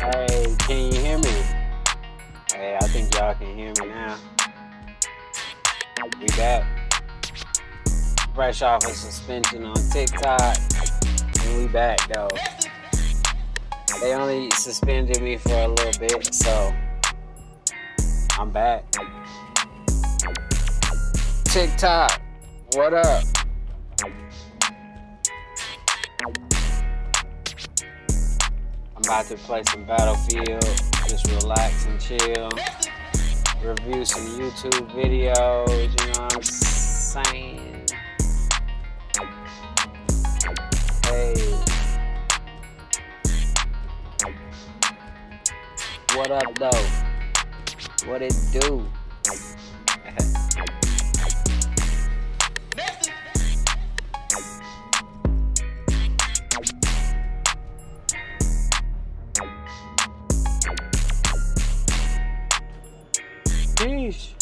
Hey, can you hear me? Hey, I think y'all can hear me now. We back. Fresh off a suspension on TikTok. And we back though. They only suspended me for a little bit, so I'm back. TikTok, what up? I'm about to play some Battlefield, just relax and chill. Review some YouTube videos, you know what I'm saying? Hey. What up though? What it do? Sheesh.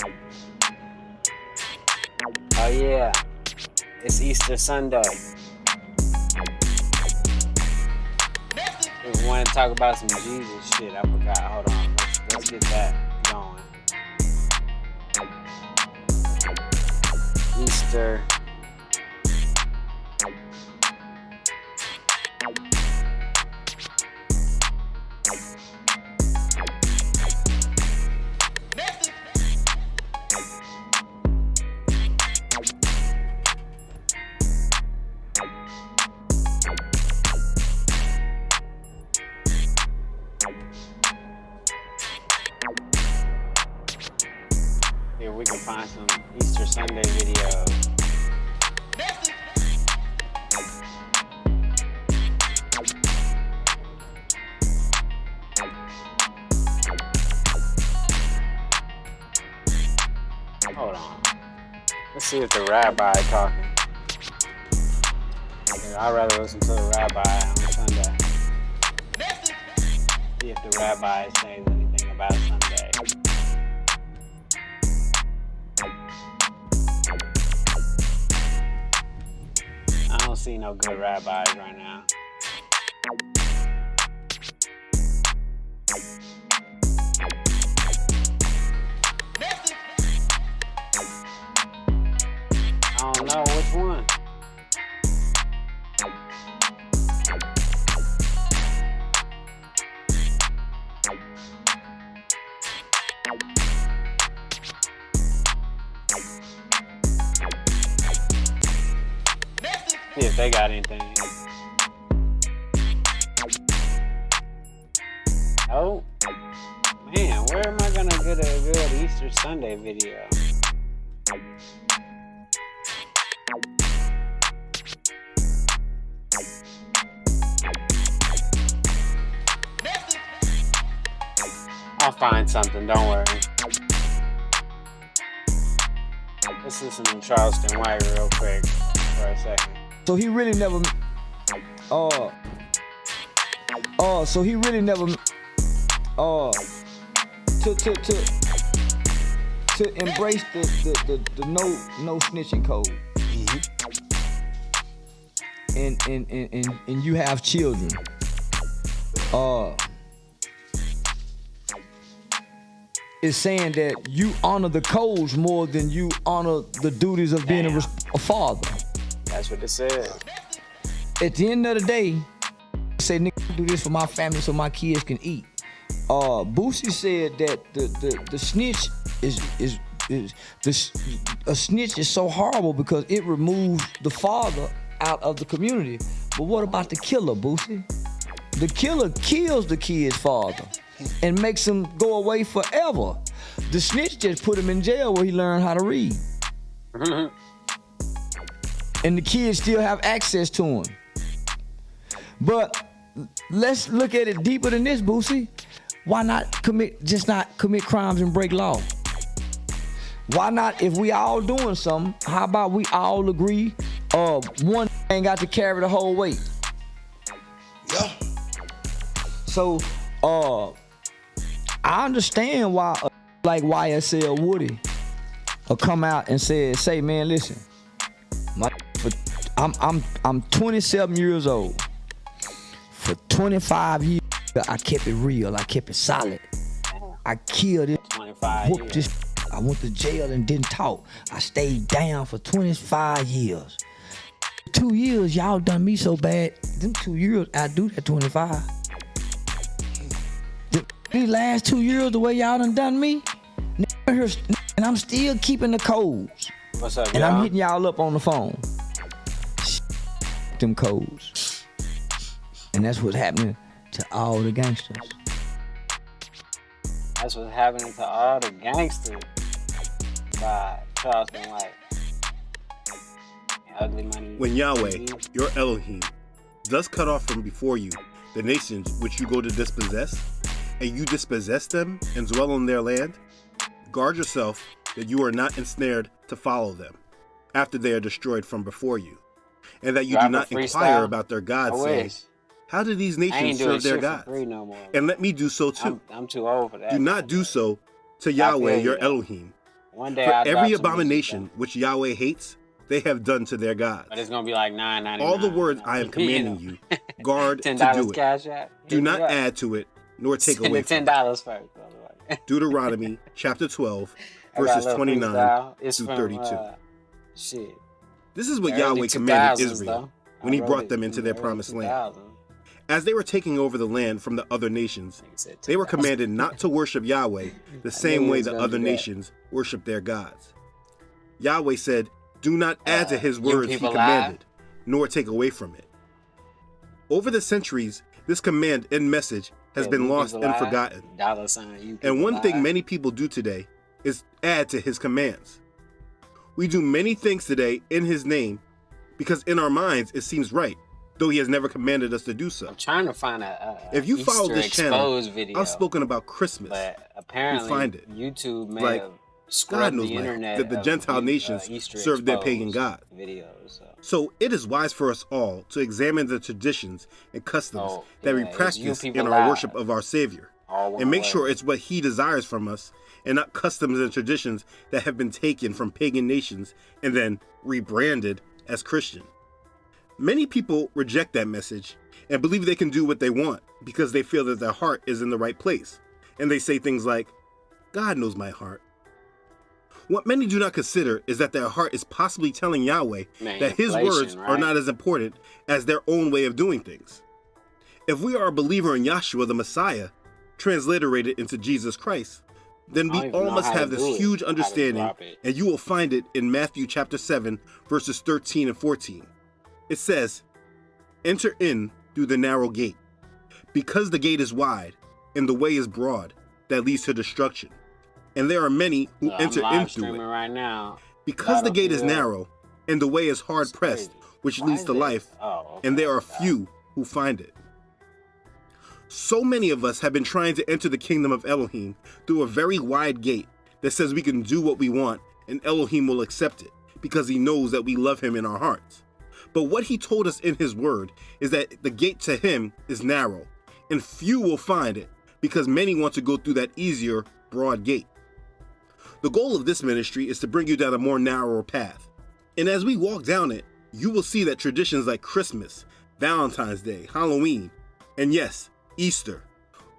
Oh yeah, it's Easter Sunday. We want to talk about some Jesus shit. I forgot. Hold on. Let's get that going. Easter. Here we can find some Easter Sunday videos. Hold on. Let's see if the rabbi talking. I'd rather listen to the rabbi on Sunday. See if the rabbi says anything about Sunday. I don't see no good rabbis right now. I don't know which one. See if they got anything. Oh, man, where am I gonna get a good Easter Sunday video? I'll find something, don't worry. Let's listen to Charleston White real quick for a second. So he really never, so he really never, to embrace the no snitching code. And you have children. It's saying that you honor the codes more than you honor the duties of being a father. That's what it said. At the end of the day, say, nigga, do this for my family so my kids can eat. Boosie said that the snitch a snitch is so horrible because it removes the father out of the community. But what about the killer, Boosie? The killer kills the kid's father and makes him go away forever. The snitch just put him in jail where he learned how to read. And the kids still have access to him. But let's look at it deeper than this, Boosie. Why not commit crimes and break law? Why not, if we all doing something, how about we all agree one ain't got to carry the whole weight? Yeah. So I understand why like YSL Woody will come out and say, man, listen, I'm 27 years old. For 25 years, I kept it real. I kept it solid. I killed it. 25 Whooped years. this. I went to jail and didn't talk. I stayed down for 25 years. 2 years, y'all done me so bad. Them 2 years, I do that 25. These last 2 years, the way y'all done me, and I'm still keeping the codes. What's up, And y'all? I'm hitting y'all up on the phone. Them codes. And that's what's happening to all the gangsters. That's what's happening to all the gangsters by Charleston White. Ugly Money. When Yahweh, your Elohim, does cut off from before you the nations which you go to dispossess, and you dispossess them and dwell on their land, guard yourself that you are not ensnared to follow them after they are destroyed from before you, and that you Drop do a not freestyle? inquire about their gods, I saying, wish. how do these I ain't nations doing serve their shit for gods? free no more. And let me do so too. I'm too old for that. Do not do so to I Yahweh, feel your you. Elohim. One day For I'll drop every some abomination music, which Yahweh hates, they have done to their gods. but it's gonna be like $9.99. All the words I am commanding you, guard to $10 do it. cash out. Do not add to it, nor take Send away the from it. $10 first, by the way. Deuteronomy chapter 12, I got a verses little 29 freestyle. It's through from, 32. Shit. This is what Early Yahweh commanded 2000s, Israel though. when I he wrote brought it them into in their the promised early land. 2000s. As they were taking over the land from the other nations, Nigga said they were 2000. commanded not to worship Yahweh the same he way was the gonna other do that. nations worship their gods. Yahweh said, do not add to his You words he people commanded, nor take away from it. Over the centuries, this command and message has Yeah, been you lost people and lie. forgotten. $, you people And one thing lie. many people do today is add to his commands. We do many things today in his name because in our minds it seems right, though he has never commanded us to do so. I'm trying to find a If you follow Easter this channel, exposed video, I've spoken about Christmas. but apparently find it. YouTube may Like, have God scrubbed knows, the man, internet that the of Gentile nations Easter serve their pagan exposed god. videos. So. So it is wise for us all to examine the traditions and customs Oh, that we yeah, it's you practice people in our lie. worship of our Savior, All one and make way. sure it's what he desires from us and not customs and traditions that have been taken from pagan nations and then rebranded as Christian. Many people reject that message and believe they can do what they want because they feel that their heart is in the right place. And they say things like, God knows my heart. What many do not consider is that their heart is possibly telling Yahweh Man, that his inflation, words are right? not as important as their own way of doing things. If we are a believer in Yahshua the Messiah, transliterated into Jesus Christ, then I we don't even all know must how to have this do it, huge how to understanding, drop it. and you will find it in Matthew chapter 7, verses 13 and 14. It says, enter in through the narrow gate, because the gate is wide and the way is broad that leads to destruction. And there are many who I'm enter live in through streaming it. right now. Because the gate is Battlefield. narrow and the way is hard It's pressed, crazy. which Why leads is to it- life, Oh, okay. and there are God. few who find it. So many of us have been trying to enter the kingdom of Elohim through a very wide gate that says we can do what we want and Elohim will accept it because he knows that we love him in our hearts. But what he told us in his word is that the gate to him is narrow and few will find it because many want to go through that easier, broad gate. The goal of this ministry is to bring you down a more narrower path. And as we walk down it, you will see that traditions like Christmas, Valentine's Day, Halloween, and yes, Easter,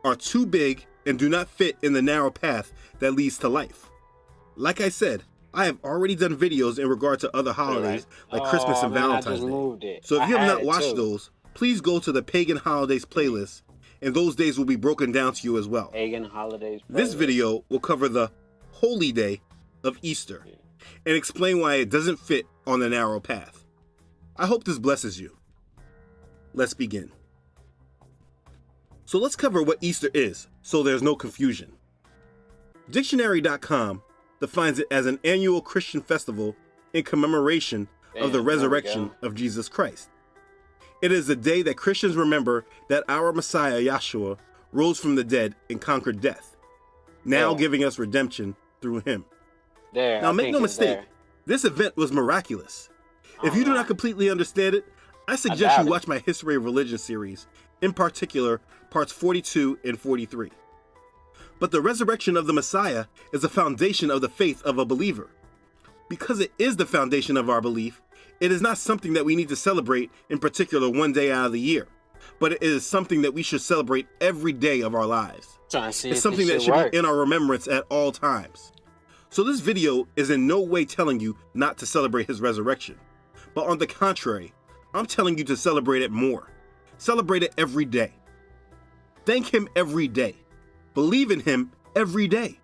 are too big and do not fit in the narrow path that leads to life. Like I said, I have already done videos in regard to other holidays like Christmas and man, I Valentine's just Day. moved it. So if I you have had not it watched too. those, please go to the Pagan Holidays playlist, and those days will be broken down to you as well. Pagan holidays. This playlist. video will cover the holy day of Easter and explain why it doesn't fit on the narrow path. I hope this blesses you. Let's begin. So let's cover what Easter is so there's no confusion. Dictionary.com defines it as an annual Christian festival in commemoration of the Damn, there we resurrection go. of Jesus Christ. It is a day that Christians remember that our Messiah, Yahshua, rose from the dead and conquered death, now Yeah. giving us redemption through him. There. Now, I make think no it's mistake, there. this event was miraculous. If you do not completely understand it, I suggest doubt you it. watch my History of Religion series, in particular, parts 42 and 43. But the resurrection of the Messiah is the foundation of the faith of a believer. Because it is the foundation of our belief, it is not something that we need to celebrate in particular one day out of the year. but it is something that we should celebrate every day of our lives. Trying to see It's if something this that shit should work. be in our remembrance at all times. So this video is in no way telling you not to celebrate his resurrection. But on the contrary, I'm telling you to celebrate it more. Celebrate it every day. Thank him every day. Believe in him every day.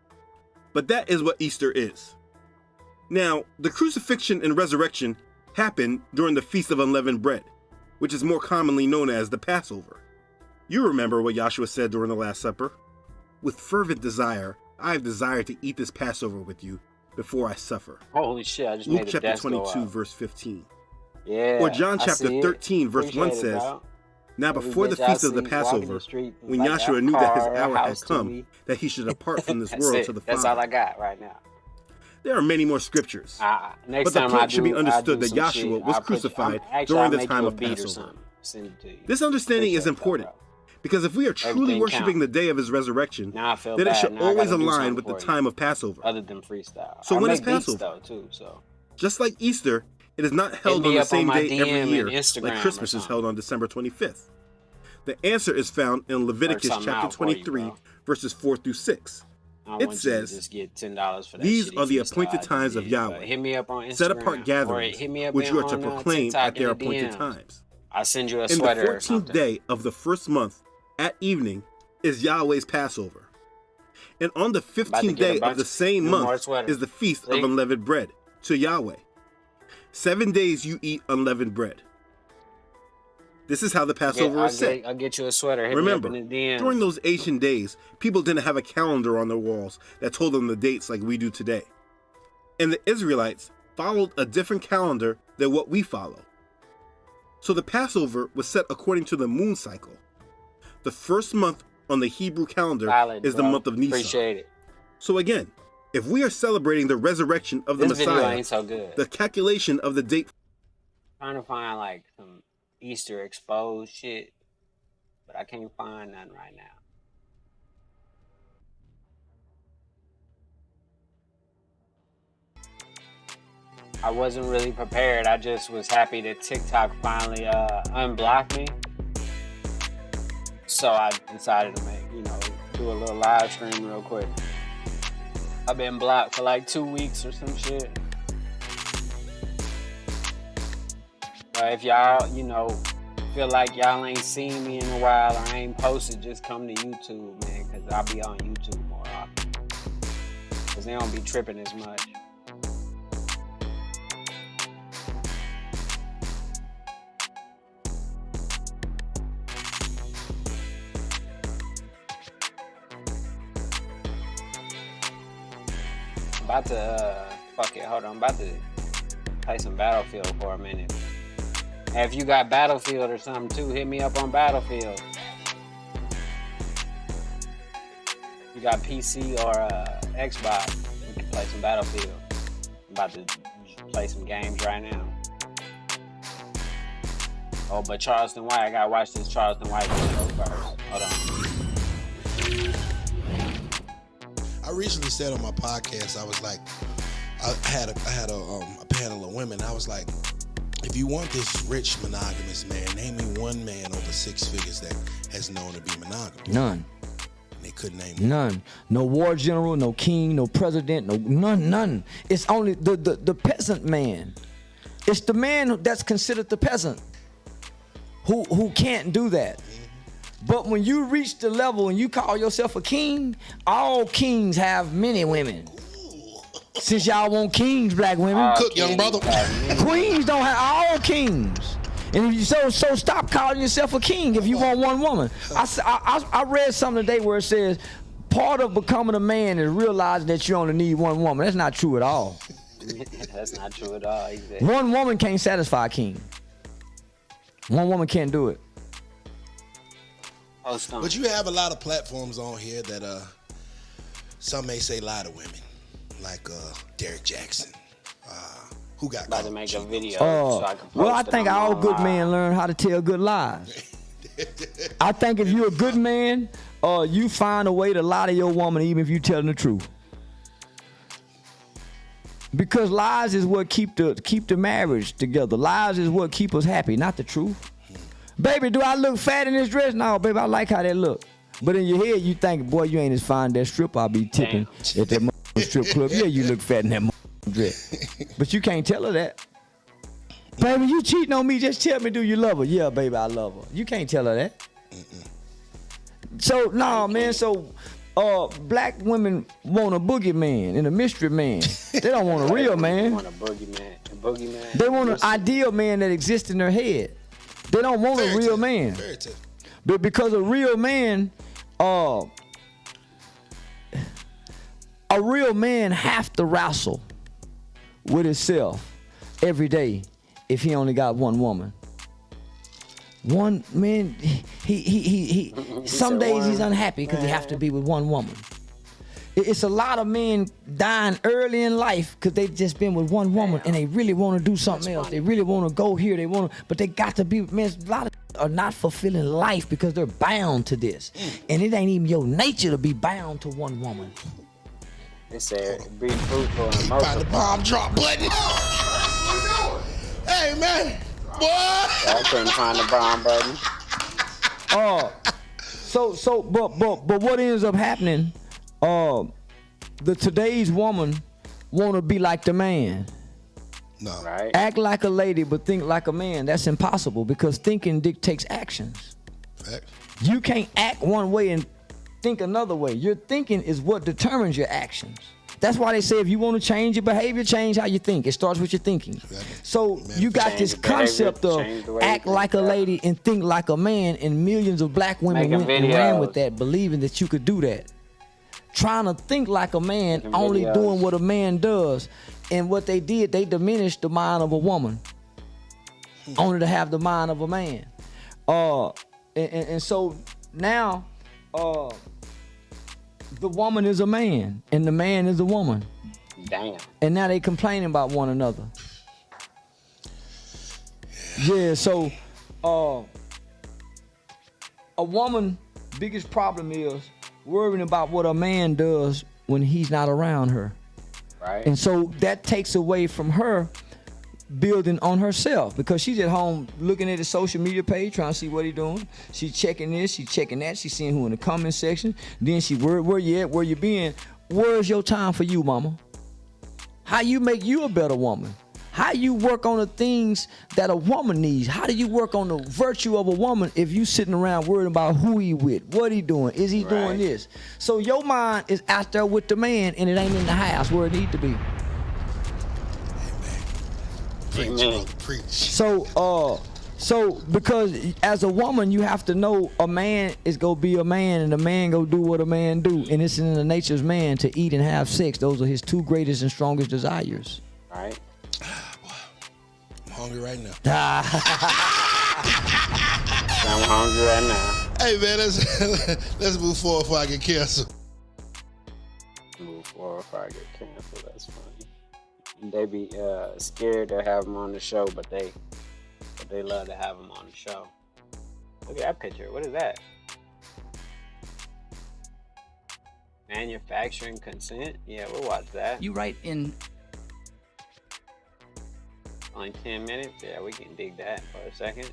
But that is what Easter is. Now, the crucifixion and resurrection happened during the Feast of Unleavened Bread, which is more commonly known as the Passover. You remember what Yahshua said during the Last Supper? With fervent desire, I have desired to eat this Passover with you before I suffer. Holy shit! I just Luke made the chapter desk go 22, out. verse 15. Yeah. Or John I chapter see it. 13, verse 1 Appreciate it, says, dog. Now Every before the bitch I feast of the see walking Passover, street, when like, Yahshua a knew that his car, hour house had to come, me. that he should depart from this That's world it. to the That's all Father. I got right now. There are many more scriptures. Next But the time point I should be do- understood I do that some Yahshua shit, was I'll put you- crucified actually, during I'll the make time you a of beat or Passover. something. Send it to you. This understanding is Appreciate that, important bro. because if we are truly Everything worshiping count. the day of his resurrection, Now I feel then it bad. should Now I always gotta do align something with the for you, time of Passover. other than freestyle. So I when make is beats Passover? though too. So Just like Easter, it is not held me on the up on same my day DM every and year, Instagram like or Christmas is something. held on December 25th. The answer is found in Leviticus something chapter out for you, 23, bro. verses 4 through 6. I It want says, you to just get $10 for that. "These shitty are the freestyle appointed I just times of did, Yahweh, but hit me up on Instagram, set apart or gatherings, hit me up which you are to on, proclaim TikTok at their in the appointed DMs. times. I'll send you a In the sweater or 14th something. day of the first month, at evening, is Yahweh's Passover. And on the About to 15th get a day bunch of the of same new more month sweaters. is the Feast See? of Unleavened Bread to Yahweh. 7 days you eat unleavened bread. This is how the Passover is set. I'll get you a sweater. Hit Remember, me up in the DMs. during those ancient days, people didn't have a calendar on their walls that told them the dates like we do today. And the Israelites followed a different calendar than what we follow. So the Passover was set according to the moon cycle. The first month on the Hebrew calendar Valid, is the bro. month of Nisan. Appreciate it. So again, if we are celebrating the resurrection of the This video Messiah, ain't so good. the calculation of the date Trying to find like some Easter exposed shit, but I can't find none right now. I wasn't really prepared. I just was happy that TikTok finally unblocked me. So I decided to do a little live stream real quick. I've been blocked for like 2 weeks or some shit. If y'all, feel like y'all ain't seen me in a while or I ain't posted, just come to YouTube, man, because I'll be on YouTube more often. Because they don't be tripping as much. About to, hold on, I'm about to play some Battlefield for a minute. And if you got Battlefield or something too, hit me up on Battlefield. You got PC or Xbox, we can play some Battlefield. I'm about to play some games right now. Oh, but Charleston White, I gotta watch this Charleston White video first. Hold on. I recently said on my podcast, I was like, I had a panel of women. I was like, if you want this rich monogamous man, name me one man over 6 figures that has known to be monogamous. None. They couldn't name one. None. No war general, no king, no president, none. It's only the peasant man. It's the man that's considered the peasant who can't do that. But when you reach the level and you call yourself a king, all kings have many women. Since y'all want kings, black women. Cook, young brother. Queens don't have all kings. And if you so stop calling yourself a king if you want one woman. I read something today where it says part of becoming a man is realizing that you only need one woman. That's not true at all. That's not true at all. Exactly. One woman can't satisfy a king. One woman can't do it. Post on. But you have a lot of platforms on here that some may say lie to women, like Derek Jackson, who got About to caught make a cheating. video so I can post Well, I it think on all my good live. men learn how to tell good lies. I think if you're a good man, you find a way to lie to your woman even if you're telling the truth. Because lies is what keep the marriage together. Lies is what keep us happy, not the truth. Baby, do I look fat in this dress? No, baby, I like how that look. But in your head, you think, boy, you ain't as fine as that stripper I'll be tipping at that strip club. Yeah, you look fat in that dress. But you can't tell her that. Baby, you cheating on me. Just tell me, do you love her? Yeah, baby, I love her. You can't tell her that. So, no, man, so black women want a boogeyman and a mystery man. They don't want a real man. They want a boogeyman. They want an ideal man that exists in their head. They don't want a real man. But because a real man, a real man have to wrestle with himself every day if he only got one woman. One man, he some days he's unhappy because he have to be with one woman. It's a lot of men dying early in life because they've just been with one woman and they really want to do something else. They really want to go here. But they got to be, man, a lot of are not fulfilling life because they're bound to this. And it ain't even your nature to be bound to one woman. They said be fruitful and multiply. Find the bomb drop button. Hey, man. Boy. I couldn't find the bomb button. But what ends up happening, today's woman want to be like the man. No. Right. Act like a lady, but think like a man. That's impossible because thinking dictates actions. Fact. You can't act one way and think another way. Your thinking is what determines your actions. That's why they say if you want to change your behavior, change how you think. It starts with your thinking. Exactly. So you got this concept of act like a lady and think like a man, and millions of black women went and ran with that, believing that you could do that. Trying to think like a man, only doing what a man does. And what they did, they diminished the mind of a woman, only to have the mind of a man. And so now, the woman is a man, and the man is a woman. Damn. And now they complaining about one another. Yeah, so a woman, biggest problem is worrying about what a man does when he's not around her. Right. And so that takes away from her building on herself because she's at home looking at his social media page, trying to see what he's doing. She's checking this, she's checking that, she's seeing who in the comment section. Then she, where you at, where you been? Where's your time for you, mama? How you make you a better woman? How you work on the things that a woman needs? How do you work on the virtue of a woman if you sitting around worried about who he with, what he doing, is he doing this? So your mind is out there with the man and it ain't in the house where it need to be. Amen. Preach. So because as a woman you have to know a man is gonna be a man and a man gonna do what a man do, and it's in the nature's man to eat and have sex. Those are his two greatest and strongest desires. Right. I'm hungry right now. I'm hungry right now. Hey man, let's move forward before I get canceled. Move forward before I get canceled. That's funny. They be scared to have him on the show, but they love to have him on the show. Look at that picture. What is that? Manufacturing consent? Yeah, we'll watch that. You write in only 10 minutes? Yeah, we can dig that for a second.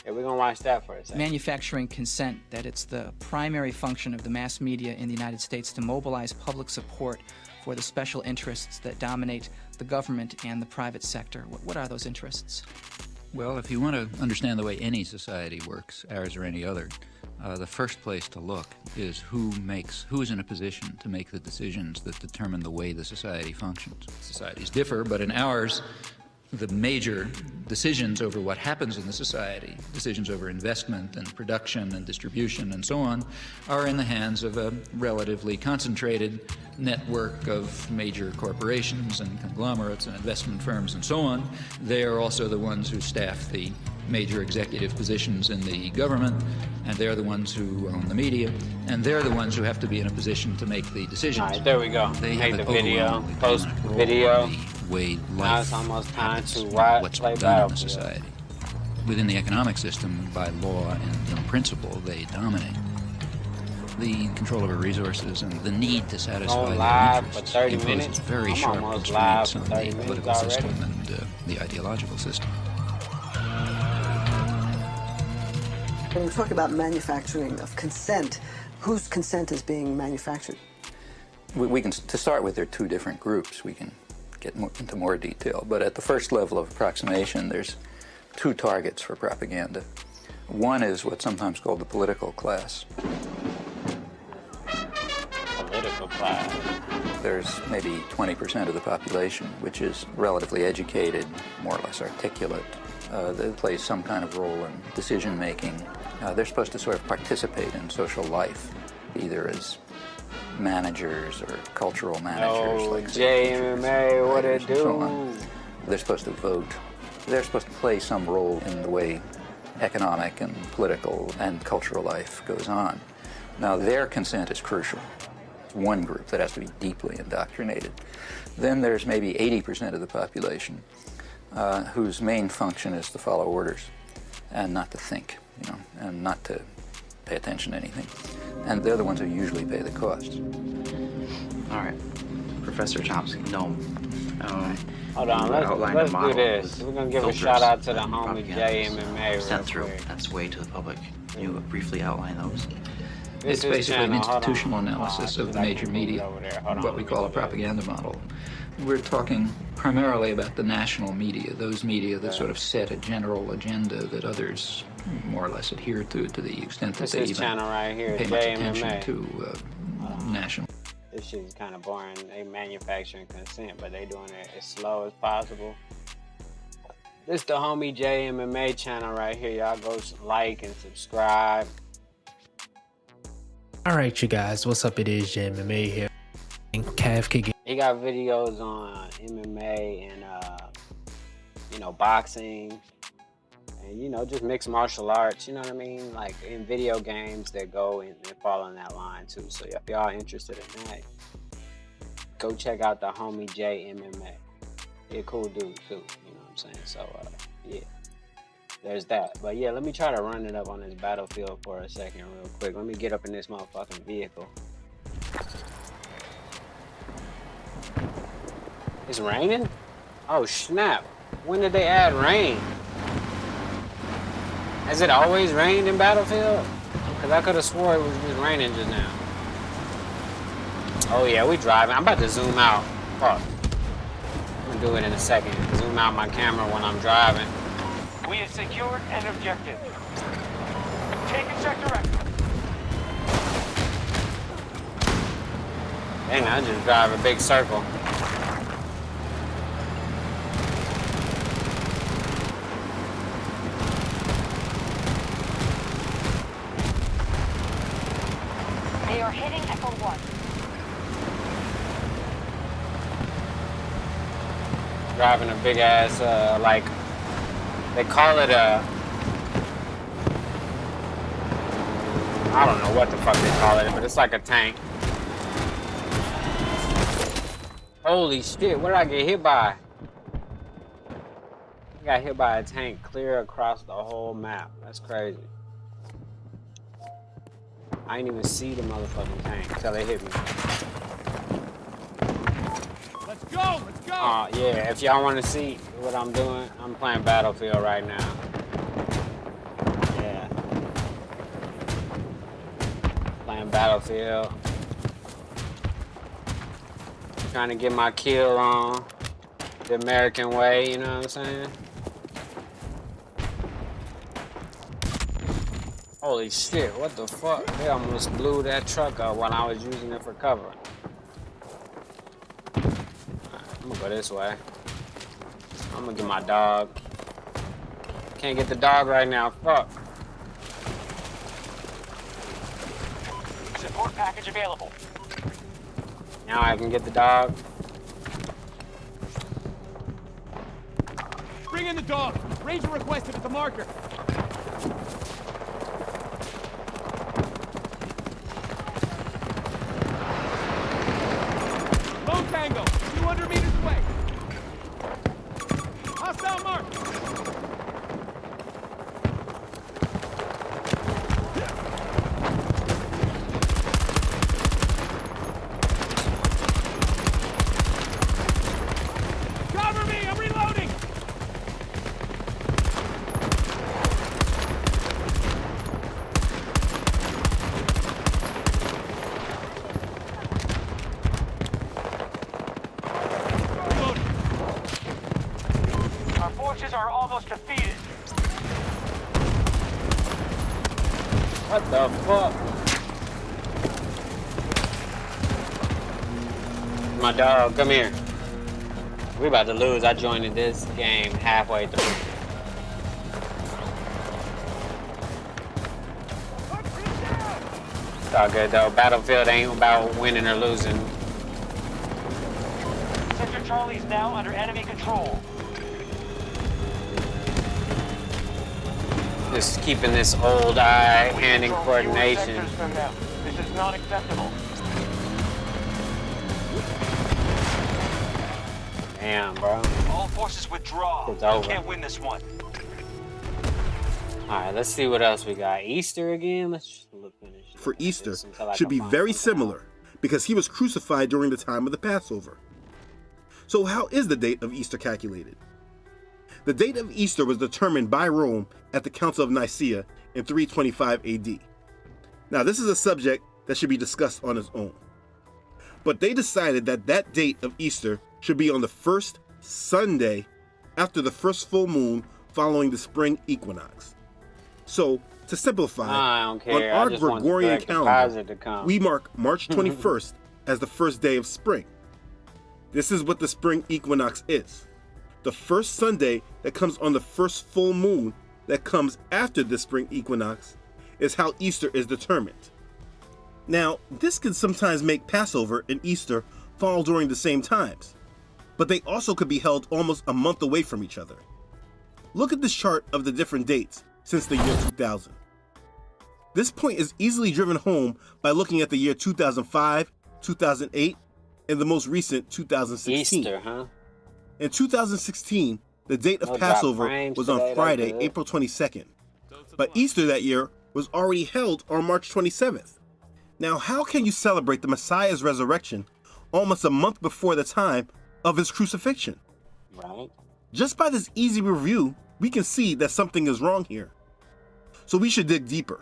Yeah, we're gonna watch that for a second. manufacturing consent that it's the primary function of the mass media in the United States to mobilize public support for the special interests that dominate the government and the private sector. What are those interests? Well, if you want to understand the way any society works, ours or any other, the first place to look is who's in a position to make the decisions that determine the way the society functions. Societies differ, but in ours, the major decisions over what happens in the society, decisions over investment and production and distribution and so on, are in the hands of a relatively concentrated network of major corporations and conglomerates and investment firms and so on. They are also the ones who staff the major executive positions in the government, and they're the ones who own the media, and they're the ones who have to be in a position to make the decisions. All right, there we go. They Make have the video, overwhelmingly post dominant role video. in the way Now life it's almost time happens, to what's play done in the Battlefield. society. Within the economic system, by law and in principle, they dominate. The control over resources and the need to satisfy Going their live interests for 30 imposes minutes. very I'm sharp almost live constraints for on 30 the minutes political already. system and the ideological system. When you talk about manufacturing of consent, whose consent is being manufactured? We can, to start with, there are two different groups. We can get into more detail. But at the first level of approximation, there's two targets for propaganda. One is what's sometimes called the political class. Political class. There's maybe 20% of the population which is relatively educated, more or less articulate. They play some kind of role in decision-making. They're supposed to sort of participate in social life, either as managers or cultural managers. Oh, like say, teachers, JMMA, what writers, it and so do? on. They're supposed to vote. They're supposed to play some role in the way economic and political and cultural life goes on. Now, their consent is crucial. It's one group that has to be deeply indoctrinated. Then there's maybe 80% of the population whose main function is to follow orders and not to think, you know, and not to pay attention to anything. And they're the ones who usually pay the costs. All right, Professor Chomsky, no. Hold on, let's do this. We're gonna give a shout out to the homie JMMA. Sent through. That's way to the public. Can you briefly outline those? It's basically an institutional analysis of the major media, what we call a propaganda model. We're talking primarily about the national media, those media that sort of set a general agenda that others more or less adhere to the extent that they even channel right here, pay much JMMA. attention to national. This shit is kind of boring. They manufacturing consent, but they doing it as slow as possible. This the homie JMMA channel right here. Y'all go like and subscribe. All right, you guys, what's up? It is JMMA here. Cav kicking. He got videos on MMA and you know, boxing and, you know, just mixed martial arts, you know what I mean? Like in video games that go and fall in that line too. So if y'all interested in that, go check out the homie JMMA. He a cool dude too, you know what I'm saying? So yeah, there's that. But yeah, let me try to run it up on this battlefield for a second real quick. Let me get up in this motherfucking vehicle. It's raining? Oh snap. When did they add rain? Has it always rained in Battlefield? Because I could have swore it was just raining just now. Oh yeah, we driving. I'm about to zoom out. Fuck. I'm gonna do it in a second. Zoom out my camera when I'm driving. We have secured an objective. Take sector X. Dang, I just drive a big circle. They are hitting Echo 1. Driving a big ass, like, they call it a, I don't know what the fuck they call it, but it's like a tank. Holy shit, what did I get hit by? I got hit by a tank clear across the whole map. That's crazy. I didn't even see the motherfucking tank until they hit me. Let's go! Let's go! Yeah, if y'all want to see what I'm doing, I'm playing Battlefield right now. Yeah. Playing Battlefield. Trying to get my kill on the American way, you know what I'm saying? Holy shit, what the fuck? They almost blew that truck up while I was using it for cover. I'm gonna go this way. I'm gonna get my dog. Can't get the dog right now, fuck. Support package available. Now I can get the dog. Bring in the dog. Ranger requested at the marker. Low Tango, 200 meters away. Hostile mark. Cover me, I'm reloading. defeated. What the fuck? My dog, come here. We about to lose. I joined in this game halfway through. It's all good though. Battlefield ain't about winning or losing. Sector Charlie is now under enemy control. Just keeping this old eye-handing coordination. Sectors from them. This is not acceptable. Damn, bro. All forces withdraw. It's over. Can't win this one. All right, let's see what else we got. Easter again. Let's just finish For Easter this until I should can be find very something similar else. because he was crucified during the time of the Passover. So how is the date of Easter calculated? The date of Easter was determined by Rome at the Council of Nicaea in 325 AD. Now, this is a subject that should be discussed on its own. But they decided that that date of Easter should be on the first Sunday after the first full moon following the spring equinox. So, to simplify, I don't on care. I our just want the Gregorian correct calendar, deposit to come. we mark March 21st as the first day of spring. This is what the spring equinox is. The first Sunday that comes on the first full moon that comes after the spring equinox is how Easter is determined. Now, this can sometimes make Passover and Easter fall during the same times, but they also could be held almost a month away from each other. Look at this chart of the different dates since the year 2000. This point is easily driven home by looking at the year 2005, 2008, and the most recent 2016. Easter, huh? In 2016, the date of No drop Passover frames was today, on that's Friday, good. April 22nd. But Easter that year was already held on March 27th. Now, how can you celebrate the Messiah's resurrection almost a month before the time of his crucifixion? Right. Just by this easy review, we can see that something is wrong here. So we should dig deeper.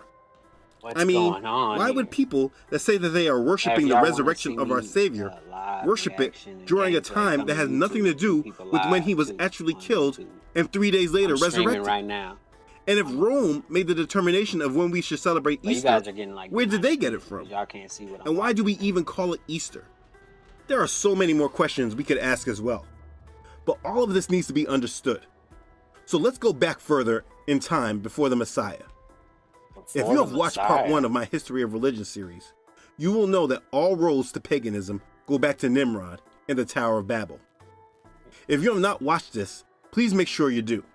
What's I mean, going on why here? would people that say that they are worshiping the y'all wanna resurrection see of our me, Savior live worship it reaction and during a gameplay, time come that to has nothing to YouTube, do people with when live he was too actually on killed YouTube. and 3 days later I'm streaming resurrected? right now. And if Rome made the determination of when we should celebrate But you Easter, guys are getting like where did they get it because from? Y'all can't see what I'm And why do we even call it Easter? There are so many more questions we could ask as well. But all of this needs to be understood. So let's go back further in time before the Messiah. If you have watched part 1 of my History of Religion series, you will know that all roads to paganism go back to Nimrod and the Tower of Babel. If you have not watched this, please make sure you do,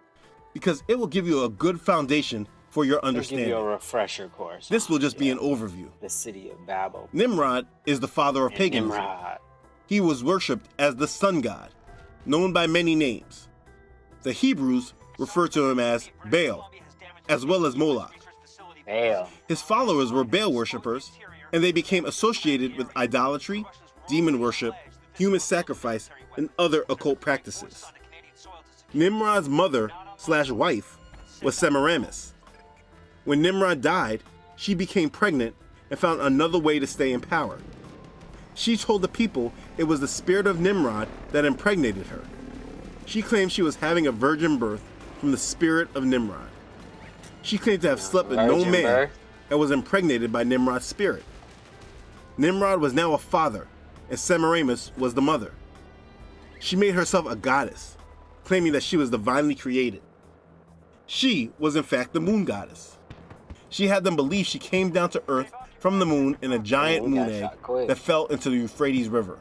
because it will give you a good foundation for your I'll give understanding. you a refresher course. This on, will just be an overview. the city of Babel. Nimrod is the father of And paganism. Nimrod. He was worshipped as the sun god, known by many names. The Hebrews refer to him as Baal, as well as Moloch. Baal. His followers were Baal worshippers, and they became associated with idolatry, demon worship, human sacrifice, and other occult practices. Nimrod's mother/wife was Semiramis. When Nimrod died, she became pregnant and found another way to stay in power. She told the people it was the spirit of Nimrod that impregnated her. She claimed she was having a virgin birth from the spirit of Nimrod. She claimed to have slept with no Virgin man birth? and was impregnated by Nimrod's spirit. Nimrod was now a father, and Semiramis was the mother. She made herself a goddess, claiming that she was divinely created. She was in fact the moon goddess. She had them believe she came down to earth from the moon in a giant we got moon egg shot quick. that fell into the Euphrates River.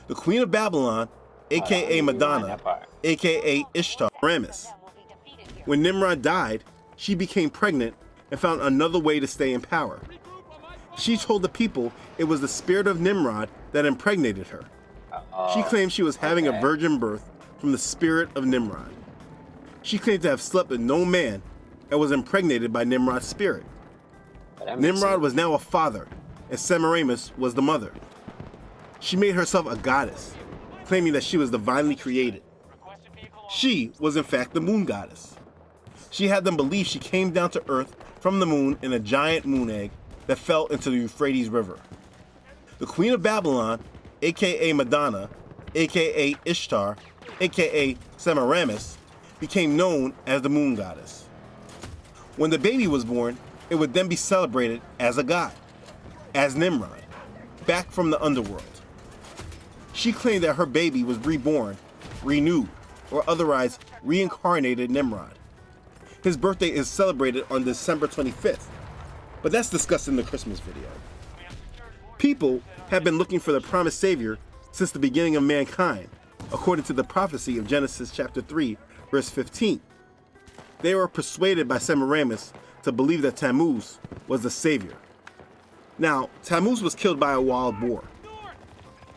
The Queen of Babylon, aka Madonna, that part. aka Ishtar, Ramis. When Nimrod died, she became pregnant and found another way to stay in power. She told the people it was the spirit of Nimrod that impregnated her. She claimed she was having a virgin birth from the spirit of Nimrod. She claimed to have slept with no man and was impregnated by Nimrod's spirit. Nimrod was now a father, and Semiramis was the mother. She made herself a goddess, claiming that she was divinely created. She was in fact the moon goddess. She had them believe she came down to earth from the moon in a giant moon egg that fell into the Euphrates River. The Queen of Babylon, aka Madonna, aka Ishtar, aka Semiramis, became known as the moon goddess. When the baby was born, it would then be celebrated as a god, as Nimrod, back from the underworld. She claimed that her baby was reborn, renewed, or otherwise reincarnated Nimrod. His birthday is celebrated on December 25th, but that's discussed in the Christmas video. People have been looking for the promised savior since the beginning of mankind, according to the prophecy of Genesis chapter 3, verse 15. They were persuaded by Semiramis to believe that Tammuz was the savior. Now, Tammuz was killed by a wild boar.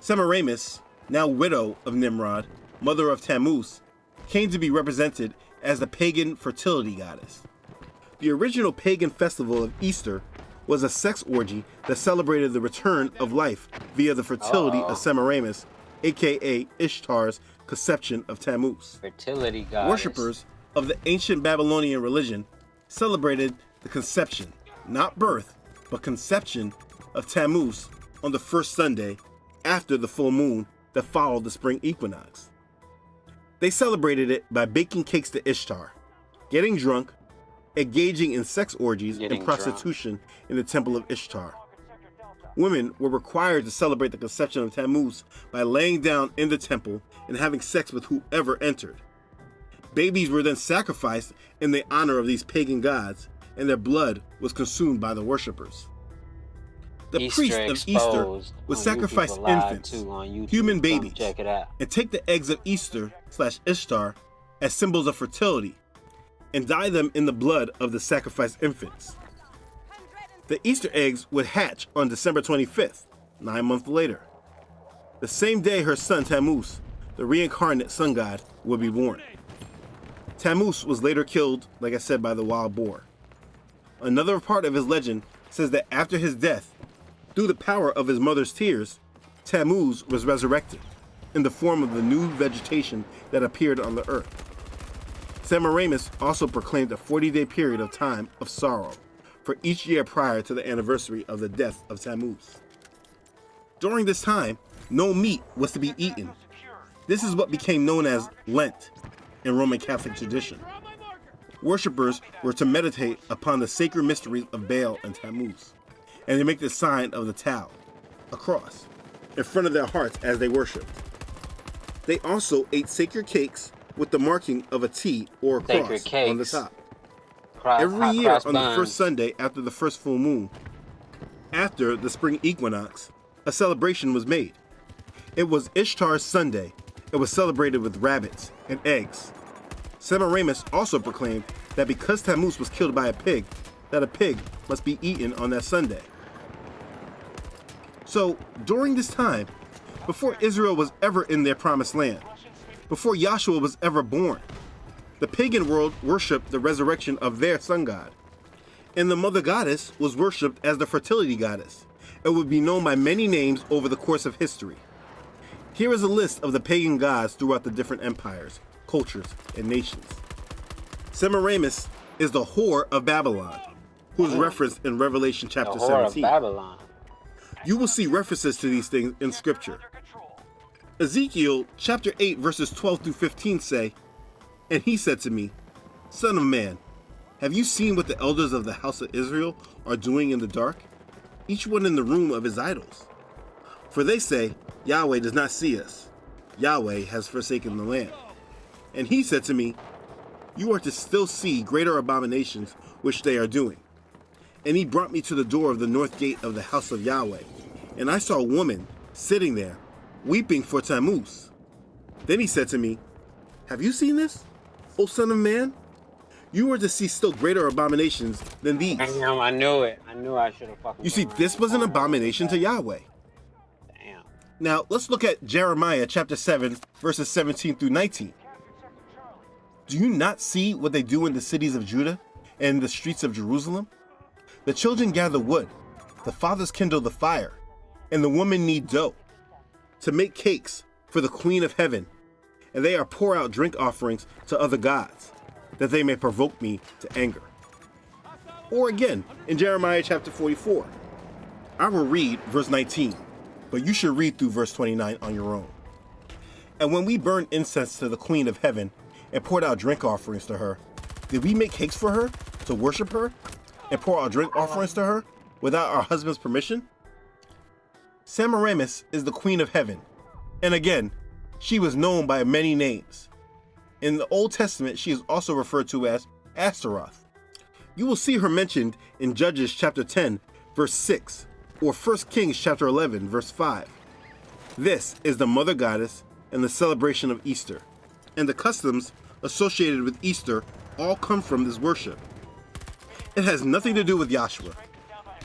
Semiramis, now widow of Nimrod, mother of Tammuz, came to be represented as the pagan fertility goddess. The original pagan festival of Easter was a sex orgy that celebrated the return of life via the fertility of Semiramis, aka Ishtar's conception of Tammuz. Fertility goddess. Worshippers of the ancient Babylonian religion celebrated the conception, not birth, but conception of Tammuz on the first Sunday after the full moon that followed the spring equinox. They celebrated it by baking cakes to Ishtar, getting drunk, engaging in sex orgies and prostitution in the temple of Ishtar. Women were required to celebrate the conception of Tammuz by laying down in the temple and having sex with whoever entered. Babies were then sacrificed in the honor of these pagan gods, and their blood was consumed by the worshippers. The priest of Easter would sacrifice infants, human babies, and take the eggs of Easter/Ishtar as symbols of fertility, and dye them in the blood of the sacrificed infants. The Easter eggs would hatch on December 25th, 9 months later. The same day her son Tammuz, the reincarnate sun god, would be born. Tammuz was later killed, like I said, by the wild boar. Another part of his legend says that after his death, through the power of his mother's tears, Tammuz was resurrected in the form of the new vegetation that appeared on the earth. Semiramis also proclaimed a 40-day period of time of sorrow for each year prior to the anniversary of the death of Tammuz. During this time, no meat was to be eaten. This is what became known as Lent in Roman Catholic tradition. Worshippers were to meditate upon the sacred mysteries of Baal and Tammuz, and they make the sign of the Tau, a cross, in front of their hearts as they worshiped. They also ate sacred cakes with the marking of a T or a cross on the top. Every year on the first Sunday after the first full moon, after the spring equinox, a celebration was made. It was Ishtar's Sunday. It was celebrated with rabbits and eggs. Semiramis also proclaimed that because Tammuz was killed by a pig, that a pig must be eaten on that Sunday. So, during this time, before Israel was ever in their promised land, before Yahshua was ever born, the pagan world worshipped the resurrection of their sun god. And the mother goddess was worshipped as the fertility goddess and would be known by many names over the course of history. Here is a list of the pagan gods throughout the different empires, cultures, and nations. Semiramis is the whore of Babylon, who is referenced in Revelation chapter 17. Babylon. You will see references to these things in scripture. Ezekiel chapter 8 verses 12 through 15 say, "And he said to me, Son of man, have you seen what the elders of the house of Israel are doing in the dark? Each one in the room of his idols. For they say, Yahweh does not see us. Yahweh has forsaken the land. And he said to me, You are to still see greater abominations which they are doing. And he brought me to the door of the north gate of the house of Yahweh. And I saw a woman sitting there, weeping for Tammuz. Then he said to me, Have you seen this, O son of man? You are to see still greater abominations than these. Damn, I knew it. I knew I should have fucking. You see, this was an abomination to Yahweh. Damn. Now, let's look at Jeremiah chapter 7, verses 17 through 19. Do you not see what they do in the cities of Judah and in the streets of Jerusalem? The children gather wood, the fathers kindle the fire, and the women knead dough to make cakes for the queen of heaven, and they are pour out drink offerings to other gods, that they may provoke me to anger. Or again, in Jeremiah chapter 44, I will read verse 19, but you should read through verse 29 on your own. And when we burn incense to the queen of heaven, and poured out drink offerings to her, did we make cakes for her to worship her and pour out drink offerings to her without our husband's permission? Semiramis is the queen of heaven, and again, she was known by many names. In the Old Testament, she is also referred to as Astaroth. You will see her mentioned in Judges chapter 10, verse 6, or 1 Kings chapter 11, verse 5. This is the mother goddess and the celebration of Easter, and the customs associated with Easter all come from this worship. It has nothing to do with Yahshua.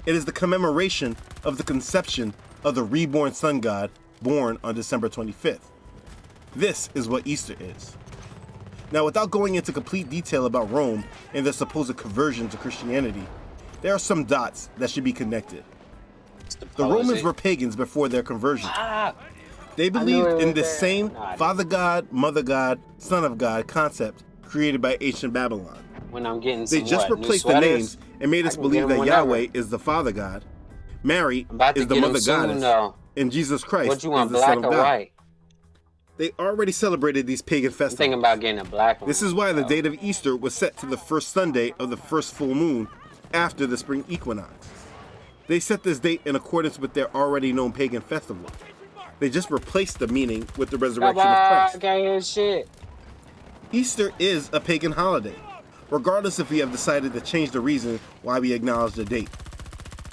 It is the commemoration of the conception of the reborn sun god born on December 25th. This is what Easter is. Now, without going into complete detail about Rome and their supposed conversion to Christianity, there are some dots that should be connected. The Romans were pagans before their conversion. They believed in the same Father God, Mother God, Son of God concept created by ancient Babylon. When I'm getting They some just what, new replaced the sweaters? names and made us I can believe get that 'em whenever. Yahweh is the Father God, Mary I'm about to is the get 'em Mother soon, Goddess, though. and Jesus Christ What you want, is the black Son or of God. white? They already celebrated these pagan I'm thinking festivals. about getting a black one. This is why the though. date of Easter was set to the first Sunday of the first full moon after the spring equinox. They set this date in accordance with their already known pagan festival. They just replaced the meaning with the resurrection of I Christ. can't hear shit. Easter is a pagan holiday, regardless if we have decided to change the reason why we acknowledge the date,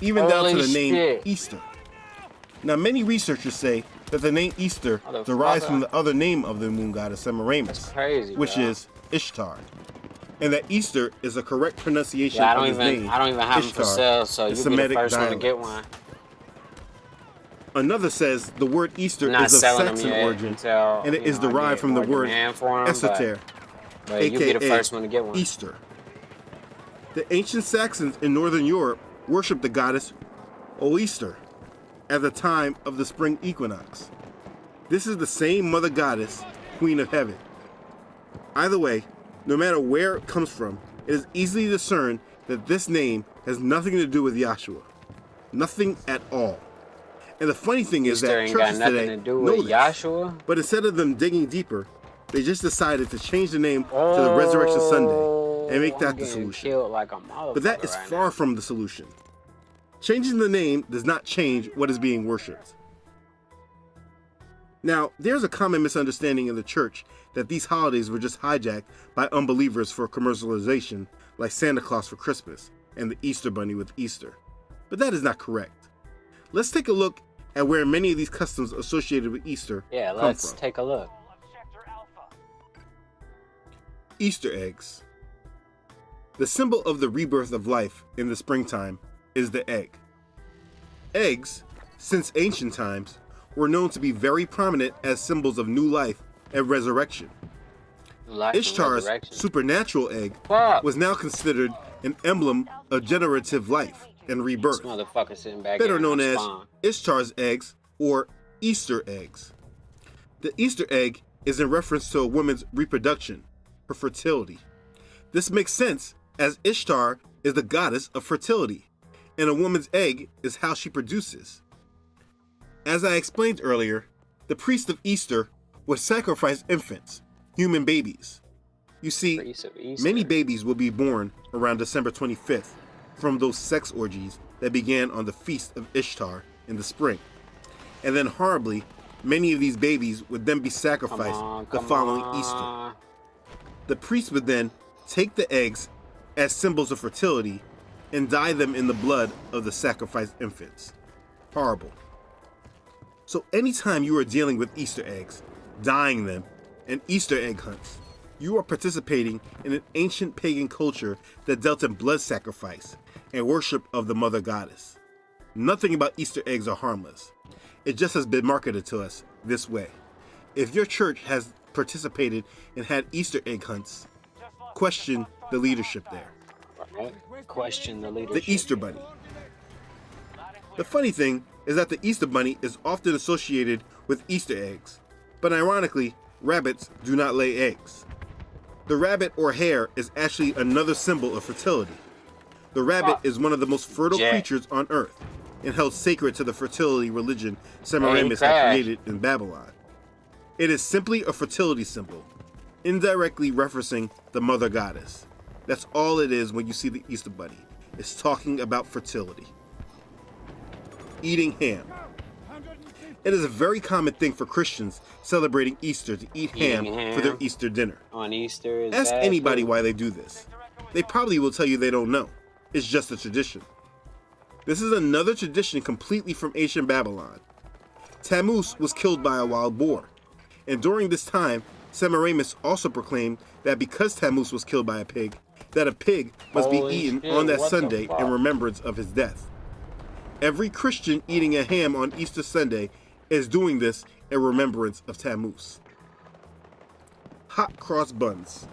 even down to Holy the name shit. Easter. Now, many researchers say that the name Easter derives from the other name of the moon goddess Semiramis, Crazy, which bro. is Ishtar, and that Easter is a correct pronunciation Yeah, I of don't his even name. have them for Ishtar, sale, so in you be the Semitic first one to dialect. get one. Another says the word Easter I'm not is of selling them Saxon yet origin, until, and it you is know, I derived get from the more word demand for 'em, Esoter, but you be the aka first one to get one. Easter. The ancient Saxons in Northern Europe worshipped the goddess Oeaster at the time of the spring equinox. This is the same mother goddess, queen of heaven. Either way, no matter where it comes from, it is easily discerned that this name has nothing to do with Yahshua. Nothing at all. And the funny thing is Easter that ain't got churches nothing today to do know with this. Yahshua. But instead of them digging deeper, they just decided to change the name to the Resurrection Sunday and make I'm that the getting solution. killed like a motherfucker But that is right far now. from the solution. Changing the name does not change what is being worshipped. Now, there's a common misunderstanding in the church that these holidays were just hijacked by unbelievers for commercialization, like Santa Claus for Christmas and the Easter Bunny with Easter. But that is not correct. Let's take a look at where many of these customs associated with Easter Yeah, come let's from. take a look. Easter eggs. The symbol of the rebirth of life in the springtime is the egg. Eggs, since ancient times, were known to be very prominent as symbols of new life and resurrection. Life and Ishtar's resurrection. supernatural egg Fuck. was now considered an emblem of generative life and This rebirth, motherfucker sitting back better here known on as spawn. Ishtar's eggs or Easter eggs. The Easter egg is in reference to a woman's reproduction, her fertility. This makes sense as Ishtar is the goddess of fertility, and a woman's egg is how she produces. As I explained earlier, the priest of Easter would sacrifice infants, human babies. You see, Priest of Easter. many babies will be born around December 25th from those sex orgies that began on the feast of Ishtar in the spring. And then horribly, many of these babies would then be sacrificed the following Easter. The priest would then take the eggs as symbols of fertility and dye them in the blood of the sacrificed infants. Horrible. So anytime you are dealing with Easter eggs, dyeing them, and Easter egg hunts, you are participating in an ancient pagan culture that dealt in blood sacrifice and worship of the mother goddess. Nothing about Easter eggs are harmless. It just has been marketed to us this way. If your church has participated and had Easter egg hunts, question the leadership there. Right? Question the leadership. The Easter Bunny. The funny thing is that the Easter Bunny is often associated with Easter eggs, but ironically, rabbits do not lay eggs. The rabbit or hare is actually another symbol of fertility. The rabbit is one of the most fertile creatures on earth and held sacred to the fertility religion Semiramis had created in Babylon. It is simply a fertility symbol. indirectly referencing the mother goddess. That's all it is when you see the Easter Bunny. It's talking about fertility. Eating ham. It is a very common thing for Christians celebrating Easter to eat ham for their Easter dinner. On Easter is Ask bad anybody food. why they do this. They probably will tell you they don't know. It's just a tradition. This is another tradition completely from ancient Babylon. Tammuz was killed by a wild boar. And during this time, Semiramis also proclaimed that because Tammuz was killed by a pig, that a pig must be Holy eaten shit, on that what the Sunday fuck? in remembrance of his death. Every Christian eating a ham on Easter Sunday is doing this in remembrance of Tammuz. Hot cross buns.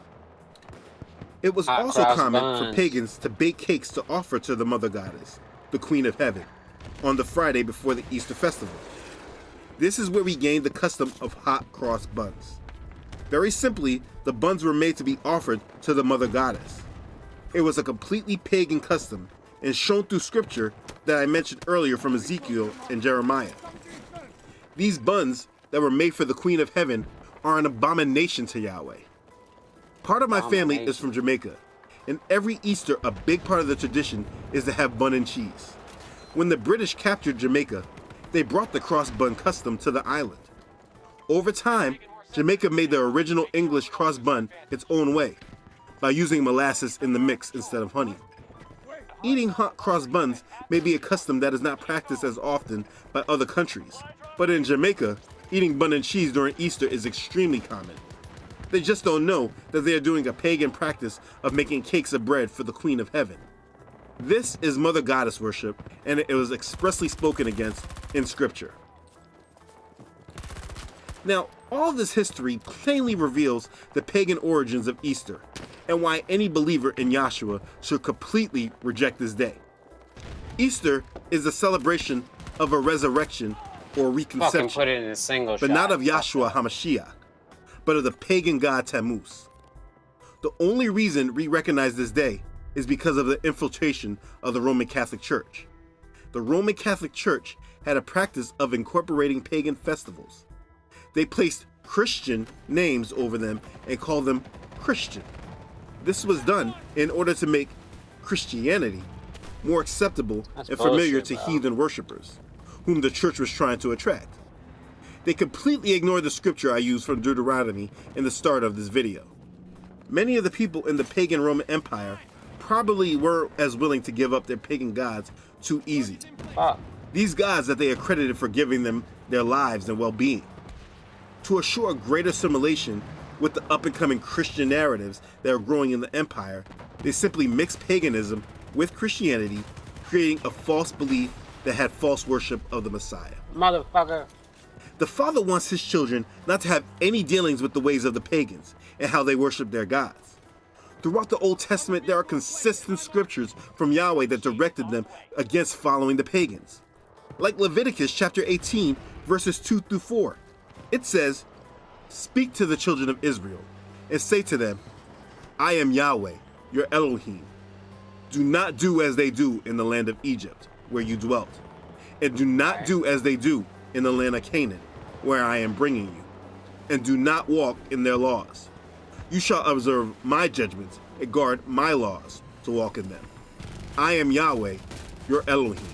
It was Hot also cross common for buns. pagans to bake cakes to offer to the Mother Goddess, the Queen of Heaven, on the Friday before the Easter festival. This is where we gained the custom of hot cross buns. Very simply, the buns were made to be offered to the Mother Goddess. It was a completely pagan custom and shown through scripture that I mentioned earlier from Ezekiel and Jeremiah. These buns that were made for the Queen of Heaven are an abomination to Yahweh. Part of my family is from Jamaica, and every Easter a big part of the tradition is to have bun and cheese. When the British captured Jamaica, they brought the cross bun custom to the island. Over time, Jamaica made the original English cross bun its own way, by using molasses in the mix instead of honey. Eating hot cross buns may be a custom that is not practiced as often by other countries, but in Jamaica, eating bun and cheese during Easter is extremely common. They just don't know that they are doing a pagan practice of making cakes of bread for the Queen of Heaven. This is Mother Goddess worship, and it was expressly spoken against in Scripture. Now, all this history plainly reveals the pagan origins of Easter, and why any believer in Yahshua should completely reject this day. Easter is the celebration of a resurrection or Fucking reconception, put it in a single but shot. not of Yahshua HaMashiach, but of the pagan god Tammuz. The only reason we recognize this day is because of the infiltration of the Roman Catholic Church. The Roman Catholic Church had a practice of incorporating pagan festivals. They placed Christian names over them and called them Christian. This was done in order to make Christianity more acceptable That's and familiar bullshit, to bro. heathen worshipers, whom the church was trying to attract. They completely ignored the scripture I used from Deuteronomy in the start of this video. Many of the people in the pagan Roman Empire probably weren't as willing to give up their pagan gods too easy. Fuck. These gods that they accredited for giving them their lives and well-being. To assure greater assimilation with the up-and-coming Christian narratives that are growing in the empire, they simply mixed paganism with Christianity, creating a false belief that had false worship of the Messiah. Motherfucker. The Father wants his children not to have any dealings with the ways of the pagans and how they worship their gods. Throughout the Old Testament, there are consistent scriptures from Yahweh that directed them against following the pagans. Like Leviticus chapter 18, verses 2 through 4. It says, "Speak to the children of Israel, and say to them, I am Yahweh, your Elohim. Do not do as they do in the land of Egypt, where you dwelt, and do not do as they do in the land of Canaan, where I am bringing you, and do not walk in their laws. You shall observe my judgments and guard my laws to walk in them. I am Yahweh, your Elohim."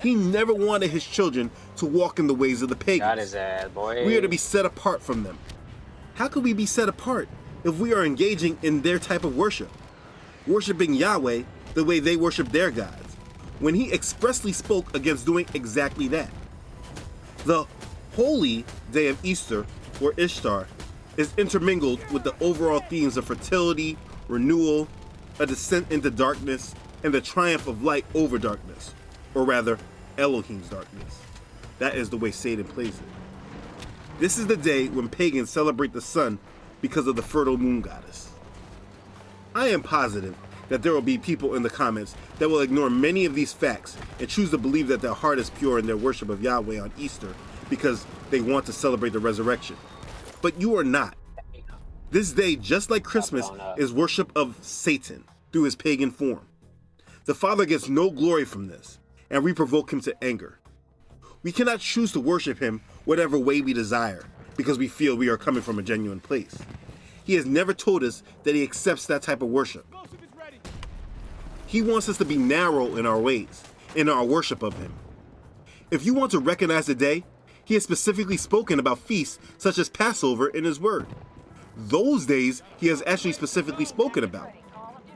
He never wanted his children to walk in the ways of the pagans. Got his ass, boy. We are to be set apart from them. How could we be set apart if we are engaging in their type of worship? Worshiping Yahweh the way they worship their gods, when he expressly spoke against doing exactly that. The holy day of Easter, or Ishtar, is intermingled with the overall themes of fertility, renewal, a descent into darkness, and the triumph of light over darkness, or rather, Elohim's darkness. That is the way Satan plays it. This is the day when pagans celebrate the sun because of the fertile moon goddess. I am positive that there will be people in the comments that will ignore many of these facts and choose to believe that their heart is pure in their worship of Yahweh on Easter because they want to celebrate the resurrection. But you are not. This day, just like Christmas, is worship of Satan through his pagan form. The Father gets no glory from this, and we provoke him to anger. We cannot choose to worship him whatever way we desire, because we feel we are coming from a genuine place. He has never told us that he accepts that type of worship. He wants us to be narrow in our ways, in our worship of him. If you want to recognize the day, he has specifically spoken about feasts such as Passover in his word. Those days he has actually specifically spoken about.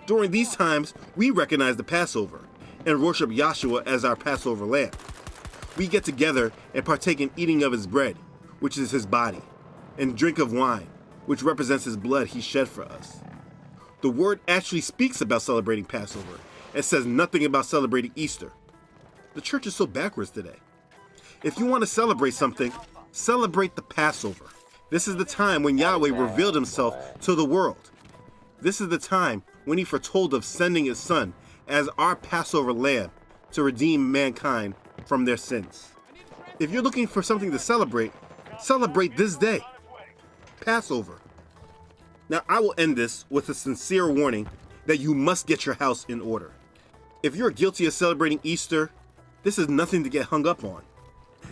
During these times, we recognize the Passover and worship Yahshua as our Passover lamb. We get together and partake in eating of his bread, which is his body, and drink of wine, which represents his blood he shed for us. The word actually speaks about celebrating Passover and says nothing about celebrating Easter. The church is so backwards today. If you want to celebrate something, celebrate the Passover. This is the time when Yahweh revealed himself to the world. This is the time when he foretold of sending his son as our Passover lamb to redeem mankind from their sins. If you're looking for something to celebrate, celebrate this day, Passover. Now, I will end this with a sincere warning that you must get your house in order. If you're guilty of celebrating Easter, this is nothing to get hung up on.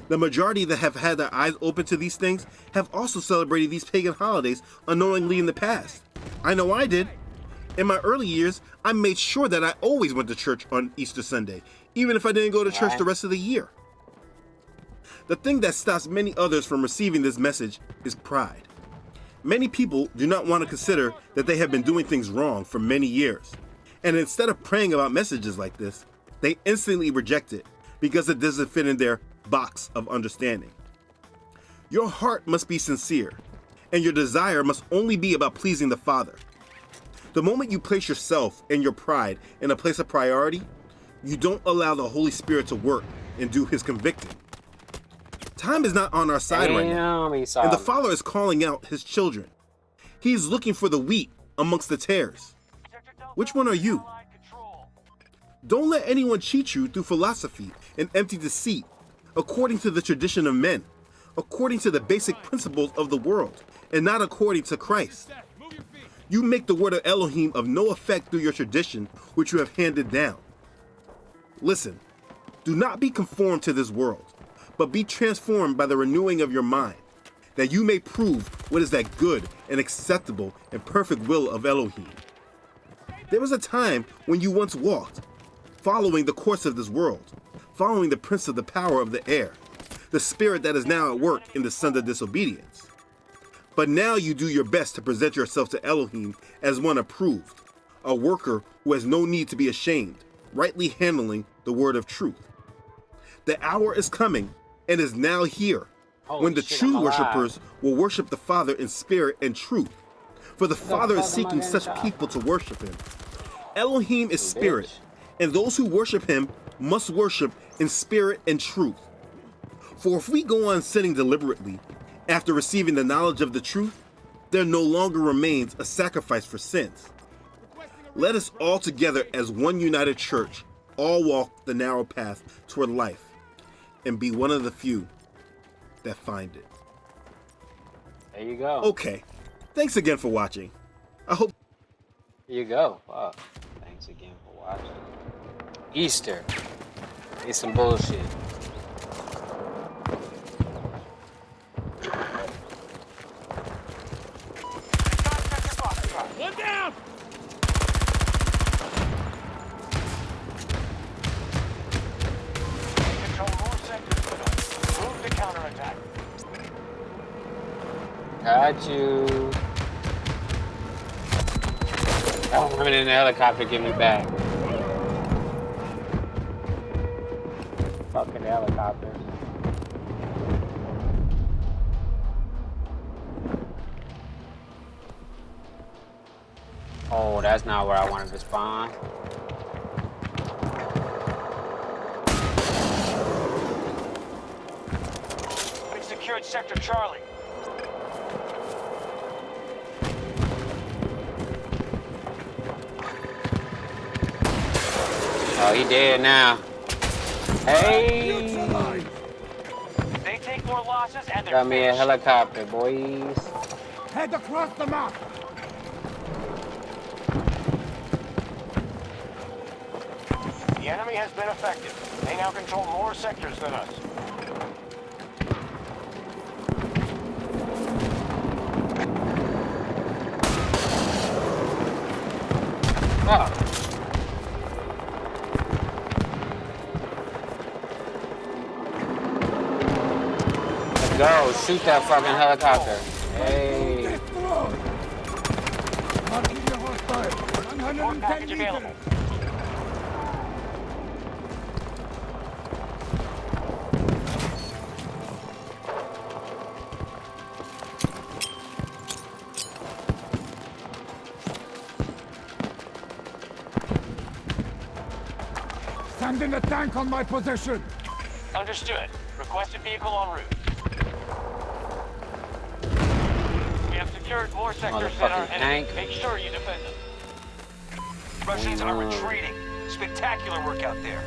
The majority that have had their eyes open to these things have also celebrated these pagan holidays unknowingly in the past. I know I did. In my early years, I made sure that I always went to church on Easter Sunday, even if I didn't go to church the rest of the year. The thing that stops many others from receiving this message is pride. Many people do not want to consider that they have been doing things wrong for many years. And instead of praying about messages like this, they instantly reject it because it doesn't fit in their box of understanding. Your heart must be sincere, and your desire must only be about pleasing the Father. The moment you place yourself and your pride in a place of priority, you don't allow the Holy Spirit to work and do his convicting. Time is not on our side right now, and the Father is calling out his children. He is looking for the wheat amongst the tares. Which one are you? Don't let anyone cheat you through philosophy and empty deceit, according to the tradition of men, according to the basic principles of the world, and not according to Christ. You make the word of Elohim of no effect through your tradition, which you have handed down. Listen, do not be conformed to this world, but be transformed by the renewing of your mind, that you may prove what is that good and acceptable and perfect will of Elohim. There was a time when you once walked, following the course of this world, following the prince of the power of the air, the spirit that is now at work in the sons of disobedience. But now you do your best to present yourself to Elohim as one approved, a worker who has no need to be ashamed, rightly handling the word of truth. The hour is coming and is now here when the true worshipers will worship the Father in spirit and truth. For the Father is seeking such people to worship him. Elohim is spirit, and those who worship him must worship in spirit and truth. For if we go on sinning deliberately after receiving the knowledge of the truth, there no longer remains a sacrifice for sins. Let us all together as one united church all walk the narrow path toward life and be one of the few that find it. There you go. Okay, thanks again for watching. I hope... There you go. Wow. Thanks again for watching. Easter. It's some bullshit. One down! Control more sectors with us. Move to counterattack. Got you. That woman in the helicopter, give me back. Fucking helicopter. Oh, that's not where I wanted to spawn. We've secured Sector Charlie. Oh, he dead now. Hey! They take more losses and they're Got me a finished. helicopter, boys. Head across the map. The enemy has been effective. They now control more sectors than us. Oh. Let's go. Shoot that fucking helicopter. Hey. Support package available. Sending a tank on my position. Understood. Requested vehicle en route. We have secured more sectors than our Motherfucking enemy. tank. Make sure you defend them. Russians are retreating. Spectacular work out there.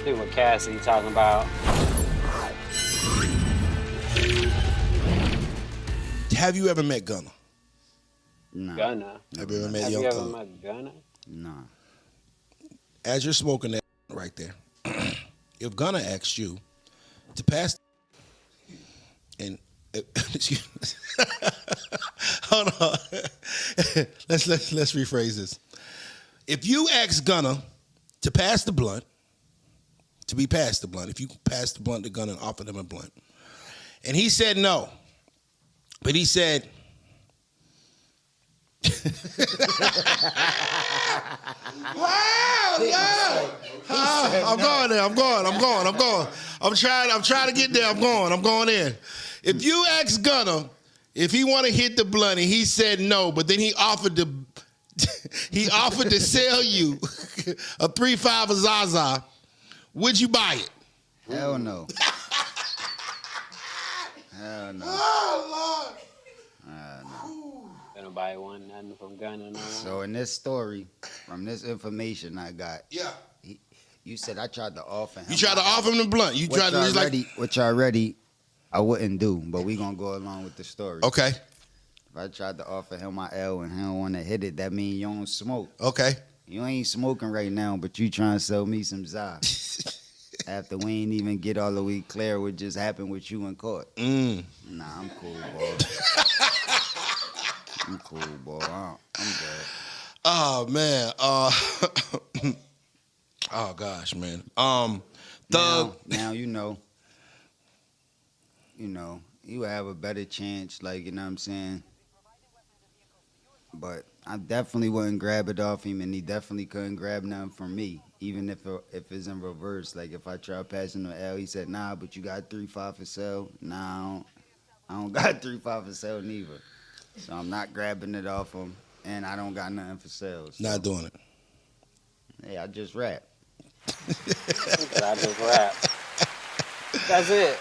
See what Cassidy talking about. Have you ever met Gunna? Nah. Gunna. Have you ever met Have Young you ever Thug? met Gunna? Nah. As you're smoking that right there, if Gunna asked you to pass, and excuse me, hold on, let's rephrase this. If you ask Gunna to pass the blunt, to be passed the blunt, if you pass the blunt to Gunna and offer them a blunt, and he said no, but he said. Wow, yeah. I'm going there. I'm going. I'm trying to get there. I'm going in. If you ask Gunna if he want to hit the blunt and he said no, but then he offered to sell you a 3.5 Zaza, would you buy it? Hell no. Hell no. Oh, Lord. Gonna buy one, nothing from Gunna no more. So in this story, from this information I got, Yeah. You said I tried to offer him. You tried to offer him the blunt. You tried to just like. Which already I wouldn't do, but we gonna go along with the story. Okay. If I tried to offer him my L and he don't want to hit it, that means you don't smoke. Okay. You ain't smoking right now, but you trying to sell me some Za. After we ain't even get all the way clear what just happened with you in court. Mm. Nah, I'm cool, boy. I'm cool, boy. I'm good. Oh man. Oh gosh, man. Thug. Now you know. You have a better chance, like, you know what I'm saying? But I definitely wouldn't grab it off him, and he definitely couldn't grab nothing from me, even if it's in reverse. Like, if I try passing the L, he said, nah, but you got 3.5 for sale. Nah, I don't got 3.5 for sale neither. So I'm not grabbing it off him, and I don't got nothing for sale. So. Not doing it. Hey, I just rap. I just rap. That's it.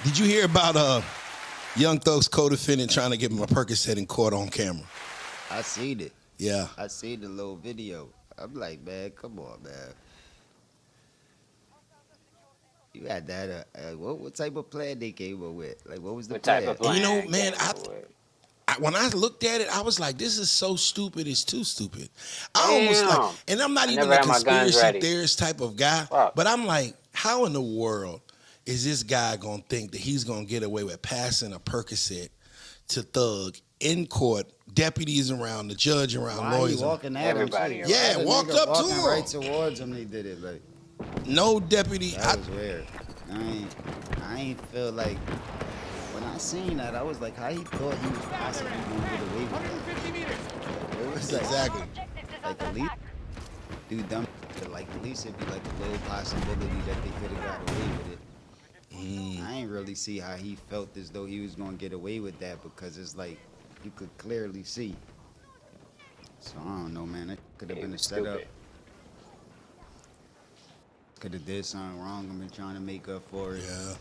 Did you hear about Young Thug's co-defendant trying to give him a Percocet in court on camera? I seen it. Yeah. I seen the little video. I'm like, man, come on, man. You had that. What type of plan they came up with? Like, what was the plan? Type of plan? You know, man, when I looked at it, I was like, this is so stupid, it's too stupid. I almost like, and I'm not even a conspiracy theorist type of guy, but I'm like, how in the world is this guy gonna think that he's gonna get away with passing a Percocet to Thug in court, deputies around, the judge around, lawyers? Walking at everybody. Yeah, walked up to him. Right towards him, they did it. Like, no deputy. That was weird. I ain't feel like, when I seen that, I was like, how he thought he was possibly gonna get away with that? It was like, Exactly. Like, at least do dumb. Like, at least it'd be like a little possibility that they could have got away with it. I ain't really see how he felt as though he was gonna get away with that, because it's like you could clearly see. So I don't know, man. It could have been a setup. Could have did something wrong and been trying to make up for it. Yeah.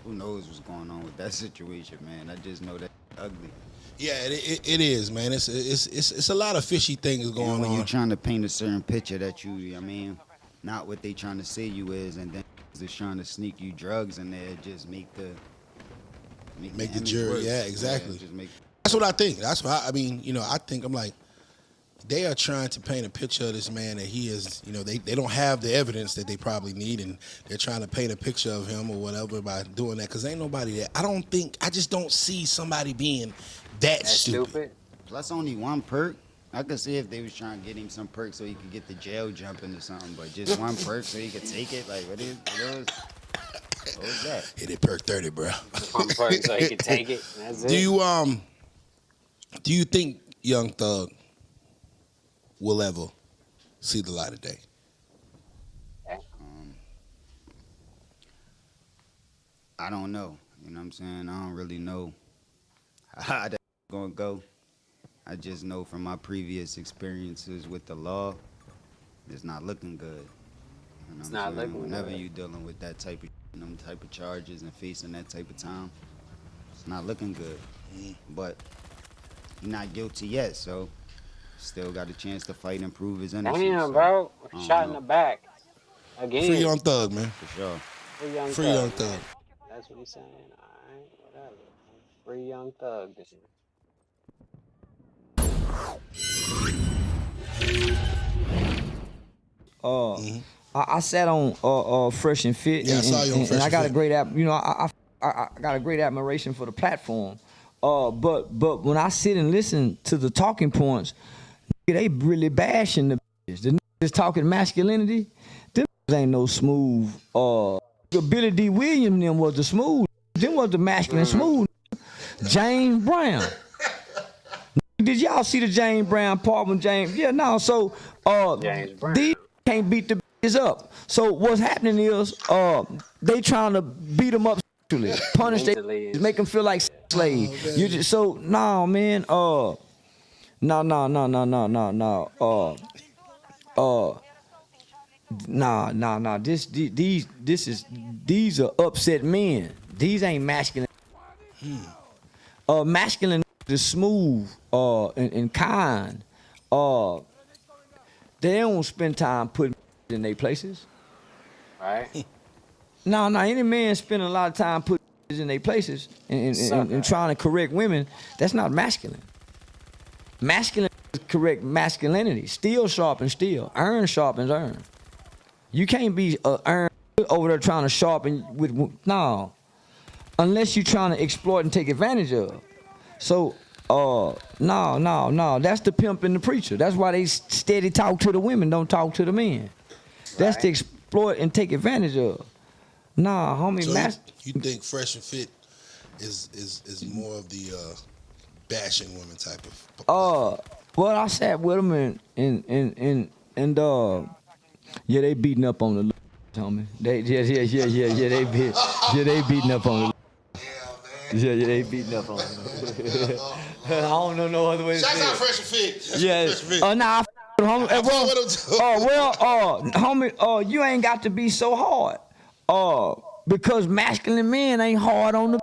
Who knows what's going on with that situation, man? I just know that ugly. Yeah, it is, man. It's a lot of fishy things going on. When you're trying to paint a certain picture that you, I mean, not what they trying to say you is, and then is trying to sneak you drugs in there, just make the jury. worse. Yeah, exactly. Yeah, just make. That's what I think. That's why I mean, I think I'm like, they are trying to paint a picture of this man that he is, they don't have the evidence that they probably need, and they're trying to paint a picture of him or whatever by doing that, because ain't nobody that, I just don't see somebody being that stupid. Plus only one perk. I could see if they was trying to get him some perks so he could get the jail jumping or something, but just one perk so he could take it, like what was that? Hit it perk 30, bro. One perk so he can take it. That's it. Do you think Young Thug will ever see the light of day? I don't know. You know what I'm saying? I don't really know how that's gonna go. I just know from my previous experiences with the law, it's not looking good. You know It's what I'm not saying? looking Whenever good. you're dealing with that type of charges and facing that type of time, it's not looking good. But he's not guilty yet, so still got a chance to fight and prove his innocence. Damn, bro. Shot in the back. Again. Free Young Thug, man. For sure. Free Young Free Thug. Young Thug. That's what he's saying. All right, whatever. Free Young Thug. This is. I sat on Fresh and Fit, Yeah, I saw you on Fresh and I and got a Fit. great I got a great admiration for the platform. But when I sit and listen to the talking points, they really bashing the bitches. The niggas talking masculinity. Them ain't no smooth. Billy D. Williams them was the smooth. Them was the masculine smooth. James Brown. Did y'all see the James Brown part when James? Yeah, no. So James Brown. these can't beat the bitches up. So what's happening is they trying to beat them up sexually, punish them, make them feel like slaves. You just so man. These are upset men. These ain't masculine. Masculine is smooth and kind. They don't spend time putting in their places. Right? No, any man spend a lot of time putting in their places and trying to correct women. That's not masculine. Masculine is correct masculinity. Steel sharpens steel. Iron sharpens iron. You can't be iron over there trying to sharpen with no, unless you're trying to exploit and take advantage of. So no. That's the pimp and the preacher. That's why they steady talk to the women, don't talk to the men. That's to exploit and take advantage of. Nah, homie. So you think Fresh and Fit is more of the bashing women type of? Well, I sat with them and they beating up on the homie. They they beating up on the. Yeah, they beating up on it. I don't know no other way to say it. Shout out Fresh and Fit. Yeah. Fresh and Fit. Nah, homie. Homie, you ain't got to be so hard. Because masculine men ain't hard on the.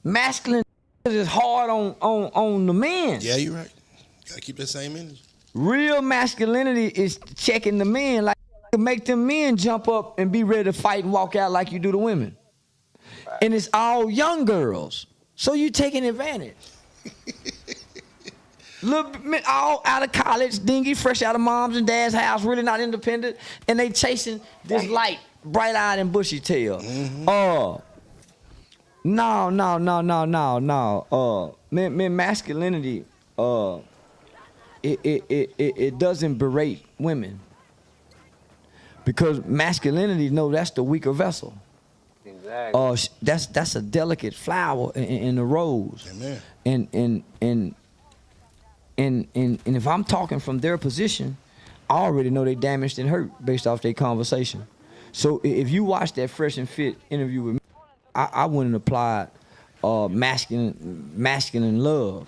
Masculine is hard on the men. Yeah, you're right. Gotta keep that same energy. Real masculinity is checking the men, like to make them men jump up and be ready to fight and walk out like you do the women. And it's all young girls. So you taking advantage. All out of college, dingy, fresh out of mom's and dad's house, really not independent, and they chasing this light, bright-eyed and bushy-tailed. No. Man, masculinity, it doesn't berate women. Because masculinity, that's the weaker vessel. Exactly. That's a delicate flower in the rose. Amen. And if I'm talking from their position, I already know they damaged and hurt based off their conversation. So if you watch that Fresh and Fit interview with me, I wouldn't apply masculine love.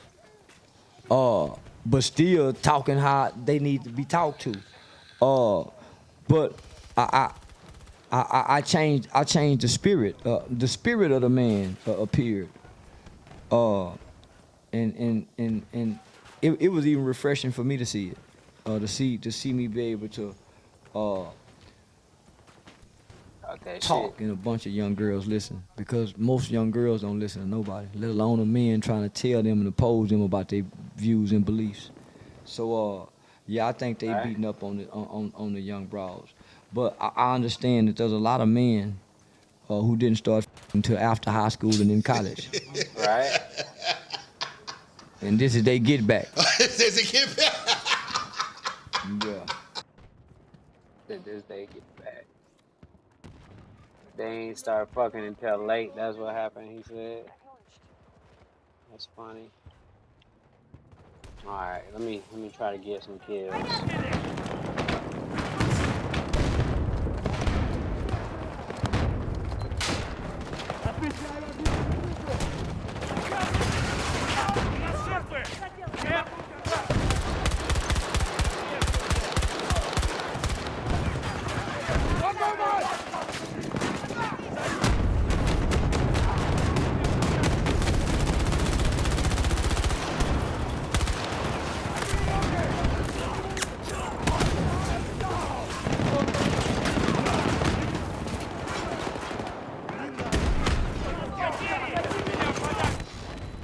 But still talking how they need to be talked to. But I changed the spirit. The spirit of the man appeared. And it was even refreshing for me to see it. To see me be able to Okay, talk shit. and a bunch of young girls listen, because most young girls don't listen to nobody, let alone the men trying to tell them and oppose them about their views and beliefs. So yeah, I think they beating up on the young broads, but I understand that there's a lot of men who didn't start until after high school and in college. Right. And this is they get back. This is a get back. Yeah. This they get back. They ain't start fucking until late. That's what happened, he said. That's funny. Alright, let me try to get some kills.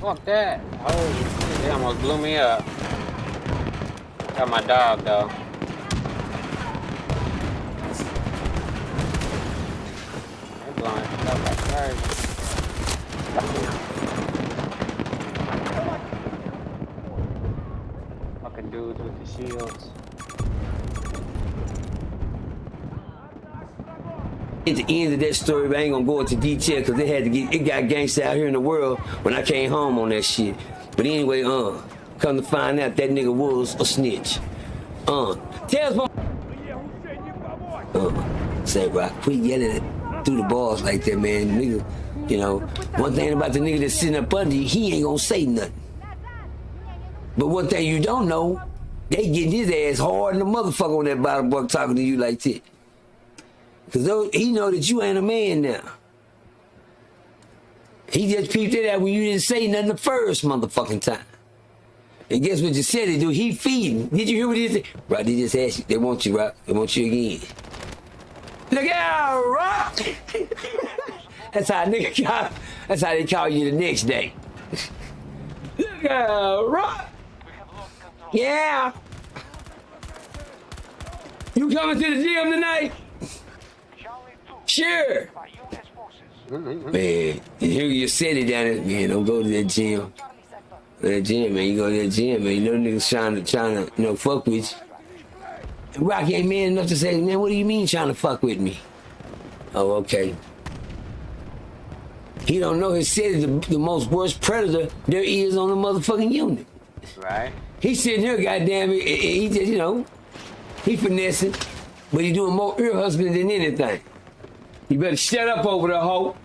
Fuck that. Oh, they almost blew me up. Got my dog, though. They're blowing it up like crazy. Fucking dudes with the shields. At the end of that story, but I ain't gonna go into detail because it got gangsta out here in the world when I came home on that shit. But anyway, come to find out that nigga was a snitch. Tell us say, Rock, quit yelling through the balls like that, man. Nigga, you know, one thing about the nigga that's sitting up under you, he ain't gonna say nothing. But one thing you don't know, they getting his ass hard in the motherfucker on that bottom buck talking to you like that. Because he know that you ain't a man now. He just peeped it out when you didn't say nothing the first motherfucking time. And guess what you said they do? He feeding. Did you hear what he said? Rock, they just asked you. They want you, Rock. They want you again. Look out, Rock! That's how they call you the next day. Look out, Rock! Yeah! You coming to the gym tonight? Sure. Man, you hear you said it down there, man, don't go to that gym. That gym, man, you go to that gym, man, you know niggas trying to, you know, fuck with you. And Rocky ain't man enough to say, man, what do you mean trying to fuck with me? Oh, okay. He don't know he said it's the most worst predator there is on the motherfucking unit. Right. He sitting here, goddamn it, he just, you know, he finessing, but he doing more ear husbanding than anything. You better shut up over there, hoe.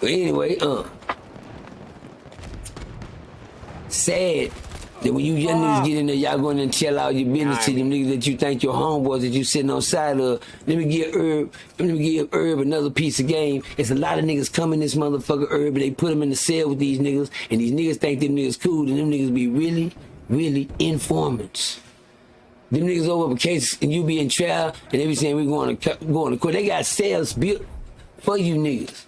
But anyway, sad that when you young niggas get in there, y'all going and tell all your business to them niggas that you think your homeboys that you sitting on side of. Let me give Herb another piece of game. It's a lot of niggas coming this motherfucker Herb, and they put them in the cell with these niggas, and these niggas think them niggas cool, and them niggas be really, really informants. Them niggas over a case and you be in trial and they be saying we going to court. They got cells built for you niggas.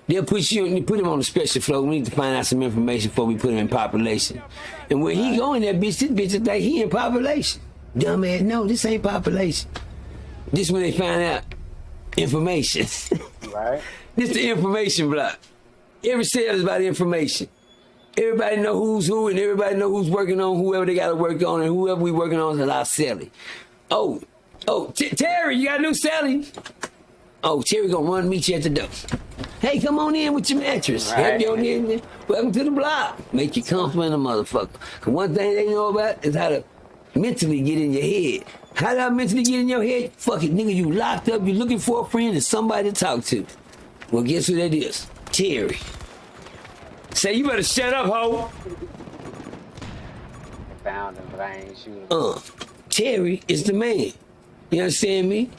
They'll put him on the special floor. We need to find out some information before we put him in population. And when he go in that bitch, this bitch will think he in population. Dumbass, no, this ain't population. This when they find out information. Right. This the information block. Every cell is about information. Everybody know who's who, and everybody know who's working on whoever they got to work on, and whoever we working on is our Sally. Oh, Terry, you got a new Sally? Oh, Terry gonna run meet you at the door. Hey, come on in with your mattress. Right. Help you on in. Welcome to the block. Make you comfortable in the motherfucker. Cause one thing they know about is how to mentally get in your head. How do I mentally get in your head? Fuck it, nigga, you locked up, you looking for a friend and somebody to talk to. Well, guess who that is? Terry. Say, you better shut up, ho. I found him, but I ain't shooting. Terry is the man. You understand me?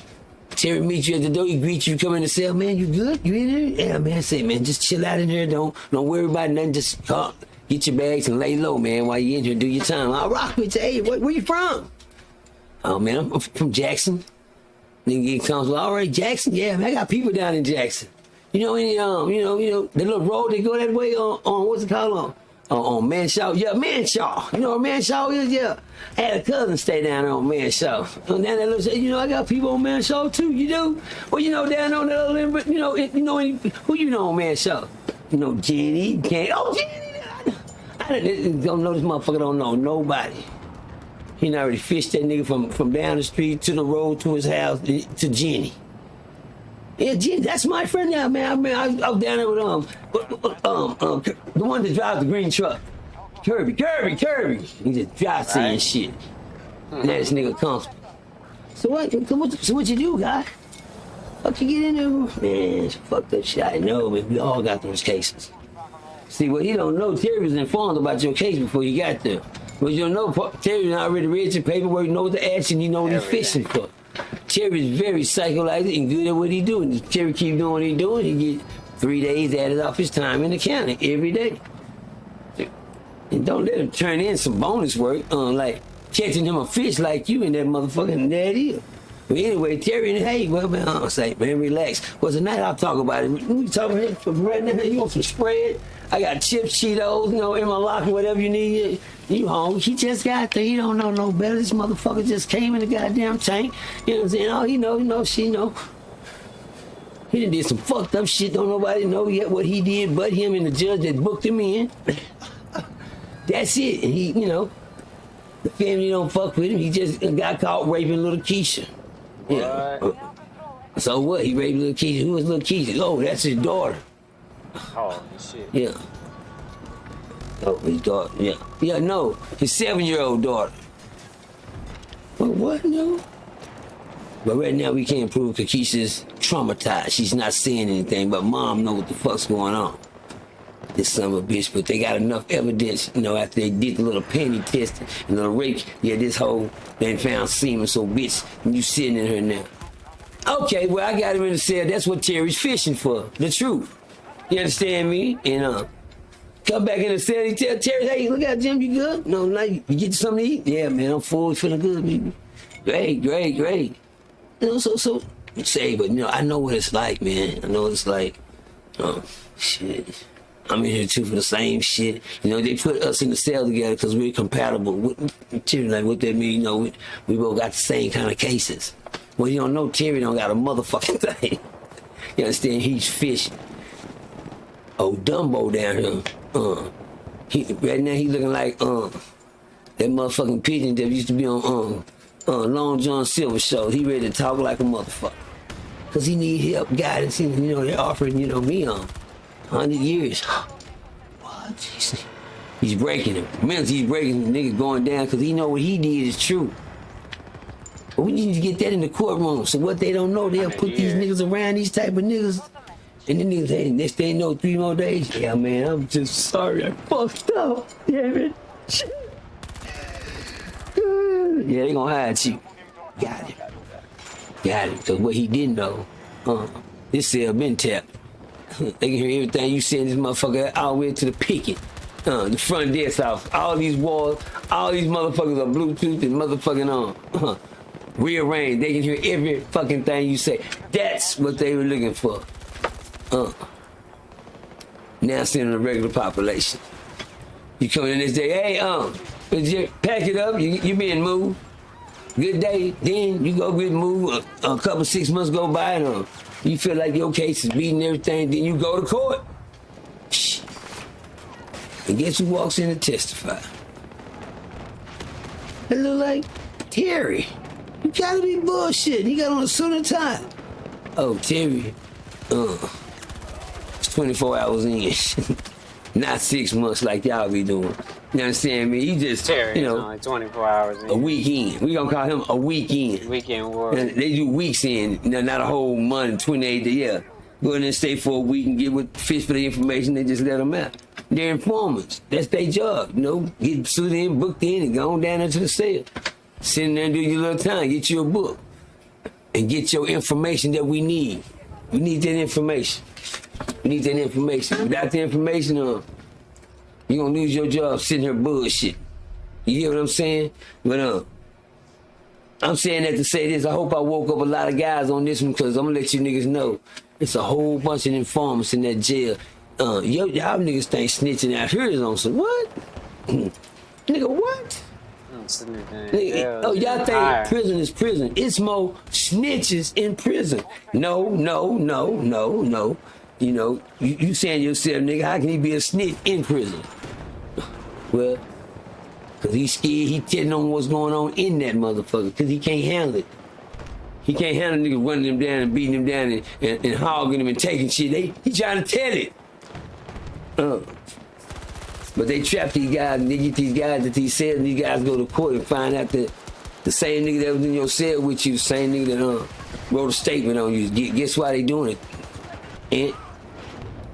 Terry meets you at the door, he greets you, come in the cell, man, you good? You in there? Yeah, man, I say, man, just chill out in there. Don't worry about nothing. Just get your bags and lay low, man, while you in here, do your time. I'll rock with you. Hey, where you from? Oh, man, I'm from Jackson. Nigga get comfortable. All right, Jackson. Yeah, man, I got people down in Jackson. You know any the little road that go that way on what's it called on Manshaw? Yeah, Manshaw. You know where Manshaw is? Yeah. I had a cousin stay down there on Manshaw. And down that little, I got people on Manshaw too. You do? Well, down on that little, who you know on Manshaw? Jenny, Jenny. Oh, Jenny. I don't know this motherfucker. Don't know nobody. He already fished that nigga from down the street to the road to his house to Jenny. Yeah, Jenny, that's my friend now, man. I was down there with the one that drives the green truck. Kirby. He just drives saying shit. Let this nigga comfortable. So what you do, guy? Fuck you get in there? Man, it's fucked up shit. I know, man. We all got those cases. See, what he don't know, Terry was informed about your case before you got there. But you don't know, Terry already read your paperwork, know the action, you know what he's fishing for. Terry is very psychotic and good at what he doing. If Terry keep doing what he doing, he get 3 days added off his time in the county every day. And don't let him turn in some bonus work, like catching him a fish like you and that motherfucking that is. But anyway, Terry, hey, well, man, I'll say, man, relax. Well, tonight I'll talk about it. We talk about it right now. You want some spread? I got chips, Cheetos, in my locker, whatever you need. You home. He just got there. He don't know no better. This motherfucker just came in the goddamn tank. You know what I'm saying? All he know, she know. He done did some fucked up shit. Don't nobody know yet what he did but him and the judge that booked him in. That's it. And he, the family don't fuck with him. He just got caught raping little Keisha. Yeah. So what? He raped little Keisha. Who was little Keisha? Oh, that's his daughter. Oh, shit. Yeah. Oh, his daughter. Yeah. Yeah, no. His 7-year-old daughter. But what? No. But right now we can't prove Keisha's traumatized. She's not saying anything, but mom know what the fuck's going on. This son of a bitch, but they got enough evidence, after they did the little panty test and the rape, this whole, they found semen, so bitch, you sitting in her now. Okay, well, I got him in the cell. That's what Terry's fishing for, the truth. You understand me? And come back in the cell, he tell Terry, hey, look out, Jim, you good? No, you get something to eat? Yeah, man, I'm full, feeling good, baby. Great. So say, but I know what it's like, man. I know what it's like. Shit. I'm in here too for the same shit. They put us in the cell together because we're compatible. Terry, like, what that mean? We both got the same kind of cases. Well, you don't know Terry don't got a motherfucking thing. You understand? He's fishing. Oh, Dumbo down here. Right now he looking like that motherfucking pigeon that used to be on Long John Silver show. He ready to talk like a motherfucker. Cause he need help, guidance. They're offering me 100 years. What? He's breaking him. Mentally, he's breaking the nigga going down because he know what he did is true. But we need to get that in the courtroom. So what they don't know, they'll put these niggas around these type of niggas. And the niggas, hey, next thing you know, 3 more days. Yeah, man, I'm just sorry. I fucked up. Damn it. Yeah, they gonna hide you. Got it. Because what he didn't know, this cell been tapped. They can hear everything you say in this motherfucker all the way to the picket. The front desk off. All these walls, all these motherfuckers are Bluetooth and motherfucking rearranged. They can hear every fucking thing you say. That's what they were looking for. Now sending the regular population. You come in this day, hey, pack it up, you being moved. Good day, then you go get moved. A couple 6 months go by and you feel like your case is beating everything, then you go to court. Shh. And guess who walks in to testify? It look like Terry. You gotta be bullshit. He got on a suit and tie. Oh, Terry. It's 24 hours in. Not 6 months like y'all be doing. You understand me? He just, Terry, like 24 hours in. A weekend. We gonna call him a weekend. Weekend warrior. They do weeks in, not a whole month, 28 days. Yeah. Go in and stay for a week and get with fish for the information. They just let them out. They're informants. That's their job. Get suited in, booked in, and go on down into the cell. Sit in there and do your little time. Get you a book. And get your information that we need. We need that information. Without the information, you're gonna lose your job sitting here bullshit. You get what I'm saying? But I'm saying that to say this. I hope I woke up a lot of guys on this one because I'm gonna let you niggas know it's a whole bunch of informants in that jail. Y'all niggas think snitching out here is on some what? Nigga, what? Nigga, oh, y'all think prison is prison. It's more snitches in prison. No. You know, you saying to yourself, nigga, how can he be a snitch in prison? Well, because he's scared he telling on what's going on in that motherfucker because he can't handle it. He can't handle niggas running them down and beating them down and hogging them and taking shit. He trying to tell it. But they trap these guys and they get these guys at these cells and these guys go to court and find out that the same nigga that was in your cell with you, the same nigga that wrote a statement on you. Guess why they doing it? And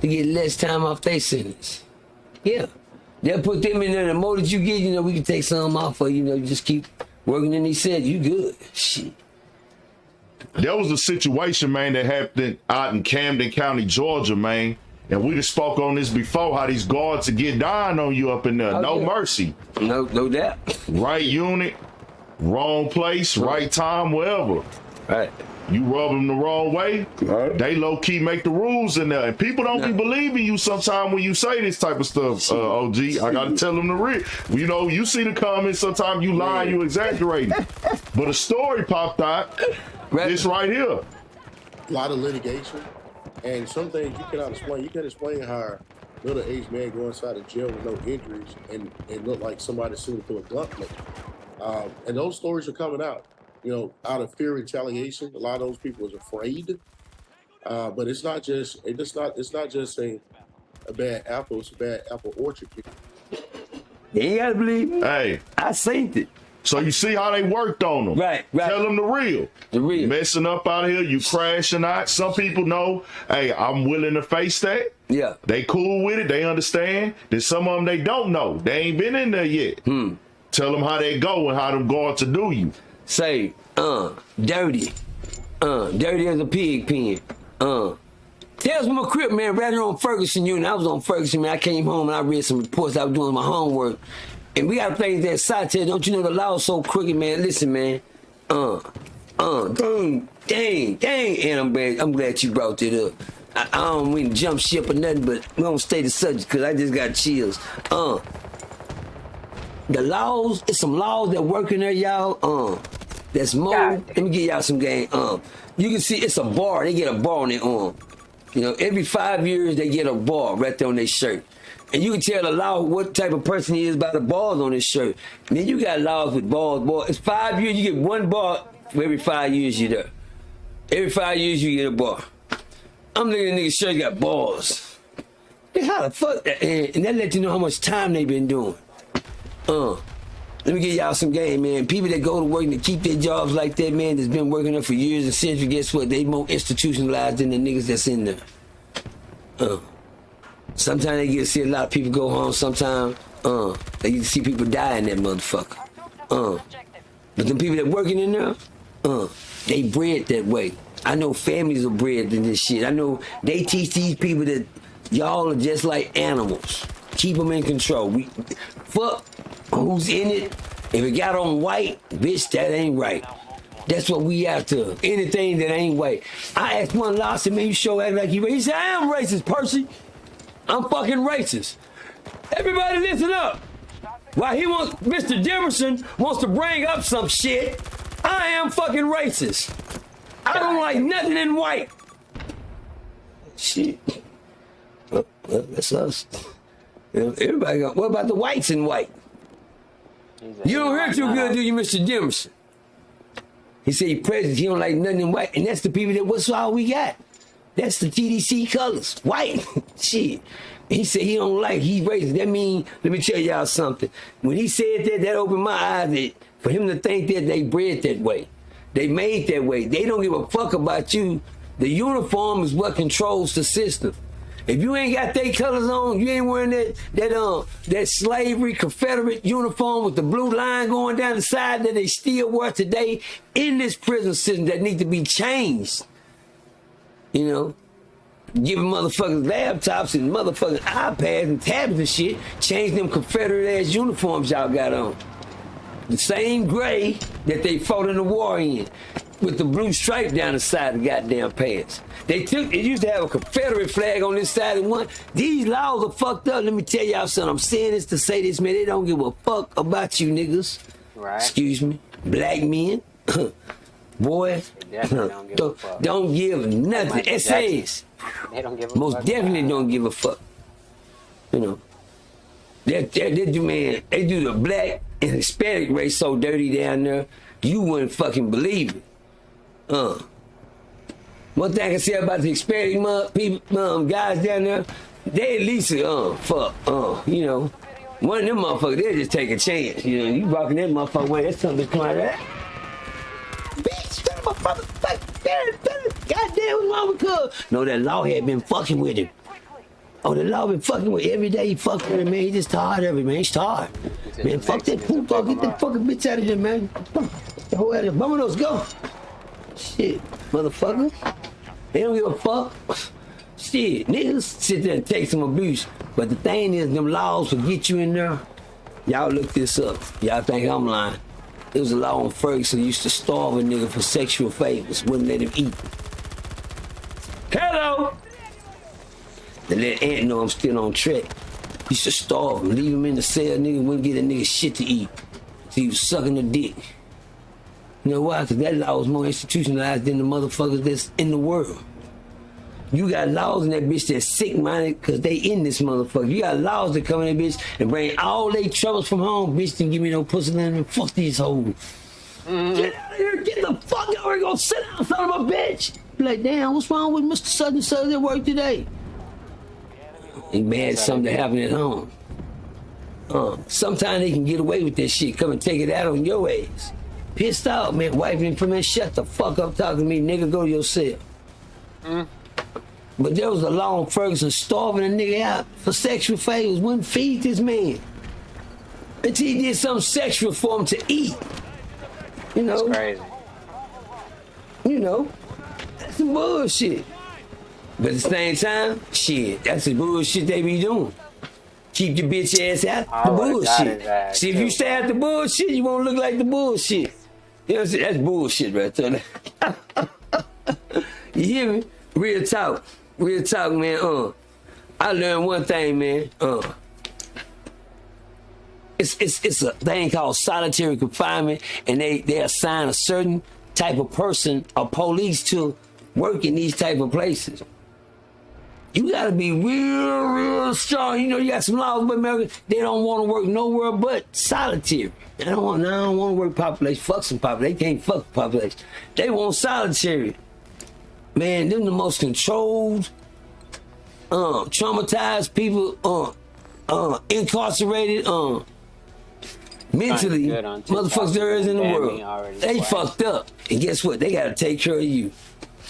to get less time off their sentence. Yeah. They'll put them in there. The more that you get, you know, we can take some off for you know, you just keep working in these cells. You good. Shit. There was a situation, man, that happened out in Camden County, Georgia, man. And we just spoke on this before, how these guards will get down on you up in there. No mercy. No doubt. Right unit, wrong place, right time, wherever. Right. You rub them the wrong way, they low-key make the rules in there. And people don't be believing you sometimes when you say this type of stuff, OG. I got to tell them the real. You know, you see the comments, sometimes you lying, you exaggerating. But a story popped out, this right here. A lot of litigation. And some things you cannot explain. You can't explain how a middle-aged man go inside of jail with no injuries and look like somebody shooting through a gauntlet. And those stories are coming out, you know, out of fear of retaliation. A lot of those people is afraid. But it's not just a bad apple. It's a bad apple orchard. You ain't gotta believe me. Hey, I seen it. So you see how they worked on them. Right. Tell them the real. The real. Messing up out here, you crashing out. Some people know, hey, I'm willing to face that. Yeah. They cool with it. They understand. Then some of them, they don't know. They ain't been in there yet. Tell them how they go and how them guards to do you. Say, dirty. Dirty as a pig pen. Tales from a crib, man, right here on Ferguson Unit. I was on Ferguson, man. I came home and I read some reports. I was doing my homework. And we got things that side tell, don't you know the law is so crooked, man? Listen, man. Dang. And I'm glad you brought it up. I don't mean to jump ship or nothing, but we don't stay the subject because I just got chills. The laws, it's some laws that work in there, y'all. That's more. Let me give y'all some game. You can see it's a bar. They get a bar on their arm. You know, every 5 years they get a bar right there on their shirt. And you can tell the law what type of person he is by the bars on his shirt. And then you got laws with bars. It's 5 years, you get one bar for every 5 years you're there. Every 5 years you get a bar. I'm looking at niggas' shirt, you got bars. Man, how the fuck? And that let you know how much time they been doing. Let me give y'all some game, man. People that go to work and to keep their jobs like that, man, that's been working there for years and centuries, guess what? They more institutionalized than the niggas that's in there. Sometimes they get to see a lot of people go home. Sometimes they get to see people die in that motherfucker. But the people that working in there, they bred that way. I know families are bred in this shit. I know they teach these people that y'all are just like animals. Keep them in control. Fuck who's in it. If it got on white, bitch, that ain't right. That's what we after. Anything that ain't white. I asked one law, I said, man, you sure act like you racist. He said, I am racist, Percy. I'm fucking racist. Everybody listen up. While Mr. Demerson wants to bring up some shit, I am fucking racist. I don't like nothing in white. Shit. Well, that's us. Everybody go, what about the whites in white? You don't hear too good, do you, Mr. Demerson? He said he president, he don't like nothing in white. And that's the people what's all we got. That's the TDC colors, white. Shit. He said he don't like, he's racist. That mean, let me tell y'all something. When he said that opened my eyes for him to think that they bred that way. They made that way. They don't give a fuck about you. The uniform is what controls the system. If you ain't got their colors on, you ain't wearing that slavery Confederate uniform with the blue line going down the side that they still wear today in this prison system that need to be changed. You know, giving motherfuckers laptops and motherfucking iPads and tablets and shit, change them Confederate ass uniforms y'all got on. The same gray that they fought in the war in, with the blue stripe down the side of the goddamn pants. It used to have a Confederate flag on this side and one. These laws are fucked up. Let me tell y'all something. I'm saying this to say this, man. They don't give a fuck about you niggas. Right. Excuse me. Black men. Boy. Don't give nothing. It says. They don't give a most fuck. Definitely don't give a fuck. You know. They do the black and Hispanic race so dirty down there, you wouldn't fucking believe it. One thing I can say about the Hispanic people, guys down there, they at least you know, one of them motherfuckers, they'll just take a chance. You know, you walking that motherfucker way, that's something to come out of that. Bitch, that motherfucker, goddamn, what's wrong with cuz? No, that law had been fucking with him. Oh, the law been fucking with every day. He fucking with him, man. He just tired of it, man. He's tired. Man, fuck that poop dog. Get that fucking bitch out of here, man. The whole ass. Vámonos, go. Shit, motherfucker. They don't give a fuck. Shit, niggas sit there and take some abuse. But the thing is, them laws will get you in there. Y'all look this up. Y'all think I'm lying. There was a law in Ferguson that used to starve a nigga for sexual favors. Wouldn't let him eat. Hello! To let Ant know I'm still on track. Used to starve him, leave him in the cell, nigga wouldn't get a nigga shit to eat. So he was sucking a dick. You know why? Because that law was more institutionalized than the motherfuckers that's in the world. You got laws in that bitch that's sick-minded because they in this motherfucker. You got laws that come in that bitch and bring all they troubles from home. Bitch didn't give me no pussy, and fuck these hoes. Get out of here, get the fuck out of here, go sit down, son of a bitch. Be like, damn, what's wrong with Mr. Such and Such at work today? He mad something happened at home. Sometimes they can get away with that shit. Come and take it out on your ass. Pissed out, man. Wife him from man, shut the fuck up talking to me, nigga. Go to your cell. But there was a law in Ferguson starving a nigga out for sexual favors. Wouldn't feed this man until he did something sexual for him to eat. You know. That's crazy. You know. That's some bullshit. But at the same time, shit, that's the bullshit they be doing. Keep your bitch ass out the bullshit. See, if you stay out the bullshit, you won't look like the bullshit. You know what I'm saying? That's bullshit right there. You hear me? Real talk, man. I learned one thing, man. It's a thing called solitary confinement, and they assign a certain type of person or police to work in these type of places. You gotta be real strong. You know, you got some laws, but America, they don't want to work nowhere but solitary. I don't want to work population. Fuck some population. They can't fuck population. They want solitary. Man, them the most controlled, traumatized people, incarcerated, mentally, motherfuckers there is in the world. They fucked up. And guess what? They gotta take care of you.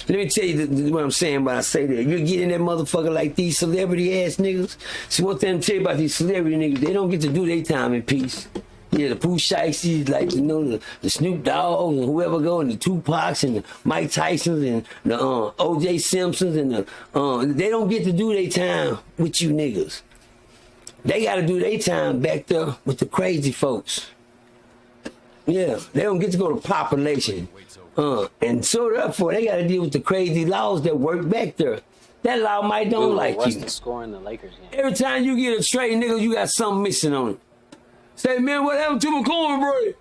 Let me tell you what I'm saying when I say that. You get in that motherfucker like these celebrity ass niggas. See, one thing I'm tell you about these celebrity niggas, they don't get to do their time in peace. Yeah, the Pooh Shiesty, like, you know, the Snoop Dogg and whoever go, and the Tupacs and the Mike Tysons and the O.J. Simpsons and the, they don't get to do their time with you niggas. They got to do their time back there with the crazy folks. Yeah, they don't get to go to population. And so therefore, they got to deal with the crazy laws that work back there. That law might don't like what's you. What's the score in the Lakers game? Every time you get a trade, nigga, you got something missing on it. Say, man, what happened to my cornbread?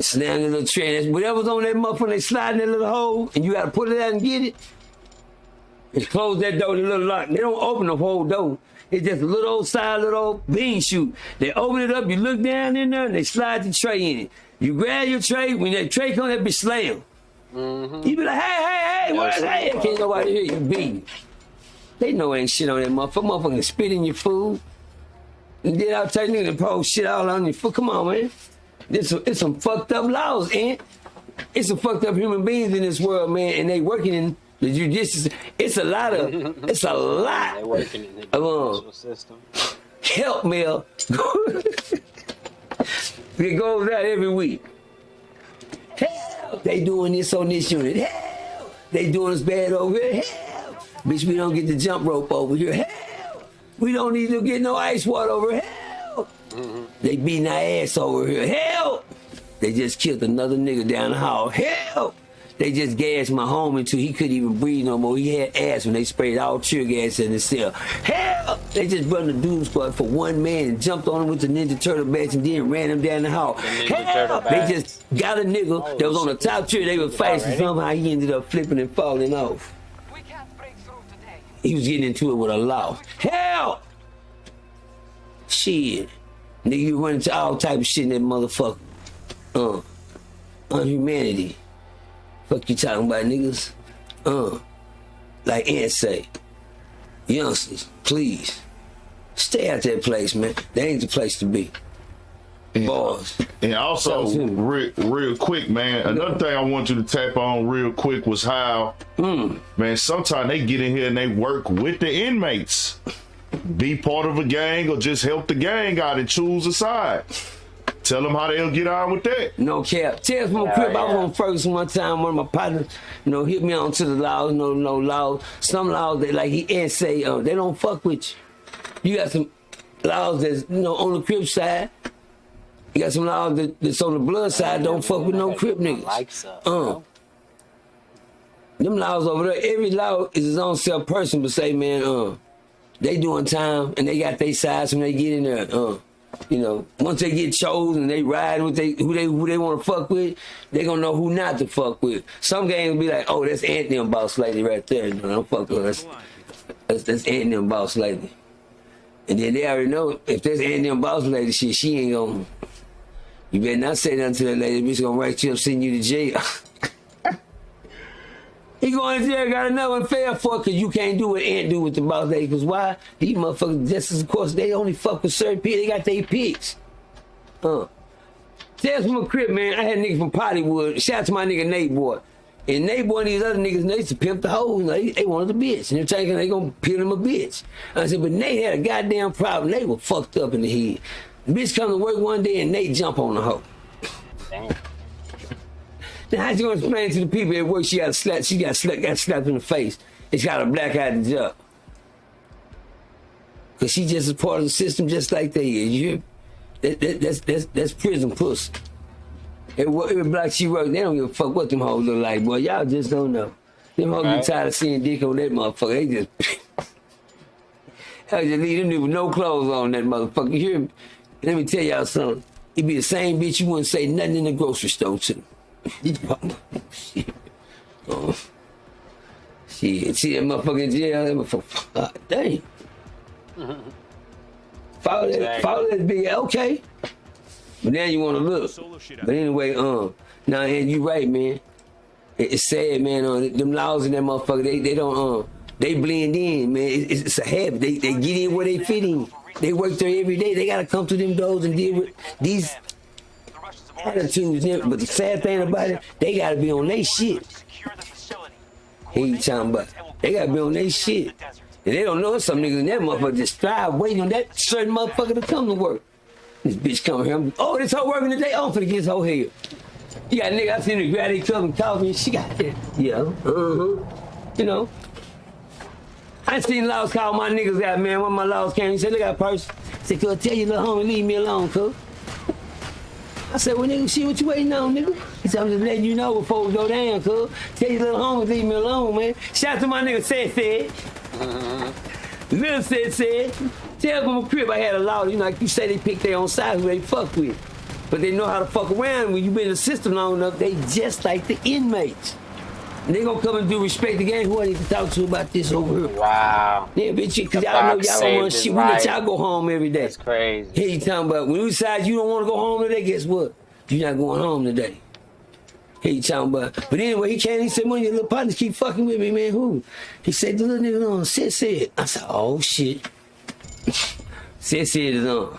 Slam the little tray. Whatever's on that motherfucker, they slide in that little hole, and you got to pull it out and get it. And close that door, the little lock. They don't open the whole door. It's just a little old side, little old bean chute. They open it up, you look down in there, and they slide the tray in it. You grab your tray, when that tray comes, that bitch slam. You be like, hey, what is that? Can't nobody hear you beating. They know ain't shit on that motherfucker. Motherfucker spit in your food. And then I'll tell you, they pour shit all on your food. Come on, man. It's some fucked up laws, ain't? It's some fucked up human beings in this world, man, and they working in the judicial. It's a lot. They working in the judicial system. Help mail. It goes out every week. Hell, they doing this on this unit. Hell, they doing us bad over here. Hell, bitch, we don't get the jump rope over here. Hell, we don't need to get no ice water over here. Hell, They beating our ass over here. Help! They just killed another nigga down the hall. Help! They just gassed my home until he couldn't even breathe no more. He had ass when they sprayed all tear gas in his cell. Help! They just brought the dude squad for one man and jumped on him with the Ninja Turtle bats and then ran him down the hall. Help! They just got a nigga that was on the top tier. They were fighting. Somehow he ended up flipping and falling off. He was getting into it with a law. Help! Shit. Nigga, you run into all type of shit in that motherfucker. Unhumanity. Fuck you talking about, niggas? Like Ant say. Youngsters, please. Stay out that place, man. That ain't the place to be. Boys. And also, real quick, man, another thing I want you to tap on real quick was how, man, sometimes they get in here and they work with the inmates. Be part of a gang or just help the gang out and choose a side. Tell them how they'll get on with that. No cap. Tell from a crib, I was on Ferguson one time, one of my partners, hit me on to the laws, no laws. Some laws that like he and say, they don't fuck with you. You got some laws that's, on the crib side. You got some laws that's on the blood side, don't fuck with no crib niggas. Them laws over there, every law is his own self person, but say, man, they doing time and they got their sides when they get in there. Once they get chosen and they ride with who they want to fuck with, they gonna know who not to fuck with. Some gangs be like, oh, that's Anthony and Boss Lady right there. Don't fuck with us. That's Anthony and Boss Lady. And then they already know if there's Anthony and Boss Lady shit, she ain't gonna. You better not say nothing to that lady. Bitch gonna write you up, send you to jail. He going to jail, got another one fair for because you can't do what Ant do with the boss lady. Because why? These motherfuckers, just as of course, they only fuck with certain people. They got their picks. Tell from a crib, man. I had niggas from Pottywood. Shout out to my nigga Nate Boy. And Nate Boy and these other niggas, they used to pimp the hoes. They wanted a bitch. And they're thinking they gonna pimp him a bitch. I said, but Nate had a goddamn problem. They were fucked up in the head. The bitch come to work one day and Nate jump on the hoe. Damn. Now, how you gonna explain to the people at work she got slapped in the face and she got a black eye to jump? Cause she just a part of the system just like they is. That's prison pussy. Every block she work, they don't give a fuck what them hoes look like, boy. Y'all just don't know. Them hoes get tired of seeing dick on that motherfucker. They just I just leave them niggas with no clothes on that motherfucker. You hear me? Let me tell y'all something. It be the same bitch you wouldn't say nothing in the grocery store to. Shit. Shit. See that motherfucker in jail? That motherfucker. Damn. Follow that big, okay. But now you want to look. But anyway, now, and you right, man. It's sad, man. Them laws in that motherfucker, they don't, they blend in, man. It's a habit. They get in where they fit in. They work there every day. They got to come through them doors and deal with these attitudes. But the sad thing about it, they got to be on their shit. Here you talking about. They got to be on their shit. And they don't know some niggas in that motherfucker just strive waiting on that certain motherfucker to come to work. This bitch come here. Oh, this hoe working today? I'm finna get this hoe here. You got a nigga, I seen her grab their cup and coffee and she got that. Yeah, You know. I seen laws call my niggas out, man. When my laws came, he said, look at that person. He said, cuz, tell your little homie, leave me alone, cuz. I said, well, nigga, shit, what you waiting on, nigga? He said, I'm just letting you know before we go down, cuz. Tell your little homie, leave me alone, man. Shout out to my nigga, said. Lil said. Tell them a crib I had a law, like you say they pick their own side who they fuck with. But they know how to fuck around. When you been in the system long enough, they just like the inmates. And they gonna come and do respect the game. Who I need to talk to about this over here? Wow. Yeah, bitch, cause y'all know y'all don't want shit. We let y'all go home every day. That's crazy. Here you talking about when you decide you don't want to go home today, guess what? You're not going home today. Here you talking about. But anyway, he came, he said, one of your little partners keep fucking with me, man. Who? He said, the little nigga on, said. I said, oh shit. said is on.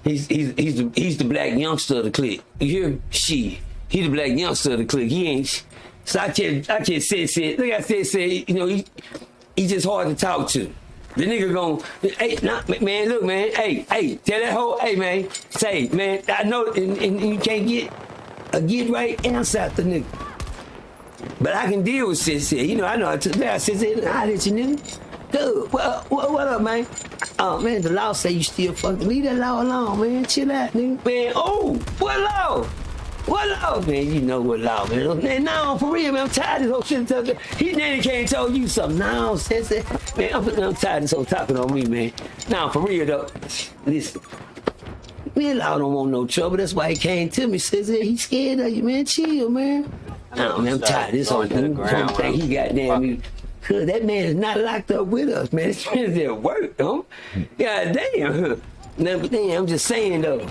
He's the black youngster of the clique. You hear me? He the black youngster of the clique. He ain't. So I just said. Look, I said. You know, he just hard to talk to. The nigga gon', hey, man, look, man, hey, tell that hoe, hey, man, say, man, I know, and you can't get a get right answer out the nigga. But I can deal with said. You know, I know. I said, I let you nigga. Dude, what up, man? Oh, man, the law say you still fucking. Leave that law alone, man. Chill out, nigga. Man, oh, what law? What law, man? You know what law, man. Man, no, for real, man. I'm tired of this whole shit. He nanny can't tell you something. No, sensei. Man, I'm tired of this whole talking on me, man. Nah, for real, though. Listen. Man, law don't want no trouble. That's why he came to me. Says that he scared of you, man. Chill, man. Nah, man, I'm tired of this whole thing. He goddamn me. Cause that man is not locked up with us, man. This man is at work, huh? God damn, huh? Now, but damn, I'm just saying though.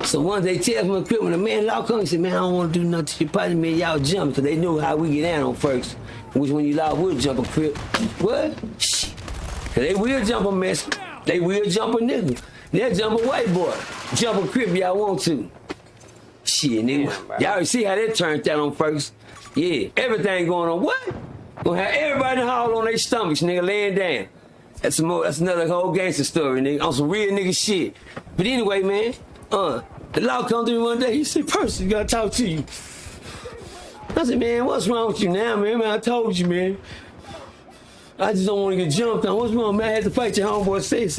So once they tell from the crib, when the man lock on, he said, man, I don't want to do nothing to your partner, man. Y'all jump, because they know how we get down on first. Which when you lock, we'll jump a crib. What? Shit. Cause they will jump a mess. They will jump a nigga. They'll jump a white boy. Jump a crib y'all want to. Shit, nigga. Y'all see how that turned out on first? Yeah, everything going on. What? Gonna have everybody in the hall on their stomachs, nigga, laying down. That's another whole gangster story, nigga, on some real nigga shit. But anyway, man, the law come to me one day, he said, Percy, gotta talk to you. I said, man, what's wrong with you now, man? I told you, man. I just don't want to get jumped on. What's wrong, man? I had to fight your homeboy, said.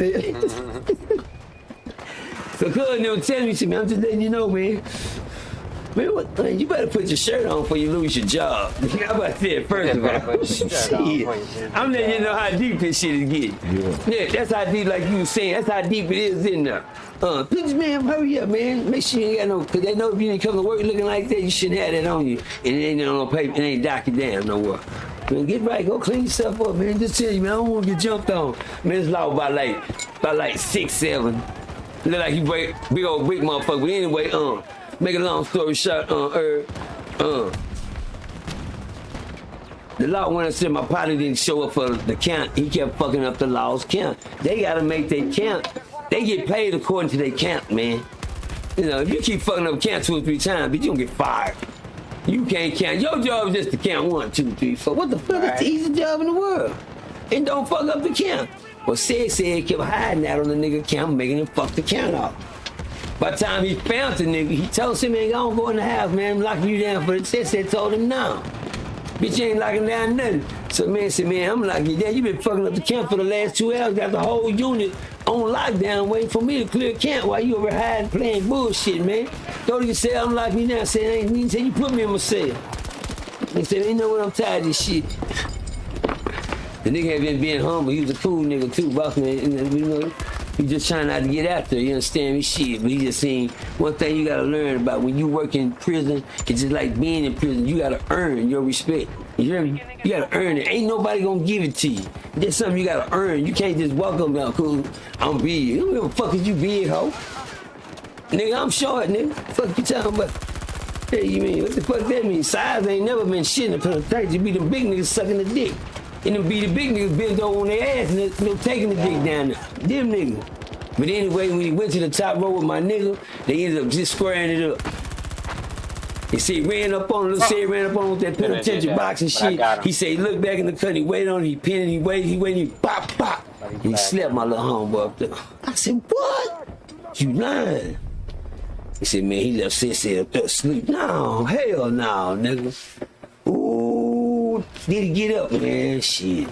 So cuz never tell me, man, I'm just letting you know, man. Man, you better put your shirt on before you lose your job. How about that, first of all? I'm letting you know how deep this shit is getting. Yeah, that's how deep, like you were saying, that's how deep it is in there. Please, man, hurry up, man. Make sure you ain't got no, because they know if you didn't come to work looking like that, you shouldn't have that on you. And it ain't on no paper, it ain't docked down nowhere. Man, get right, go clean yourself up, man. Just tell you, man, I don't want to get jumped on. Man, it's law about like 6, 7. Look like you big old big motherfucker. But anyway, make a long story short, the law when I said my partner didn't show up for the count, he kept fucking up the law's count. They gotta make their count. They get paid according to their count, man. You know, if you keep fucking up count 2 or 3 times, bitch, you gonna get fired. You can't count. Your job is just to count 1, 2, 3, 4. What the fuck? That's the easiest job in the world. And don't fuck up the count. Well, said kept hiding that on the nigga count, making him fuck the count off. By the time he found the nigga, he told him, man, don't go in the house, man. I'm locking you down for the said told him no. Bitch, you ain't locking down nothing. So man said, man, I'm locking you down. You been fucking up the camp for the last 2 hours. Got the whole unit on lockdown waiting for me to clear camp while you over hiding playing bullshit, man. Go to your cell, I'm locking you down. Said, ain't say you put me in my cell. He said, you know what, I'm tired of this shit. The nigga had been being humble. He was a cool nigga too, boss man. You know, he just trying not to get out there. You understand me? Shit. But he just saying one thing you gotta learn about when you work in prison. It's just like being in prison. You gotta earn your respect. You hear me? You gotta earn it. Ain't nobody gonna give it to you. That's something you gotta earn. You can't just walk up now, cool. I'm big. Who the fuck is you big, ho? Nigga, I'm short, nigga. Fuck you talking about? Hey, you mean what the fuck that mean? Size ain't never been shit in the penitentiary. You be the big niggas sucking the dick. And them be the big niggas bent over on their ass and they're taking the dick down there. Them niggas. But anyway, when he went to the top row with my nigga, they ended up just squaring it up. He said he ran up on him, with that penitentiary box and shit. He said he looked back in the cut, he waited on it, he pinned it, he waited, he pop. He slapped my little homeboy up there. I said, what? You lying? He said, man, he left Sensei up there asleep. No, hell no, nigga. Ooh, did he get up, man? Shit.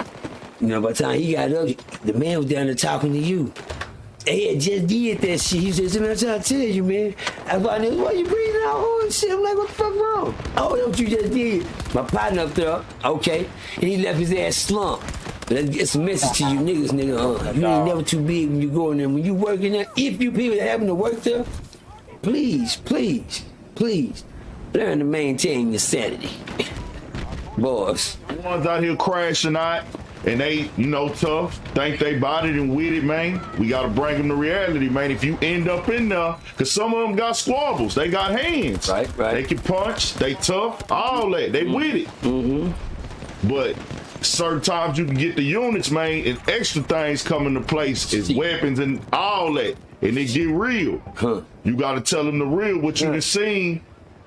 You know, by the time he got up, the man was down there talking to you. They had just did that shit. He said, I'm trying to tell you, man. I was like, why you breathing out? Oh, shit. I'm like, what the fuck wrong? Oh, that's what you just did. My partner up there, okay, and he left his ass slumped. It's a message to you niggas, nigga. You ain't never too big when you go in there. When you work in there, if you people that happen to work there, please, learn to maintain your sanity. Boys. The ones out here crashing out, and they, you know, tough, think they bought it and with it, man. We gotta bring them to reality, man. If you end up in there, cause some of them got squabbles, they got hands. Right. They can punch, they tough, all that, they with it. But certain times you can get the units, man, and extra things come into place is weapons and all that, and they get real. You gotta tell them the real, what you done seen,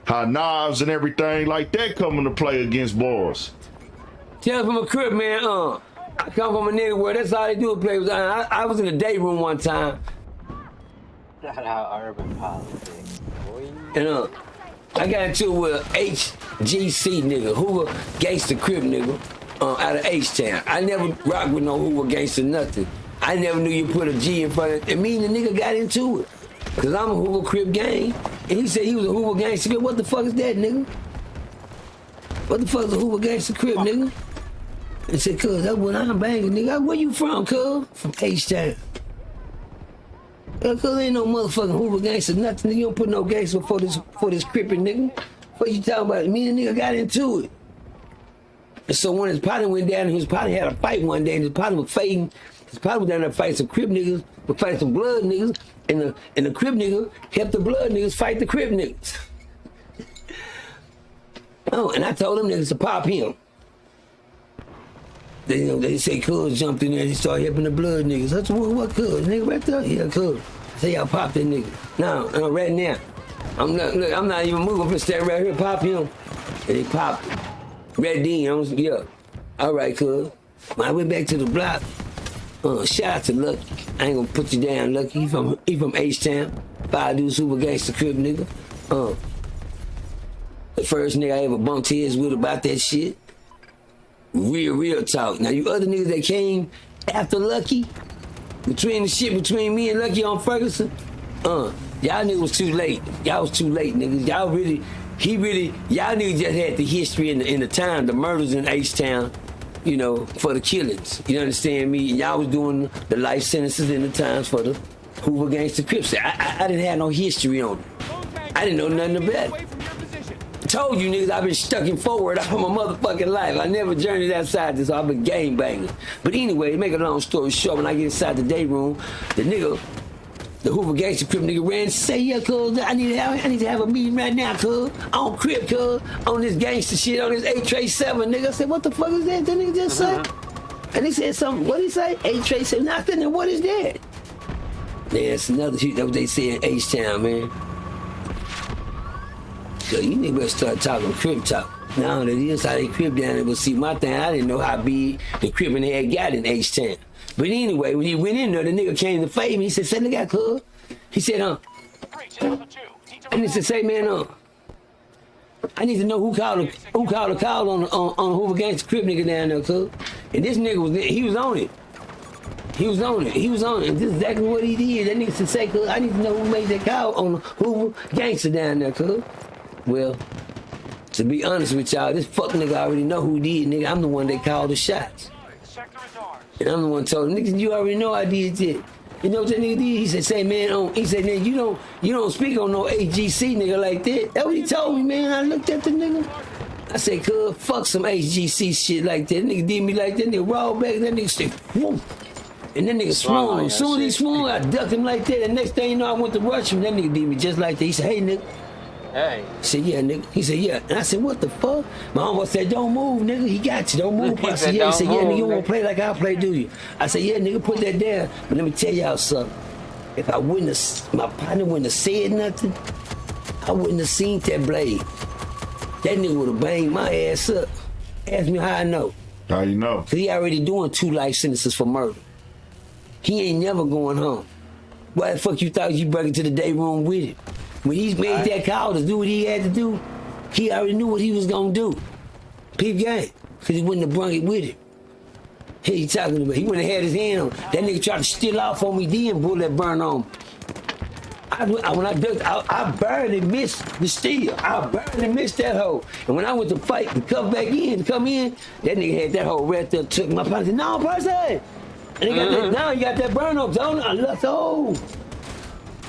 how knives and everything like that come into play against bars. Tell from a crib, man, I come from a nigga where that's all they do is play with. I was in the day room one time. Shout out urban politics, boy. And I got into it with a HGC nigga, who a gangster crib nigga. out of H-Town. I never rocked with no Hoover gangster nothing. I never knew you put a G in front of it. And me and the nigga got into it. Cause I'm a Hoover Crip gang. And he said he was a Hoover gangster. What the fuck is that, nigga? What the fuck is a Hoover gangster Crip, nigga? And said, cuz, that's what I'm banging, nigga. Where you from, cuz? From H-Town. Cuz ain't no motherfucking Hoover gangster, nothing. You don't put no gangster for this Crippin', nigga. What you talking about? Me and the nigga got into it. And so when his partner went down, his partner had a fight one day, and his partner was fighting. His partner was down there fighting some Crip niggas, but fighting some blood niggas, and the Crip nigga helped the blood niggas fight the Crip niggas. Oh, and I told them niggas to pop him. They say cuz jumped in there and he started helping the blood niggas. I said, what cuz? Nigga right there? Yeah, cuz. I say, y'all pop that nigga. No, right now. I'm not even moving. I'm gonna stand right here, pop him. And he popped Red Dean. Yeah. All right, cuz. When I went back to the block, shout out to Lucky. I ain't gonna put you down, Lucky. He from H-Town. Five dudes Super Gangster Crip nigga. The first nigga I ever bumped heads with about that shit. Real talk. Now you other niggas that came after Lucky, between me and Lucky on Ferguson, y'all niggas was too late. Y'all was too late, niggas. Y'all niggas just had the history in the time, the murders in H-Town, you know, for the killings. You understand me? Y'all was doing the life sentences in the times for the Hoover Gangster Crips. I didn't have no history on it. I didn't know nothing about it. Told you niggas I've been stuck in forward all my motherfucking life. I never journeyed outside this, so I've been gang banging. But anyway, to make a long story short, when I get inside the day room, the Hoover Gangster Crip nigga ran and say, yeah, cuz, I need to have a meeting right now, cuz, on Crip, cuz, on this gangster shit, on this 8-7, nigga. I said, what the fuck is that nigga just said? And he said something, what did he say? 8-7, nothing, and what is that? Man, that's another shit that what they say in H-Town, man. So you niggas better start talking Crip talk. Now that is how they Crip down there. But see, my thing, I didn't know how big the Crippin' had got in H-Town. But anyway, when he went in there, the nigga came to fight me. He said, say, nigga, cuz. He said, and he said, say, man, I need to know who called the call on the Hoover Gangster Crip nigga down there, cuz. And this nigga he was on it. He was on it. And this is exactly what he did. That nigga said, say, cuz, I need to know who made that call on the Hoover Gangster down there, cuz. Well, to be honest with y'all, this fuck nigga already know who did, nigga. I'm the one that called the shots. And I'm the one told him, niggas, you already know I did it. You know what that nigga did? He said, say, man, he said, man, you don't speak on no HGC nigga like that. That's what he told me, man. I looked at the nigga. I said, cuz, fuck some HGC shit like that. That nigga did me like that. Nigga rolled back, and that nigga said, whoop. And that nigga swung. As soon as he swung, I ducked him like that. And next thing you know, I went to rush him. That nigga did me just like that. He said, hey, nigga. Hey. I said, yeah, nigga. He said, yeah. And I said, what the fuck? My homeboy said, don't move, nigga. He got you. Don't move. I said, yeah. He said, yeah, nigga, you won't play like I play, do you? I said, yeah, nigga, put that down. But let me tell y'all something. If I wouldn't have, my partner wouldn't have said nothing, I wouldn't have seen that blade. That nigga would have banged my ass up. Ask me how I know. How you know? Because he already doing 2 life sentences for murder. He ain't never going home. Why the fuck you thought you brought it to the day room with him? When he made that call to do what he had to do, he already knew what he was gonna do. Peep game, because he wouldn't have brung it with him. He talking about, he wouldn't have had his hand on. That nigga tried to steal off on me, then bullet burn on me. When I ducked, I barely missed the steal. I barely missed that hole. And when I went to fight to come back in, that nigga had that hole right there, took my partner, said, no, person. And he got that, now you got that burn on, don't I? Look, oh.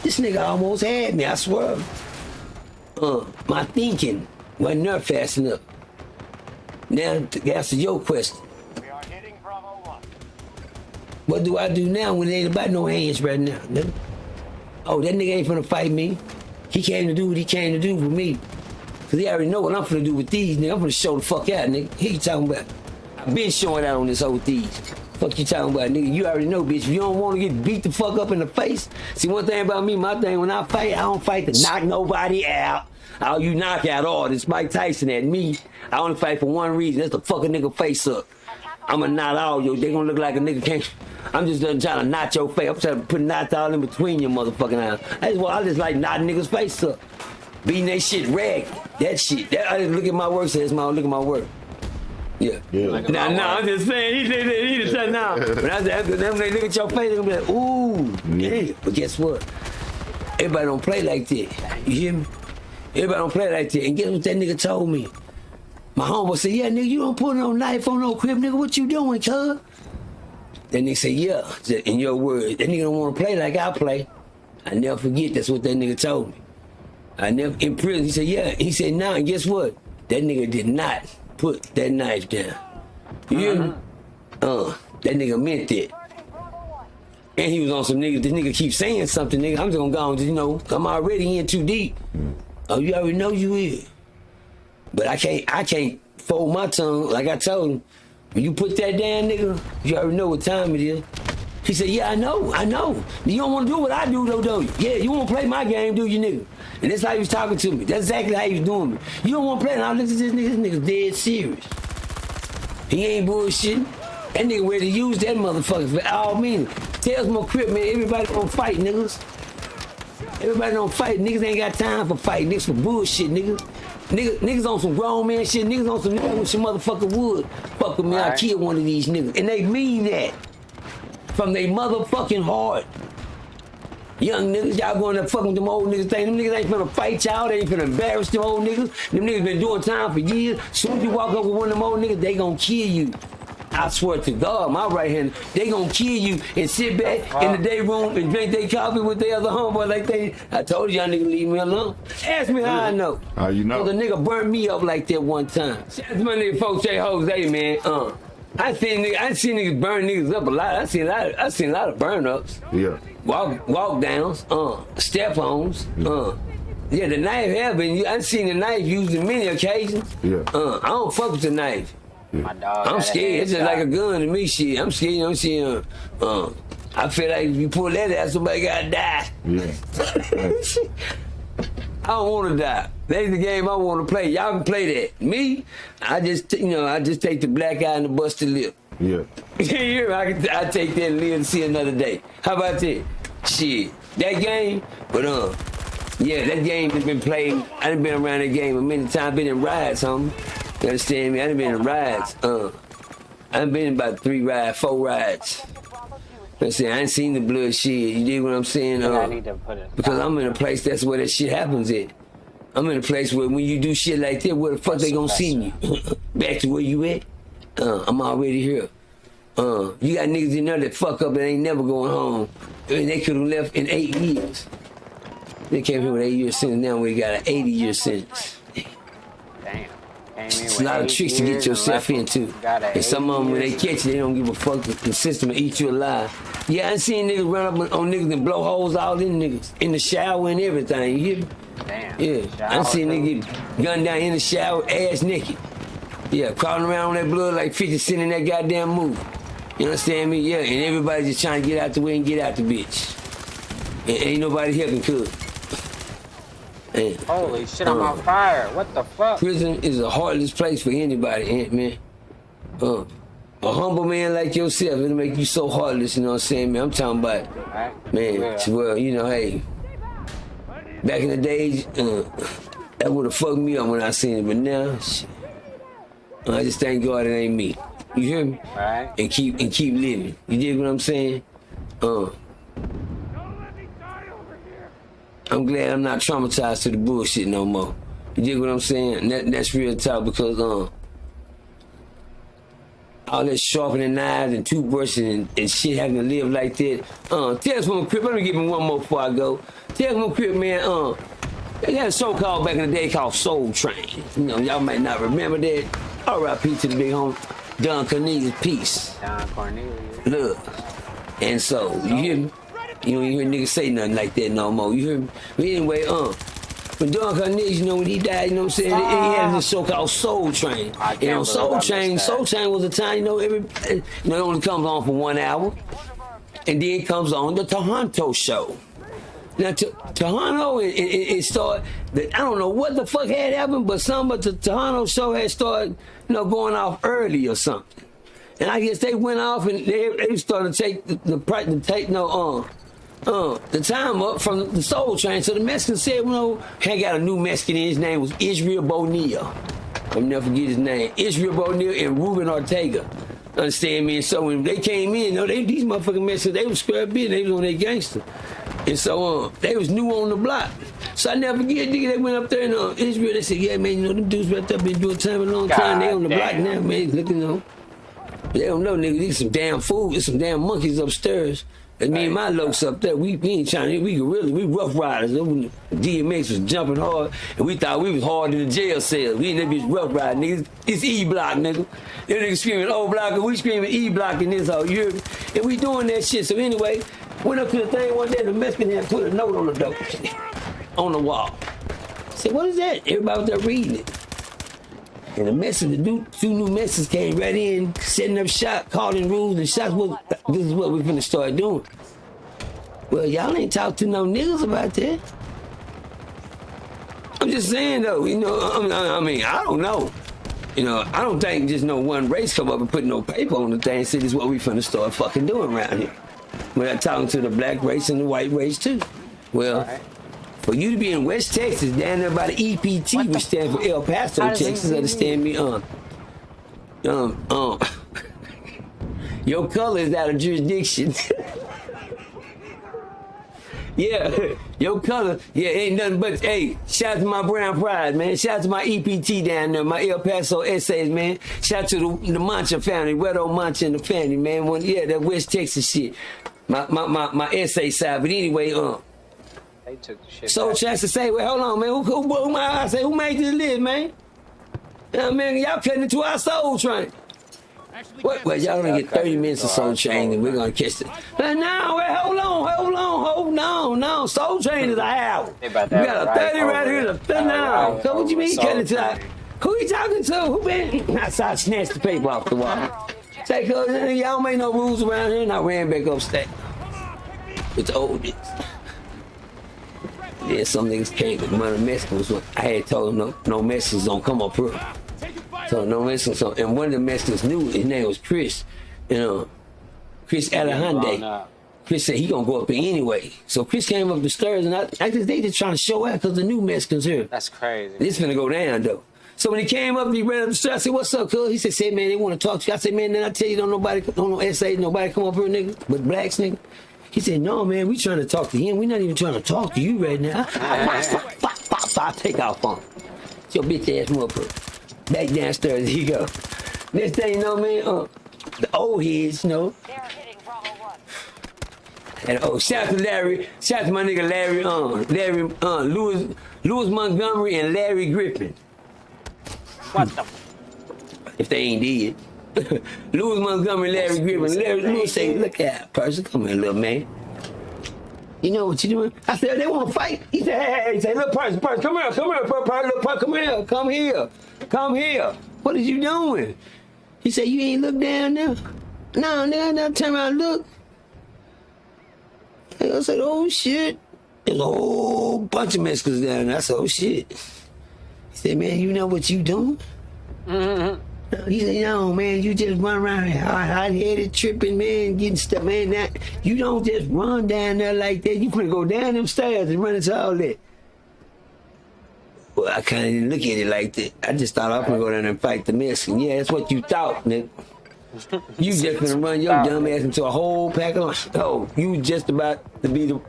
This nigga almost had me, I swear. My thinking wasn't there fast enough. Now, to answer your question. We are hitting Bravo 1. What do I do now when it ain't about no hands right now, nigga? Oh, that nigga ain't finna fight me. He came to do what he came to do with me. Cause he already know what I'm finna do with these, nigga. I'm finna show the fuck out, nigga. He talking about. I've been showing out on this whole these. Fuck you talking about, nigga? You already know, bitch. If you don't want to get beat the fuck up in the face, see, one thing about me, my thing, when I fight, I don't fight to knock nobody out. All you knock out artists, Mike Tyson at me. I only fight for one reason. That's to fuck a nigga face up. I'ma knot all you. They gonna look like a nigga can't. I'm just trying to knot your face. I'm trying to put knots all in between your motherfucking eyes. I just like knotting niggas' face up. Beating that shit ragged. That shit. I just look at my work, says, man, look at my work. Yeah. Like Nah, I'm just saying, he did say now. But I said, when they look at your face, they're gonna be like, ooh, yeah. But guess what? Everybody don't play like that. You hear me? Everybody don't play like that. And guess what that nigga told me? My homeboy said, yeah, nigga, you don't put no knife on no crib, nigga. What you doing, cuz? That nigga said, yeah, in your words. That nigga don't want to play like I play. I never forget, that's what that nigga told me. I never, in prison, he said, yeah. He said, nah, and guess what? That nigga did not put that knife down. You hear me? That nigga meant that. And he was on some nigga, this nigga keep saying something, nigga. I'm just gonna go on, you know, I'm already in too deep. Oh, you already know you is. But I can't fold my tongue like I told him. When you put that down, nigga, you already know what time it is. He said, yeah, I know. You don't want to do what I do, though, don't you? Yeah, you want to play my game, do you, nigga? And that's how he was talking to me. That's exactly how he was doing me. You don't want to play, and I looked at this nigga's dead serious. He ain't bullshitting. That nigga ready to use that motherfucker for all meaning. Tells my crib, man, everybody don't fight, niggas. Everybody don't fight. Niggas ain't got time for fighting. Niggas for bullshit, nigga. Niggas on some grown man shit. Niggas on some niggas with some motherfucker wood. Fuck with me, I kill one of these niggas. And they mean that. From their motherfucking heart. Young niggas, y'all going to fucking them old niggas thing. Them niggas ain't finna fight y'all. They ain't finna embarrass them old niggas. Them niggas been doing time for years. Soon as you walk up with one of them old niggas, they gonna kill you. I swear to God, my right hand, they gonna kill you and sit back in the day room and drink their coffee with their other homeboy like they. I told y'all niggas leave me alone. Ask me how I know. How you know? Cause a nigga burnt me up like that one time. Shout out to my nigga folks, J. Jose, man. I seen niggas burn niggas up a lot. I seen a lot of burn ups. Yeah. Walk downs, step ons. Yeah, the knife have been. I seen the knife used in many occasions. Yeah. I don't fuck with the knife. My dog. I'm scared. It's just like a gun to me. Shit, I'm scared. You know what I'm saying? I feel like if you pull that out, somebody gotta die. Yeah. I don't want to die. That's the game I want to play. Y'all can play that. Me, I just take the black eye and the busted lip. Yeah. I take that and live and see another day. How about that? Shit, that game. But yeah, that game has been played. I done been around that game a many times. Been in rides, homie. You understand me? I done been in rides. I done been in about 4 rides. I ain't seen the blood shit. You dig what I'm saying? I need to put it. Because I'm in a place that's where that shit happens at. I'm in a place where when you do shit like that, where the fuck they gonna see you? Back to where you at? I'm already here. You got niggas in there that fuck up and ain't never going home. And they could have left in 8 years. They came here with 8 years sentence. Now we got an 80-year sentence. Damn. It's a lot of tricks to get yourself into. And some of them, when they catch you, they don't give a fuck. The system will eat you alive. Yeah, I seen niggas run up on niggas and blow holes out in niggas. In the shower and everything, you hear me? Damn. Yeah, I seen niggas get gunned down in the shower, ass naked. Yeah, crawling around on that blood like 50 Cent in that goddamn movie. You understand me? Yeah, and everybody just trying to get out the way and get out the bitch. And ain't nobody helping cook. Holy shit, I'm on fire. What the fuck? Prison is a heartless place for anybody, man. A humble man like yourself, it'll make you so heartless, you know what I'm saying, man? I'm talking about, man, well, you know, hey, back in the days, that would have fucked me up when I seen it, but now, shit, I just thank God it ain't me. You hear me? Right. And keep living. You dig what I'm saying? I'm glad I'm not traumatized to the bullshit no more. You dig what I'm saying? That's real talk because all that sharpening knives and toothbrushes and shit having to live like that. Tell us from a crib. Let me give me one more before I go. Tell us from a crib, man. They had a show called back in the day called Soul Train. You know, y'all might not remember that. R.I.P. to the big homie. Don Cornelius, peace. Don Cornelius. Look. And so, you hear me? You don't hear niggas say nothing like that no more. You hear me? But anyway, when Don Cornelius, you know, when he died, you know what I'm saying? He had this show called Soul Train. You know, Soul Train was a time, you know, it only comes on for 1 hour. And then it comes on the Toronto show. Now, Toronto, it started, I don't know what the fuck had happened, but the Toronto show had started, you know, going off early or something. And I guess they went off and they started to take the time up from the Soul Train. So the Mexican said, you know, had got a new Mexican in, his name was Israel Bonilla. I'll never forget his name. Israel O'Neal and Ruben Ortega. Understand me? And so when they came in, these motherfucking Mexicans, they was square business. They was on their gangster. And so they was new on the block. So I never forget, nigga, they went up there in Israel. They said, yeah, man, them dudes right there been doing time a long time. They on the block now, man. Looking, they don't know, nigga. These some damn fools. There's some damn monkeys upstairs. And me and my lokes up there, we ain't trying to, we rough riders. DMX was jumping hard, and we thought we was hard in the jail cells. We ain't that bitch rough riding, niggas. It's E-Block, nigga. Them niggas screaming O-Block, and we screaming E-Block in this whole year. And we doing that shit. So anyway, went up to the thing one day, the Mexican had put a note on the door, on the wall. I said, what is that? Everybody was there reading it. And the Mexicans, the two new Mexicans came right in, setting up shop, calling rules and shots. This is what we finna start doing. Well, y'all ain't talk to no niggas about that. I'm just saying though, I mean, I don't know. I don't think just no one race come up and put no paper on the thing and say this is what we finna start fucking doing around here. We're talking to the black race and the white race too. Well, for you to be in West Texas, down there by the EPT, which stands for El Paso, Texas, understand me? Your color is out of jurisdiction. Yeah, your color, ain't nothing but, hey, shout out to my Brown Pride, man. Shout out to my EPT down there, my El Paso essays, man. Shout out to the Mancha family, Wedo Mancha and the family, man. That West Texas shit. My essay side, but anyway, They took the shit. So chance to say, well, hold on, man. Who made this list, man? Man, y'all cutting into our Soul Train. Well, y'all gonna get 30 minutes of Soul Train, and we're gonna catch it. But no, wait, hold on. No. Soul Train is an hour. We got a 30 right here. No. So what you mean cutting into our? Who you talking to? Who been? I saw snatch the paper off the wall. Say, cause y'all make no rules around here, and I ran back upstate. It's old bitch. Yeah, some niggas came with one of the Mexicans. I had told them no Mexicans don't come up here. So no Mexicans. And one of the Mexicans knew his name was Chris. Chris Alejandre. Chris said he gonna go up there anyway. So Chris came up the stairs, and they just trying to show out because the new Mexicans here. That's crazy. This finna go down though. So when he came up and he ran up the stairs, I said, "What's up, cuz?" He said, man, they want to talk to you. I said, man, then I tell you, don't no essays, nobody come up here, nigga, but blacks, nigga. He said, no, man, we trying to talk to him. We not even trying to talk to you right now. I take off on him. Your bitch ass motherfucker. Back downstairs, here you go. Next thing you know, man, the old heads, And shout out to Larry, shout out to my nigga Larry, Lewis Montgomery and Larry Griffin. What the? If they ain't dead. Lewis Montgomery, Larry Griffin. Lewis say, look out, person, come here, little man. You know what you doing? I said, they want to fight. He said, hey, he said, look, person, come here, come here. What are you doing? He said, you ain't look down there? No, nigga, turn around and look. I said, oh shit. There's a whole bunch of Mexicans down there. I said, oh shit. He said, man, you know what you doing? Mm-hmm. He said, no, man, you just run around here hot-headed, tripping, man, getting stuff, man. You don't just run down there like that. You finna go down them stairs and run into all that. Well, I kind of didn't look at it like that. I just thought I was gonna go down there and fight the Mexican. Yeah, that's what you thought, nigga. You just gonna run your dumb ass into a whole pack of... Oh, you just about to be the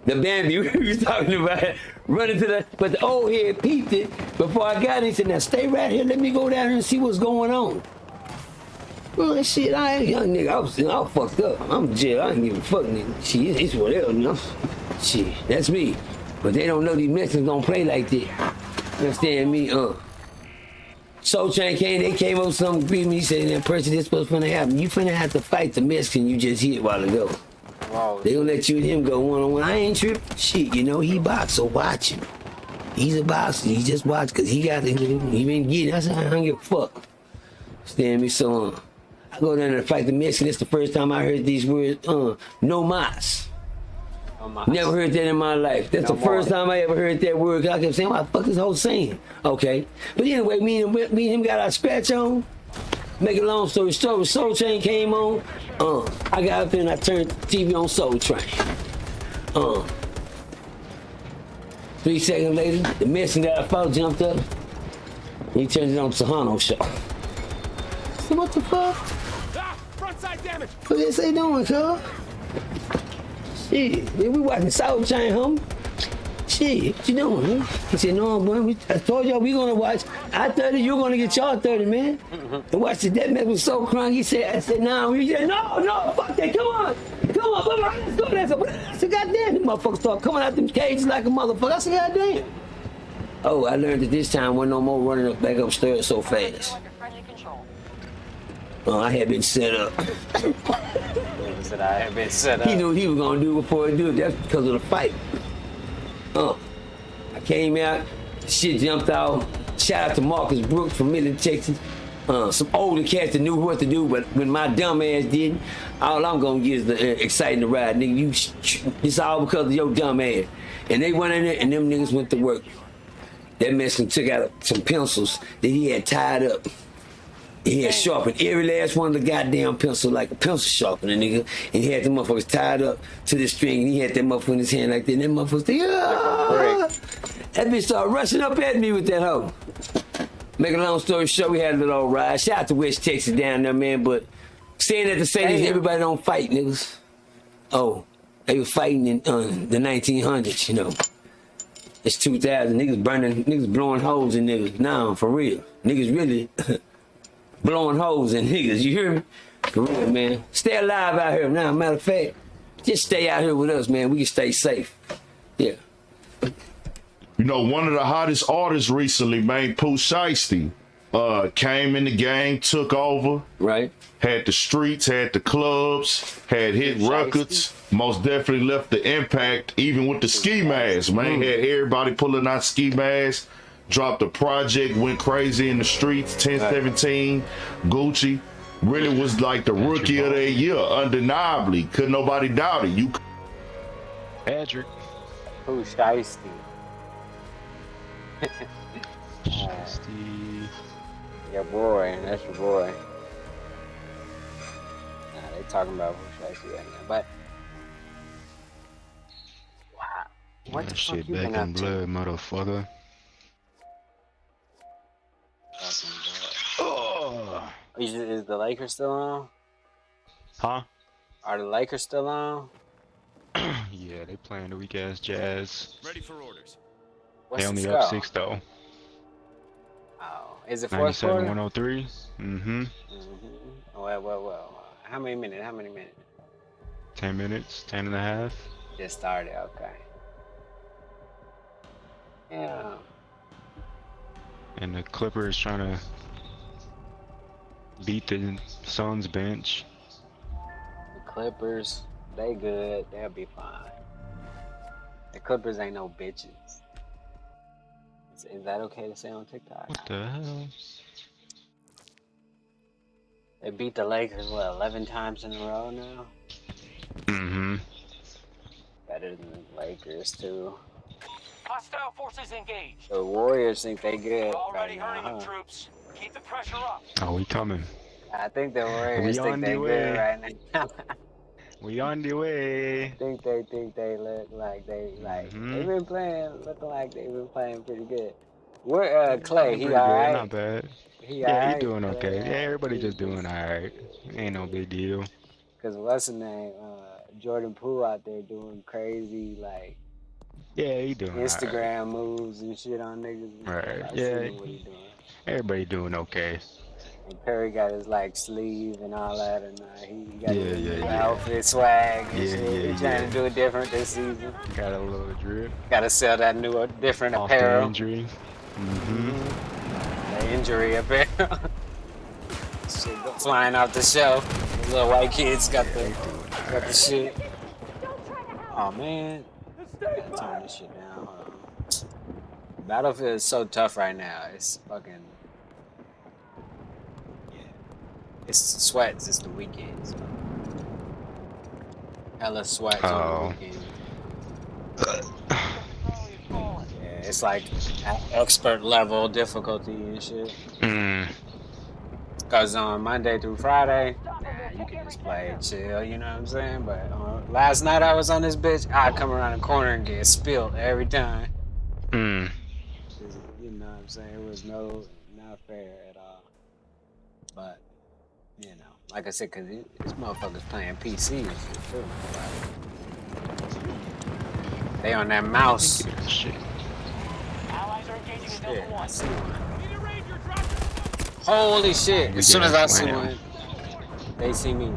Bambi we was talking about, running to the... But the old head peeped it before I got it. He said, now stay right here. Let me go down here and see what's going on. Well, shit, I ain't young nigga. I was fucked up. I'm in jail. I ain't give a fuck, nigga. Shit, it's whatever, you know? Shit, that's me. But they don't know these Mexicans don't play like that. You understand me? Soul Train they came up with some agreement. He said, that person, this what's finna happen. You finna have to fight the Mexican you just hit a while ago. Wow. They gonna let you and him go one-on-one. I ain't tripping. Shit, he box, so watch him. He's a boxer. He just watch, because he been getting. I said, I don't give a fuck. Stand me so I go down there to fight the Mexican. That's the first time I heard these words, no mas. Never heard that in my life. That's the first time I ever heard that word. I kept saying, what the fuck is the whole saying? Okay. But anyway, me and him got our scratch on. Make a long story short, Soul Train came on. I got up there and I turned the TV on Soul Train. 3 seconds later, the Mexican that I fought jumped up. He turned it on Sahano show. I said, what the fuck? Frontside damage. What this they doing, cuz? Shit, man, we watching South Chain, homie. Shit, what you doing, man? He said, no, boy, I told y'all we gonna watch I-30, you're gonna get y'all 30, man. And watch it, that man was so crunk. He said, I said, nah, we said, no, fuck that, come on, let's go. I said, goddamn, them motherfuckers start coming out them cages like a motherfucker. I said, goddamn. Oh, I learned that this time wasn't no more running up back upstairs so fast. Oh, I had been set up. He knew what he was gonna do before he do it. That's because of the fight. I came out, shit jumped out. Shout out to Marcus Brooks from Midland, Texas. Some older cats that knew what to do, but when my dumb ass didn't, all I'm gonna get is the exciting to ride, nigga. It's all because of your dumb ass. And they went in there, and them niggas went to work. That Mexican took out some pencils that he had tied up. He had sharpened every last one of the goddamn pencil like a pencil sharpener, nigga. And he had the motherfuckers tied up to the string, and he had that motherfucker in his hand like that. And that motherfucker said, that bitch started rushing up at me with that hoe. Make a long story short, we had a little old ride. Shout out to West Texas down there, man. But saying that to say this, everybody don't fight, niggas. Oh, they were fighting in the 1900s, you know. It's 2000. Niggas blowing holes in niggas. Nah, for real. Niggas really blowing holes in niggas. You hear me? For real, man. Stay alive out here. Now, matter of fact, just stay out here with us, man. We can stay safe. Yeah. You know, one of the hottest artists recently, man, Pooh Shiesty, came in the game, took over. Right. Had the streets, had the clubs, had hit records. Most definitely left the impact, even with the ski mask, man. Had everybody pulling out ski masks. Dropped a project, went crazy in the streets. 1017, Gucci. Really was like the rookie of the year, undeniably. Couldn't nobody doubt it. You. Patrick. Pooh Shiesty. Your boy, that's your boy. Nah, they talking about Pooh Shiesty right now, but wow, what the fuck you been up to? Blood, motherfucker. Oh. Is the Lakers still on? Huh? Are the Lakers still on? Yeah, they playing the weak ass Jazz. Ready for orders. What's they only the up score? 6 though. Oh, is it fourth quarter? 97-103. Mm-hmm. Well. How many minutes? 10 minutes, 10 and a half. Just started, okay. Yeah. And the Clippers trying to beat the Suns bench. The Clippers, they good. They'll be fine. The Clippers ain't no bitches. Is that okay to say on TikTok? What the hell? They beat the Lakers, what, 11 times in a row now? Mm-hmm. Better than the Lakers, too. Hostile forces engaged. The Warriors think they good Already right hurting now, them huh? troops. Keep the pressure up. Oh, we coming. I think the Warriors We think on they the good way. right now. We on the way. I think they look like they've been looking like they've been playing pretty good. Where Clay, he Pretty good, alright? not bad. He Yeah, he alright? doing okay. Yeah, everybody just doing alright. Ain't no big deal. Cause what's his name? Jordan Poole out there doing crazy like Yeah, he doing Instagram moves and shit on niggas. Right. I Yeah. see what he doing. Everybody doing okay. And Perry got his like sleeve and all that, and he got his Yeah. outfit swag and Yeah, shit. yeah, He trying yeah. to do it different this season. Got a little drip. Got to sell that new, different Off the apparel. injury. Mm-hmm. The injury apparel. Shit go flying off the shelf. The little white kids got the shit. Oh man, gotta turn this shit down. Hold on. Battlefield is so tough right now. It's fucking. It's sweats. It's the weekend. So. Hella sweats on the weekend. Yeah, it's like expert level difficulty and shit. Cause on Monday through Friday, you can just play chill, you know what I'm saying? But last night I was on this bitch, I'd come around the corner and get spilled every time. You know what I'm saying? It was no not fair at all. But you know, like I said, cause these motherfuckers playing PC and shit too. Like, they on that mouse. Shit. Shit, I see one. Holy shit! As soon as I see one, they see me.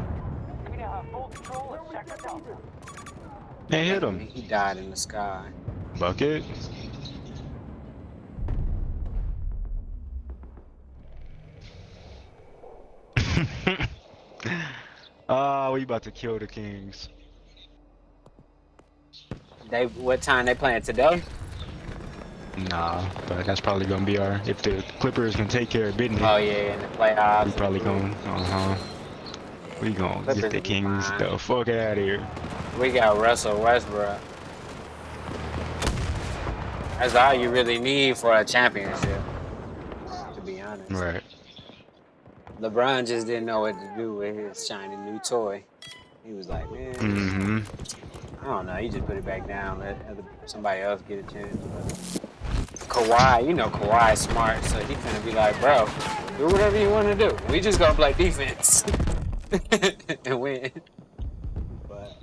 They hit him. He died in the sky. Bucket. We about to kill the Kings. What time they playing today? Nah, but that's probably gonna be our. If the Clippers can take care of business. Oh yeah, in the playoffs. We probably gonna. We gonna Clippers get the Kings the fuck out of here. We got Russell Westbrook. That's all you really need for a championship, to be honest. Right. LeBron just didn't know what to do with his shiny new toy. He was like, man, I don't know. He just put it back down, let somebody else get a chance. But Kawhi, you know Kawhi's smart, so he finna be like, bro, do whatever you want to do. We just gonna play defense and win. But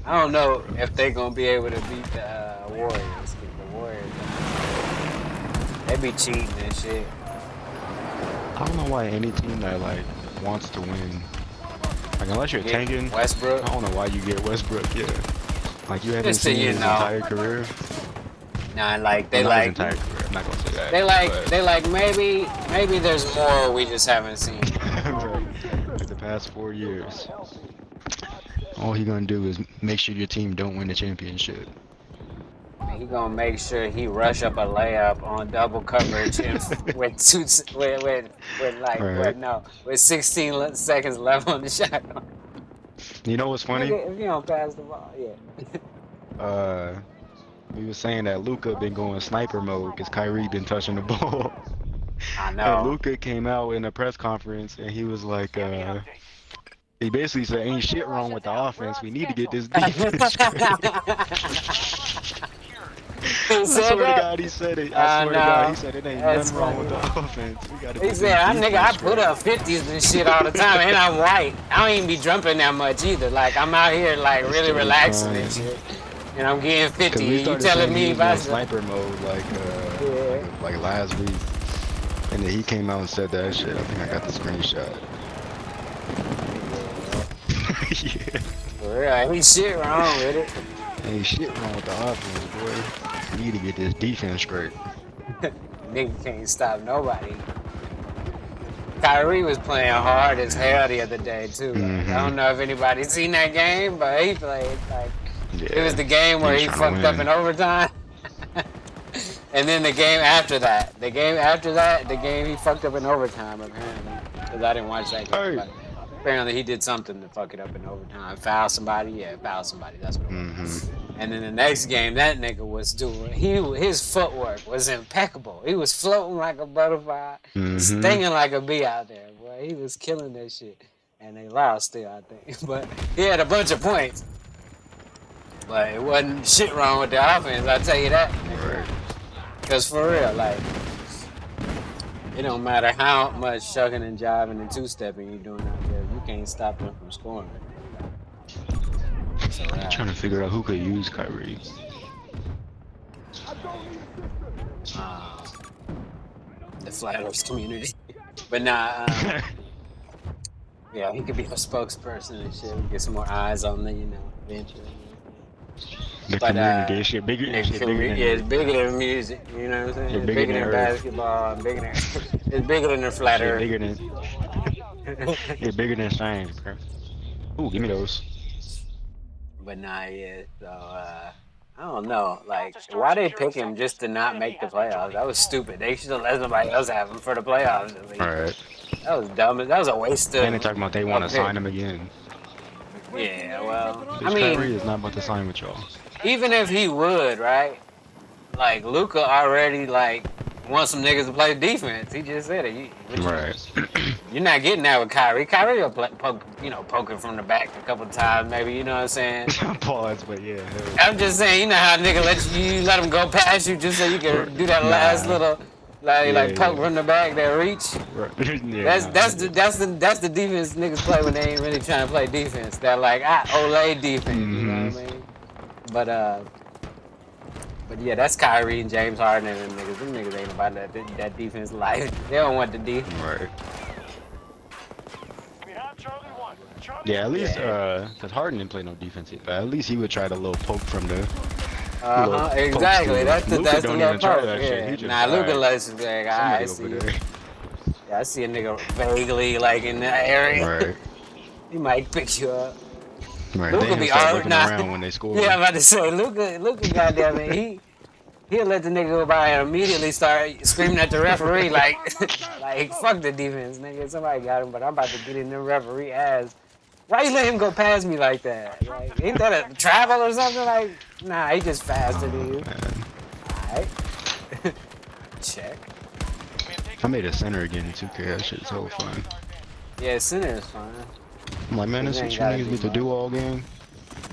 I don't know if they're gonna be able to beat the Warriors. The Warriors, they be cheating and shit. I don't know why any team that like wants to win, like unless you're tanking, Westbrook. I don't know why you get Westbrook. Yeah, like you haven't Just so seen you his know. entire career. Nah, like they Well, not like his entire career. I'm not gonna say that. they like maybe there's more we just haven't seen. Right. For the past 4 years, all he gonna do is make sure your team don't win the championship. He gonna make sure he rush up a layup on double coverage with 16 seconds left on the shot. You know what's funny? If you don't pass the ball, yeah. We was saying that Luka been going sniper mode because Kyrie been touching the ball. I know. And Luka came out in a press conference and he was like, he basically said, "Ain't shit wrong with the offense. We need to get this defense." I swear to God, he said it. I swear to God, he said it ain't nothing wrong with the offense. We gotta He said, I put up 50s and shit all the time, and I'm white. I don't even be jumping that much either. Like, I'm out here, like, really relaxing and shit. And I'm getting 50. You telling me about sniper mode, like last week. And then he came out and said that shit. I think I got the screenshot. Yeah. For real, ain't shit wrong with it. Ain't shit wrong with the offense, boy. We need to get this defense straight. Nigga can't stop nobody. Kyrie was playing hard as hell the other day too. Like, I don't know if anybody's seen that game, but he played like it was the game where he fucked up in overtime. And then the game he fucked up in overtime apparently. Because I didn't watch that game. But apparently he did something to fuck it up in overtime. Foul somebody, that's what it was. And then the next game, that nigga was doing, his footwork was impeccable. He was floating like a butterfly, stinging like a bee out there, boy. He was killing that shit. And they lost still, I think. But he had a bunch of points. But it wasn't shit wrong with the offense, I'll tell you that. Because for real, like, it don't matter how much shucking and jiving and two-stepping you're doing out there, you can't stop them from scoring. So, I'm trying to figure out who could use Kyrie. The Flat Earth community. But nah, yeah, he could be a spokesperson and shit. We get some more eyes on the, venture. The community, shit bigger than it's bigger than music, you know what I'm saying? It's bigger than basketball, it's bigger than the Flat Earth. It's bigger than science, bro. Ooh, give me those. But nah, yeah, so, I don't know, like, why they pick him just to not make the playoffs? That was stupid. They should have let somebody else have him for the playoffs at least. Alright. That was dumb. That was a waste of... And they're talking about they want to sign him again. Yeah, well, I mean... Kyrie is not about to sign with y'all. Even if he would, right? Like, Luka already, like, wants some niggas to play defense. He just said it. You're not getting that with Kyrie. Kyrie will poke it from the back a couple times, maybe, you know what I'm saying? Pause, but yeah. I'm just saying, you know how a nigga let him go past you just so you can do that last little Like poke from the back, that reach. Right. Yeah, That's the defense niggas play when they ain't really trying to play defense. That like Olay defense, you know what I mean? But yeah, that's Kyrie and James Harden and them niggas. Them niggas ain't about that defense life. They don't want the defense. Right. Yeah, at least because Harden didn't play no defense either. At least he would try to little poke from the. Exactly. That's the don't little even try poke. that shit. He Yeah. just, Nah, Luka alright, lets it like, I see. over there. Yeah, I see a nigga vaguely like in that area. Right. He might pick you up. Right. Luka They be start all looking nah. around when they score. Yeah, I'm about to say Luka goddamn it, he'll let the nigga go by and immediately start screaming at the referee like fuck the defense, nigga. Somebody got him, but I'm about to get in the referee ass. Why you let him go past me like that? Like, ain't that a travel or something? Like, nah, he just faster than you. Alright. Check. I made a center again in 2K. That shit's so fun. Yeah, center is fine. I'm like, man, that's what you niggas need to do all game.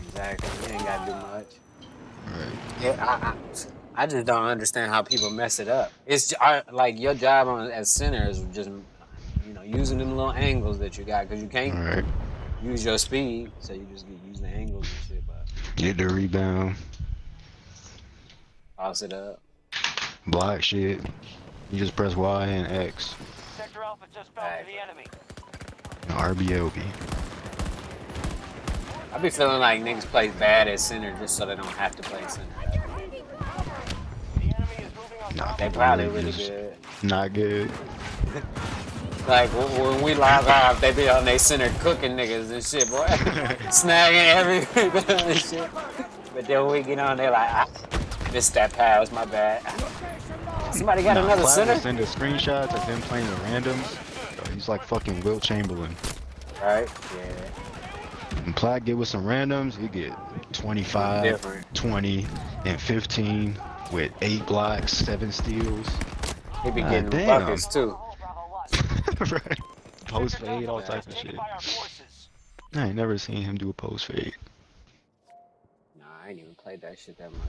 Exactly. You ain't gotta do much. Right. Yeah, I just don't understand how people mess it up. It's like your job as center is just using them little angles that you got because you can't use your speed, so you just get using the angles and shit. But Get the rebound. toss it up. Block shit. You just press Y and X. Sector Alpha just fell to the enemy. RBLB. I be feeling like niggas play bad at center just so they don't have to play center. Nah, They people probably really really just good. not good. Like when we log off, they be on they center cooking niggas and shit, boy. Snagging every rebound and shit. But then when we get on, they like, missed that pass, my bad. Somebody got another Platt center? will send us screenshots of them playing with randoms. Bro, he's like fucking Wilt Chamberlain. Right? Yeah. When Platt get with some randoms, you get 25, Different. 20, and 15 with 8 blocks, 7 steals. He be God getting damn. buckets too. Right. Post fade, all types of shit. I ain't never seen him do a post fade. Nah, I ain't even played that shit that much.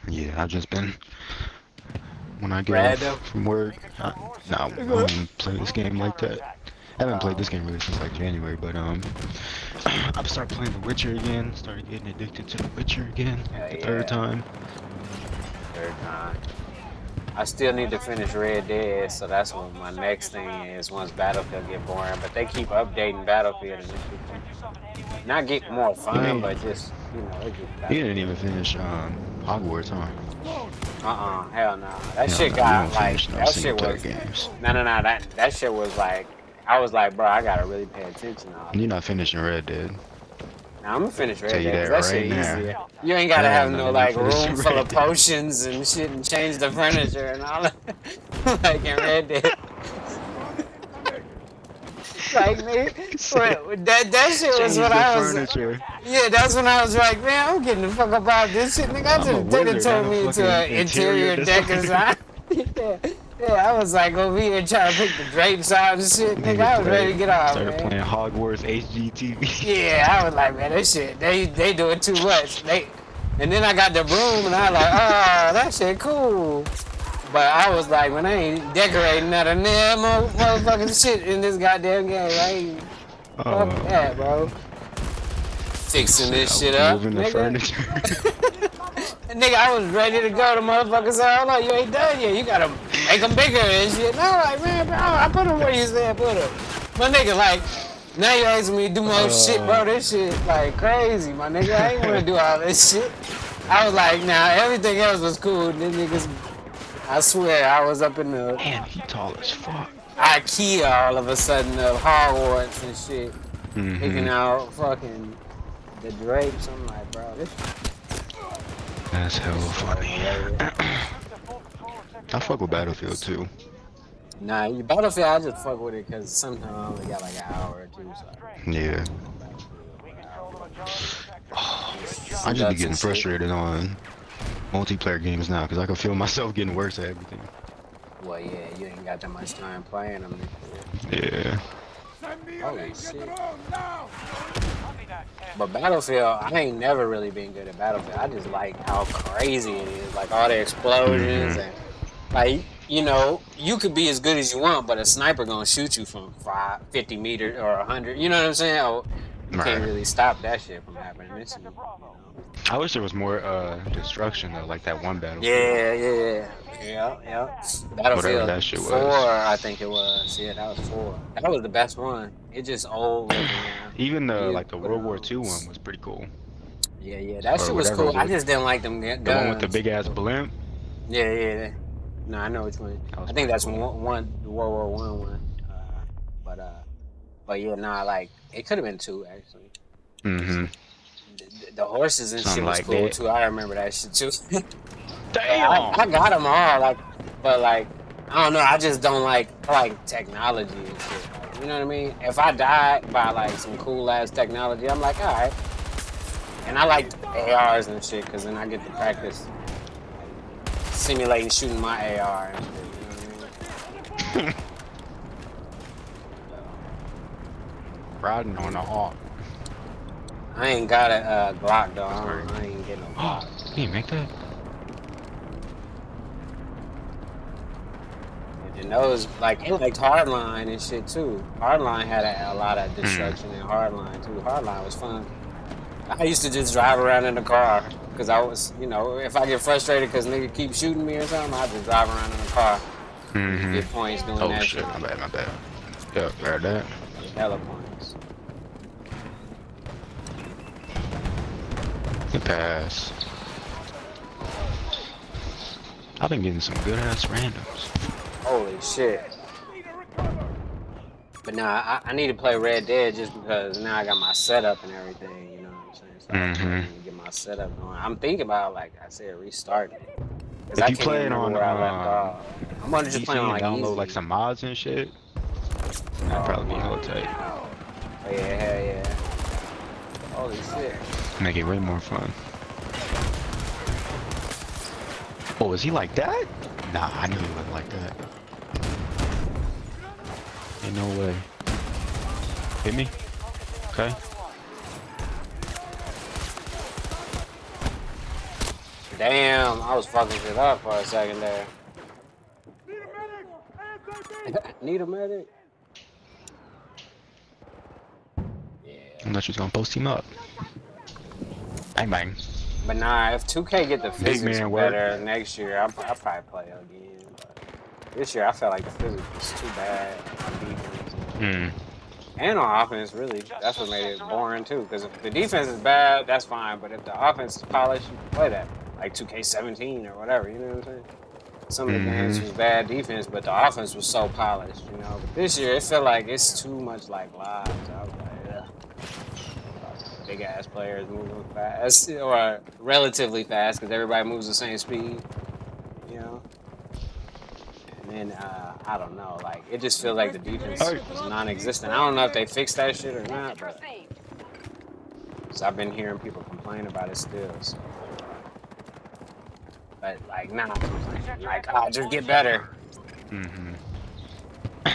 Yeah, I've just been when I get Random? off from work. I don't play this game like that. I haven't played this game really since like January, but I've started playing The Witcher again. Started getting addicted to The Witcher again. The third time. Third time. I still need to finish Red Dead, so that's what my next thing is once Battlefield get boring. But they keep updating Battlefield and it not get more fun, but just it get better. You didn't even finish Hogwarts, huh? Hell no. That Yeah, shit you got don't like finish no that single shit player was games. no. That shit was like I was like, bro, I gotta really pay attention now. You're not finishing Red Dead. Now, I'm gonna finish Red Tell you Dead. that That shit right easy. now. You ain't gotta Hell have no, no you like finish room full Red of Dead. potions and shit and change the furniture and all that. Like in Red Dead. Like me, that shit was what I was. Furniture. Yeah, that's when I was like, man, I'm getting the fuck up out of this shit, nigga. I just they done turned me into an interior decorator. Yeah, I was like over here trying to pick the drapes out and shit, nigga. I was ready to get off, Started man. playing Hogwarts HGTV. Yeah, I was like, man, that shit, they doing too much. And then I got the broom and I was like, oh, that shit cool. But I was like, when I ain't decorating none of them motherfucking shit in this goddamn game, I ain't fuck that, bro. Fixing this shit up, Moving the nigga. furniture. Nigga, I was ready to go. The motherfucker said, hold on, you ain't done yet. You gotta make them bigger and shit. And I'm like, man, bro, I put them where you said put them. My nigga, like, now you asking me to do more shit, bro. This shit, like, crazy, my nigga. I ain't wanna do all this shit. I was like, nah, everything else was cool. Then niggas, I swear, I was up in the... Man, he tall as fuck. IKEA all of a sudden of Hogwarts and shit. Picking out fucking the drapes. I'm like, bro, this That's hella funny. I fuck with Battlefield too. Nah, you Battlefield, I just fuck with it because sometimes I only got like an hour or two. So. Yeah. I just be getting frustrated on multiplayer games now because I can feel myself getting worse at everything. Well, yeah, you ain't got that much time playing them. Yeah. Holy shit. But Battlefield, I ain't never really been good at Battlefield. I just like how crazy it is, like all the explosions and like, you know, you could be as good as you want, but a sniper gonna shoot you from 50 meters or 100. You know what I'm saying? Or you can't really stop that shit from happening. It's, you know. I wish there was more destruction though, like that one Battlefield. Yeah. Battlefield that shit 4, was. I think it was. Yeah, that was 4. That was the best one. It just old looking now. Even the like the World War II one was pretty cool. Yeah, that Or shit was whatever cool. I just didn't like them guns. The one with the big ass blimp. Yeah. No, I know which one. I think that's one the World War one. But yeah, nah, like it could have been 2 actually. The horses and Something shit was like cool that. too. I remember that shit too. Damn. I got them all, like, but like I don't know. I just don't like technology and shit. Like, you know what I mean? If I died by like some cool ass technology, I'm like, all right. And I like ARs and shit because then I get to practice simulating shooting my AR and shit. You know what I mean? Riding on a hawk. I ain't got a Glock though. I ain't getting no Glock. Can you make that? And those, like, it liked Hardline and shit too. Hardline had a lot of destruction in Hardline too. Hardline was fun. I used to just drive around in the car because I was, you know, if I get frustrated because nigga keep shooting me or something, I just drive around in the car. Get points doing Oh that shit, my bad. Yeah, heard that. Hella points. Good pass. I've been getting some good ass randoms. Holy shit. But nah, I need to play Red Dead just because now I got my setup and everything, you know what I'm saying? So I need to get my setup going. I'm thinking about, like I said, restarting it. 'Cause If you play it on where I left off. I'm gonna just PC play on like and download easy. like some mods and shit, that'd probably be hella tight. Oh yeah, hell yeah. Holy shit. Make it way more fun. Oh, is he like that? Nah, I knew he wasn't like that. Ain't no way. Hit me? Okay. Damn, I was fucking shit up for a second there. Need a medic? I thought you was gonna post him up. Bang bang. But nah, if 2K get the Big physics man work. better next year, I'll probably play again. But this year, I felt like the physics was too bad on defense. And on offense, really. That's what made it boring, too. Because if the defense is bad, that's fine. But if the offense is polished, you can play that. Like 2K17 or whatever, you know what I'm saying? Some of the games was bad defense, but the offense was so polished, you know? But this year, it felt like it's too much like lives. I was like, ugh. Big ass players moving fast, or relatively fast, because everybody moves the same speed, you know. And then I don't know, like it just feels like the defense is non-existent. I don't know if they fixed that shit or not, but 'cause I've been hearing people complain about it still. So. But like, nah, like just get better.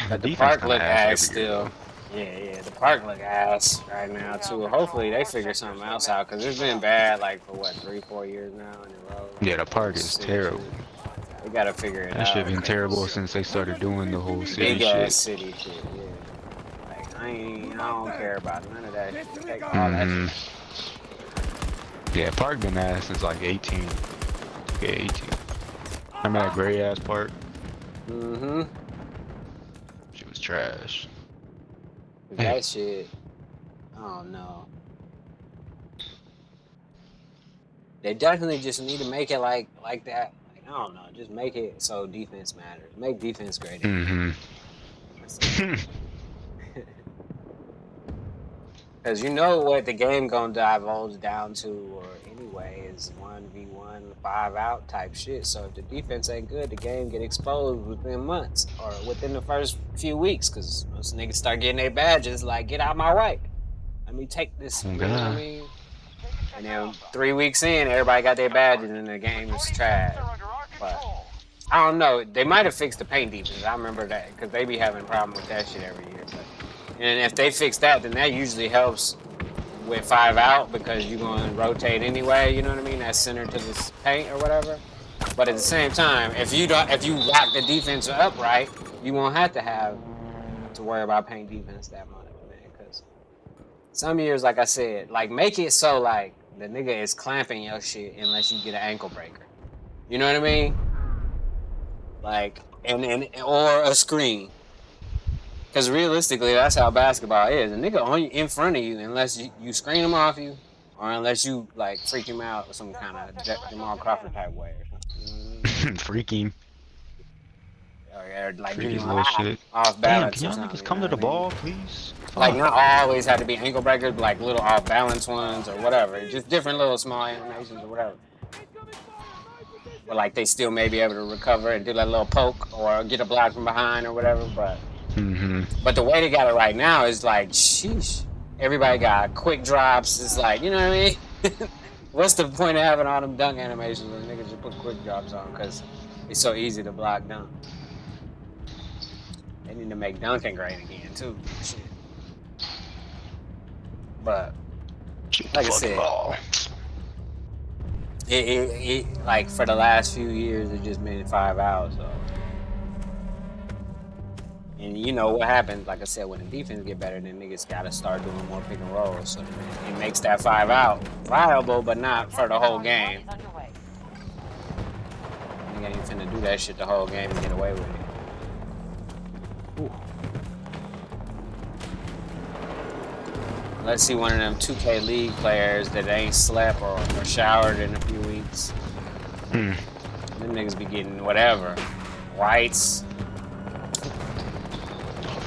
But the park look ass still. Yeah, the park look ass right now too. Hopefully they figure something else out because it's been bad like for what 3-4 years now in a row. Yeah, the park is terrible. They gotta figure it out. That shit been terrible since they started doing the whole city Big shit. ass city shit. Yeah. Like I don't care about none of that. Take all that shit. Yeah, park been ass since like 18. Yeah, 18. Remember that gray ass park? Shit was trash. That shit. Oh no. They definitely just need to make it like that. Like, I don't know. Just make it so defense matters. Make defense great. Because you know what the game gonna divulge down to, or anyway, is 1v1, 5 out type shit. So if the defense ain't good, the game get exposed within months or within the first few weeks. Because most niggas start getting their badges, like get out my way. Let me take this. You know what I mean? And then 3 weeks in, everybody got their badges and the game is trash. But I don't know. They might have fixed the paint defense. I remember that because they be having a problem with that shit every year. But, and if they fix that, then that usually helps with 5 out because you're going to rotate anyway. You know what I mean? That's center to the paint or whatever. But at the same time, if you lock the defense up right, you won't have to worry about paint defense that much, man. Because some years, like I said, like make it so like the nigga is clamping your shit unless you get an ankle breaker. You know what I mean? Like or a screen. Because realistically, that's how basketball is. A nigga on you in front of you unless you screen him off you, or unless you like freak him out some kind of Jamal Crawford type way or something. You know what I mean? Freaking. Or like Freaky you little shit. off Damn, balance. can y'all niggas come to the ball, please? Like not always have to be ankle breakers, but like little off balance ones or whatever. Just different little small animations or whatever. But like they still may be able to recover and do that little poke or get a block from behind or whatever. But the way they got it right now is like, sheesh. Everybody got quick drops. It's like, you know what I mean? What's the point of having all them dunk animations when niggas just put quick drops on? Because it's so easy to block dunk. They need to make dunking great again too. Shit. But like I said, it like for the last few years it just made it 5 out. So, and you know what happens? Like I said, when the defense get better, then niggas gotta start doing more pick and rolls. So it makes that 5 out viable, but not for the whole game. Nigga ain't finna do that shit the whole game and get away with it. Ooh. Let's see one of them 2K League players that ain't slept or showered in a few weeks. Them niggas be getting whatever. Whites.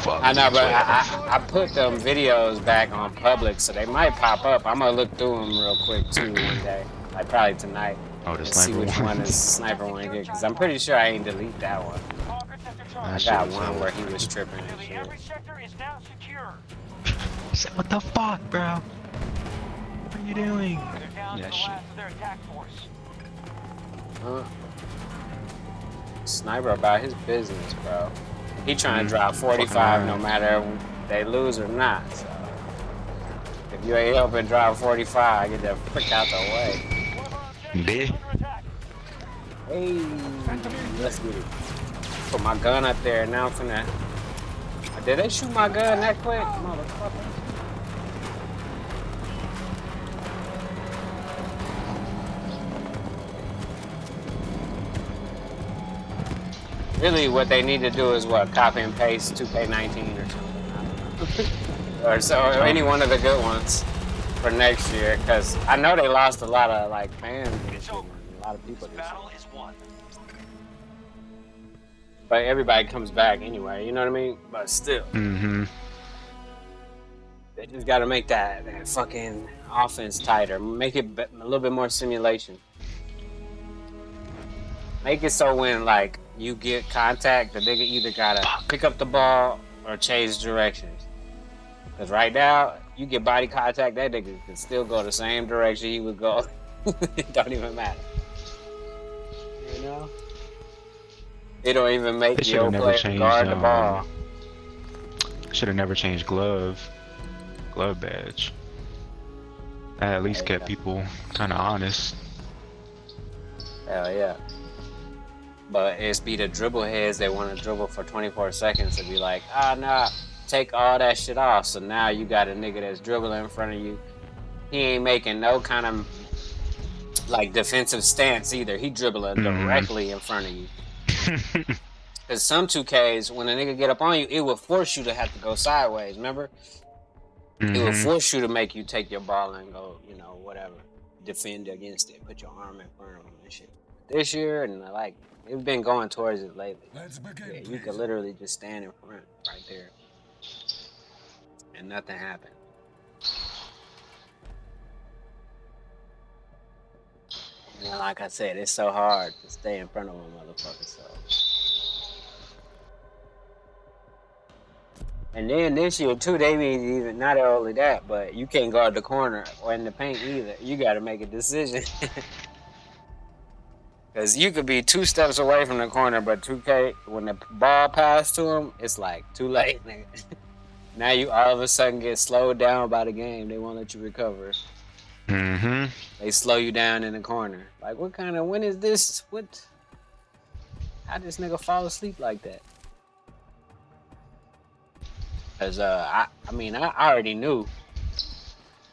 Fuck. I know, but I put them videos back on public, so they might pop up. I'm gonna look through them real quick too one day. Like probably tonight. Oh, the and see which one is sniper one here. Because I'm pretty sure I ain't delete that one. I got one where he was tripping and shit. What the fuck, bro? What are you doing? Yeah, shit. Sniper about his business, bro. He trying to drop 45 no matter if they lose or not. So if you ain't helping drop 45, get that frick out the way. Hey, let's get it. Put my gun up there and now I'm finna. Did they shoot my gun that quick? Motherfucker. Really, what they need to do is what? Copy and paste 2K19 or something. or any one of the good ones for next year, because I know they lost a lot of like fans and shit, a lot of people. But everybody comes back anyway, you know what I mean? But still, they just got to make that fucking offense tighter, make it a little bit more simulation. Make it so when like you get contact, the nigga either gotta pick up the ball or change directions. Cause right now, you get body contact, that nigga can still go the same direction he would go. It don't even matter. You know? It don't even make your player guard the ball. Should have never changed glove badge. That at least kept people kind of honest. Hell yeah. But it's be the dribble heads that want to dribble for 24 seconds to be like, nah, take all that shit off. So now you got a nigga that's dribbling in front of you. He ain't making no kind of like defensive stance either. He dribbling directly in front of you. Because some 2Ks, when a nigga get up on you, it will force you to have to go sideways, remember? It will force you to make you take your ball and go, you know, whatever. Defend against it. Put your arm in front of them and shit. This year, and like, it's been going towards it lately. Yeah, you could literally just stand in front right there. And nothing happened. And like I said, it's so hard to stay in front of one motherfucker, so. And then this year too, they mean even not only that, but you can't guard the corner or in the paint either. You gotta make a decision. Cause you could be 2 steps away from the corner, but 2K, when the ball passed to him, it's like too late, nigga. Now you all of a sudden get slowed down by the game. They won't let you recover. Mm-hmm. They slow you down in the corner. Like, what kind of, when is this? What? How this nigga fall asleep like that? Cause I mean, I already knew.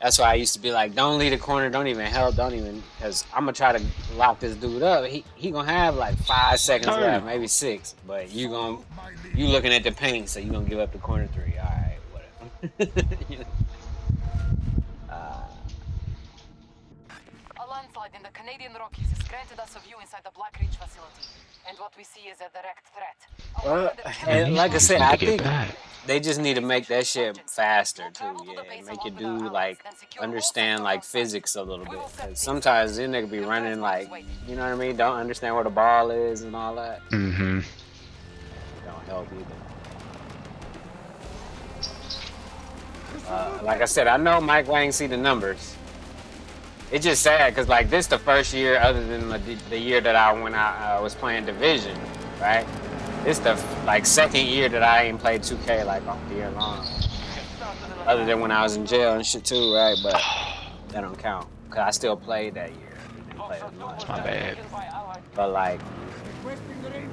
That's why I used to be like, don't leave the corner, don't even help, don't even, cause I'm gonna try to lock this dude up. He gonna have like 5 seconds left, maybe 6, but you looking at the paint, so you gonna give up the corner 3. All right, whatever. You know? A landslide in the Canadian Rockies has granted us a view inside the Black Ridge facility, and what we see is a direct threat. Well, and like I said, I think they just need to make that shit faster too. Yeah, make it do like understand like physics a little bit. Cause sometimes this nigga be running like, you know what I mean? Don't understand where the ball is and all that. Mm-hmm. Don't help either. Like I said, I know Mike Wang see the numbers. It's just sad because like this the first year other than the year that I was playing Division, right? This the like second year that I ain't played 2K like all year long. Other than when I was in jail and shit too, right? But that don't count because I still played that year. I didn't play as much. My bad. But like,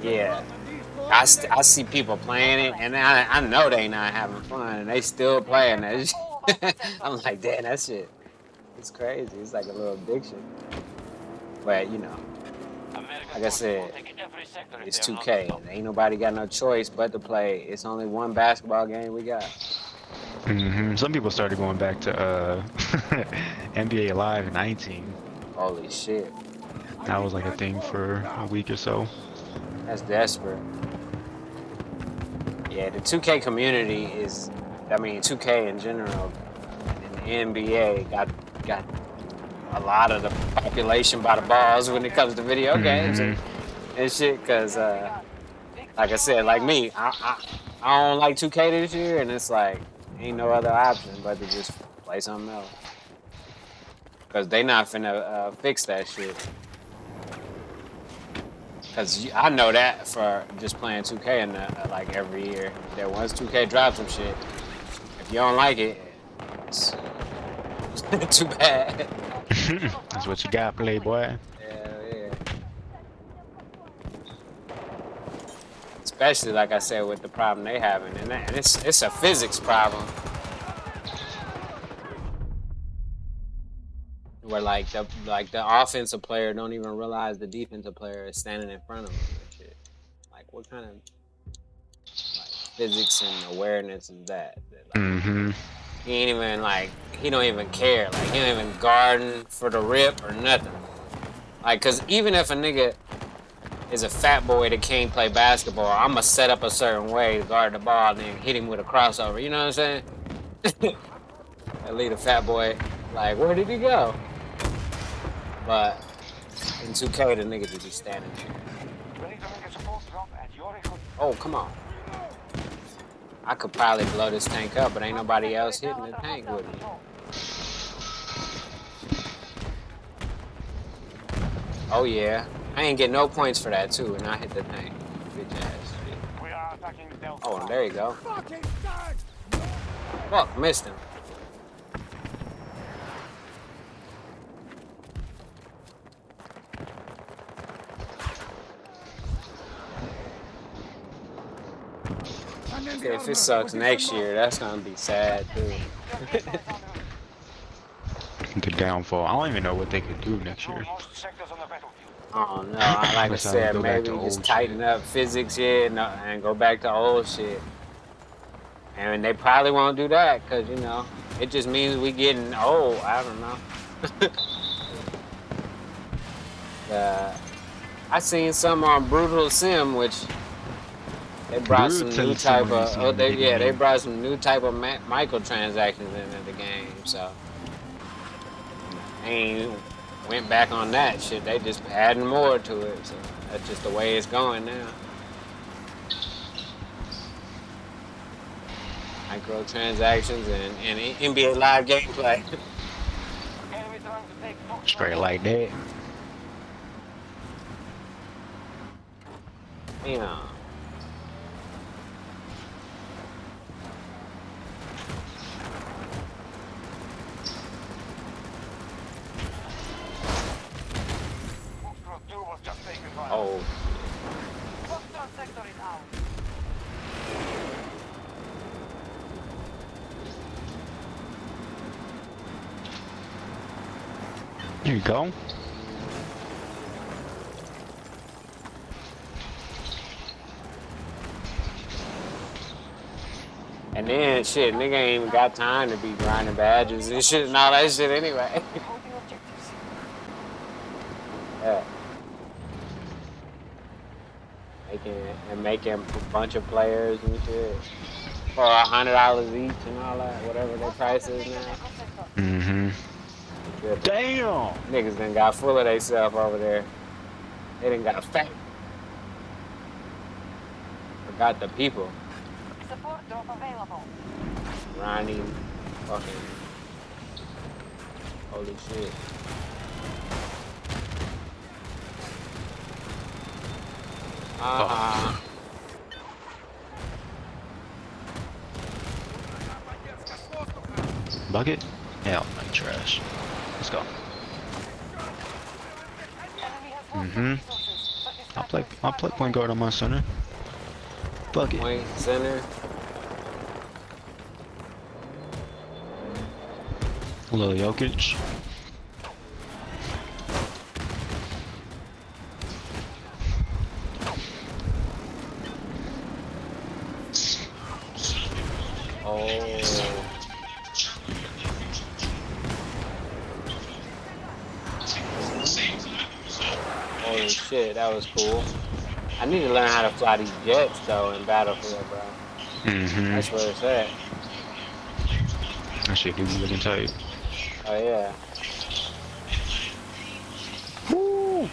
yeah, I see people playing it and I know they not having fun and they still playing that shit. I'm like, damn, that shit. It's crazy. It's like a little addiction. But, you know, like I said, it's 2K. And ain't nobody got no choice but to play. It's only one basketball game we got. Mm-hmm. Some people started going back to NBA Live 19. Holy shit. That was like a thing for a week or so. That's desperate. Yeah, the 2K community is, I mean, 2K in general, and the NBA got a lot of the population by the balls when it comes to video games and shit. Cause like I said, like me, I don't like 2K this year, and it's like ain't no other option but to just play something else. Cause they not finna fix that shit. Cause I know that for just playing 2K and like every year. That once 2K drops some shit, if you don't like it, it's too bad. That's what you got, playboy. Yeah. Especially like I said with the problem they having, and it's a physics problem. Where like the offensive player don't even realize the defensive player is standing in front of them and shit. Like what kind of like physics and awareness is that? Like, he ain't even like, he don't even care. Like he don't even guarding for the rip or nothing. Like, cause even if a nigga is a fat boy that can't play basketball, I'ma set up a certain way to guard the ball and then hit him with a crossover. You know what I'm saying? I leave the fat boy like, where did he go? But in 2K, the nigga just be standing there. Oh, come on. I could probably blow this tank up, but ain't nobody else hitting the tank with me. Oh yeah, I ain't get no points for that too, and I hit the tank. Bitch ass shit. Oh, there you go. Fuck, missed him. Okay, if it sucks next year, that's gonna be sad too. The downfall. I don't even know what they could do next year. Oh no, like I said, maybe just tighten up physics here and go back to old shit. And they probably won't do that because, you know, it just means we getting old. I don't know. I seen some on Brutal Sim, which they brought some new type of, they brought some new type of microtransactions into the game, so they ain't went back on that shit. They just adding more to it, so that's just the way it's going now. Microtransactions and NBA Live gameplay. Straight like that. You know. Oh. Foxtrot sector is out. Here you go. And then shit, nigga ain't even got time to be grinding badges and shit and all that shit anyway. Yeah. Making a bunch of players and shit for $100 each and all that, whatever their price is now. Mm-hmm. Damn! Niggas done got full of theyself over there. They done got fat. Forgot the people. Support drop available. Grinding, fucking. Holy shit. Bucket? Hell, my trash. Let's go. Mm-hmm. I'll play point guard on my center. Bucket. Point center. Lil Jokic. Holy shit, that was cool. I need to learn how to fly these jets though in Battlefield, bro. Mm-hmm. That's where it's at. That shit do be looking tight. Oh yeah. Woo!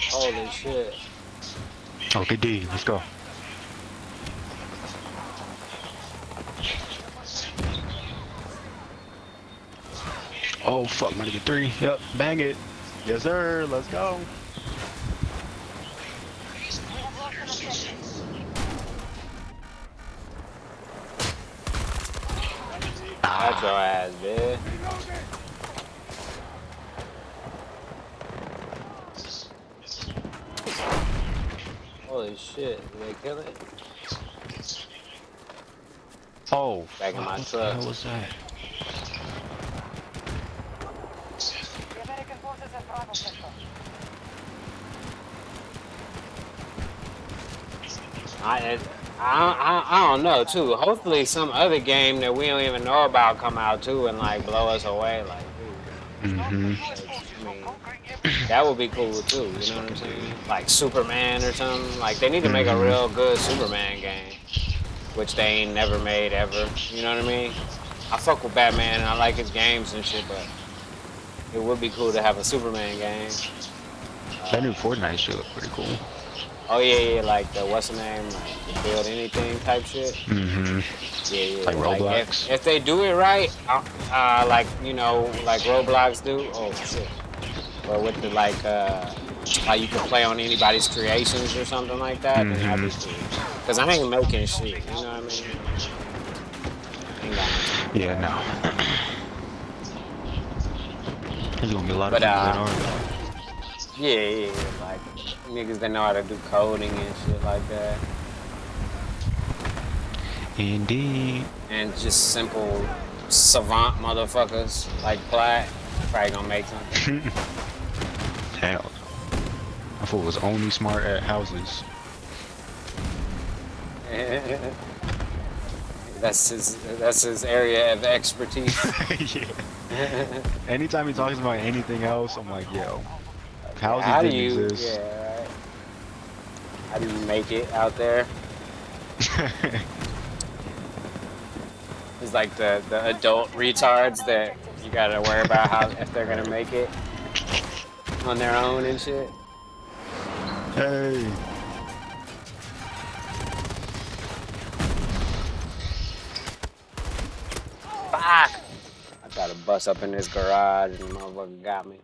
Holy shit. Okay, D, let's go. Oh fuck, might get 3. Yep, bang it. Yes sir, let's go. That's your ass, bitch. Holy shit, did they kill it? Oh, back in my what truck. the hell was that? The American forces have Bravo sector. I don't know too. Hopefully some other game that we don't even know about come out too and like blow us away. Like, dude, I mean, that would be cool too. You know what I'm saying? Like Superman or something. Like they need to make a real good Superman game, which they ain't never made ever. You know what I mean? I fuck with Batman and I like his games and shit, but it would be cool to have a Superman game. That new Fortnite shit look pretty cool. Oh yeah, like the what's the name, like the build anything type shit. Mm-hmm. Yeah. Like Roblox. If they do it right, like you know, like Roblox do. Oh shit. But with the like you can play on anybody's creations or something like that, then that'd be cool. Cause I ain't making shit. You know what I mean? Ain't got nothing. Yeah, no. There's gonna be a lot of people that are. Yeah, like niggas that know how to do coding and shit like that. Indeed. And just simple savant motherfuckers like Platt probably gonna make something. Hell. I thought it was only smart at houses. That's his area of expertise. Yeah. Anytime he talks about anything else, I'm like, yo. How do didn't you? exist. Yeah, right. How do you make it out there? It's like the adult retards that you gotta worry about how if they're gonna make it on their own and shit. Hey. Fuck! I Try to bust up in this garage and the motherfucker got me.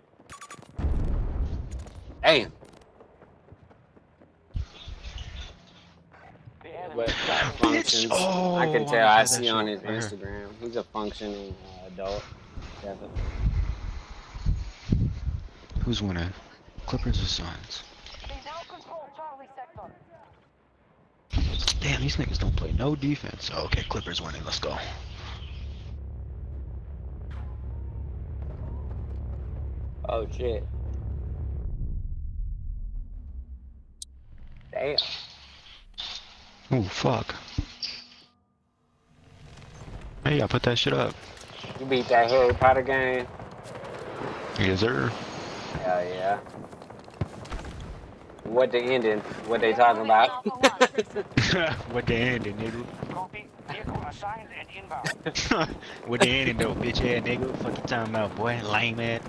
Damn. But functions, I can tell. I see on his Instagram. He's a functioning adult. Definitely. Who's winning? Clippers or Suns? Damn, these niggas don't play no defense. Oh, okay, Clippers winning. Let's go. Oh shit. Damn. Oh fuck. Hey, I put that shit up. You beat that Harry Potter game? Yes, sir. Hell yeah. What the ending? What they talking about? What the ending, nigga? Copy. Vehicle assigned and inbound. What the ending though, bitch ass nigga? Fuck you talking about, boy? Lame ass.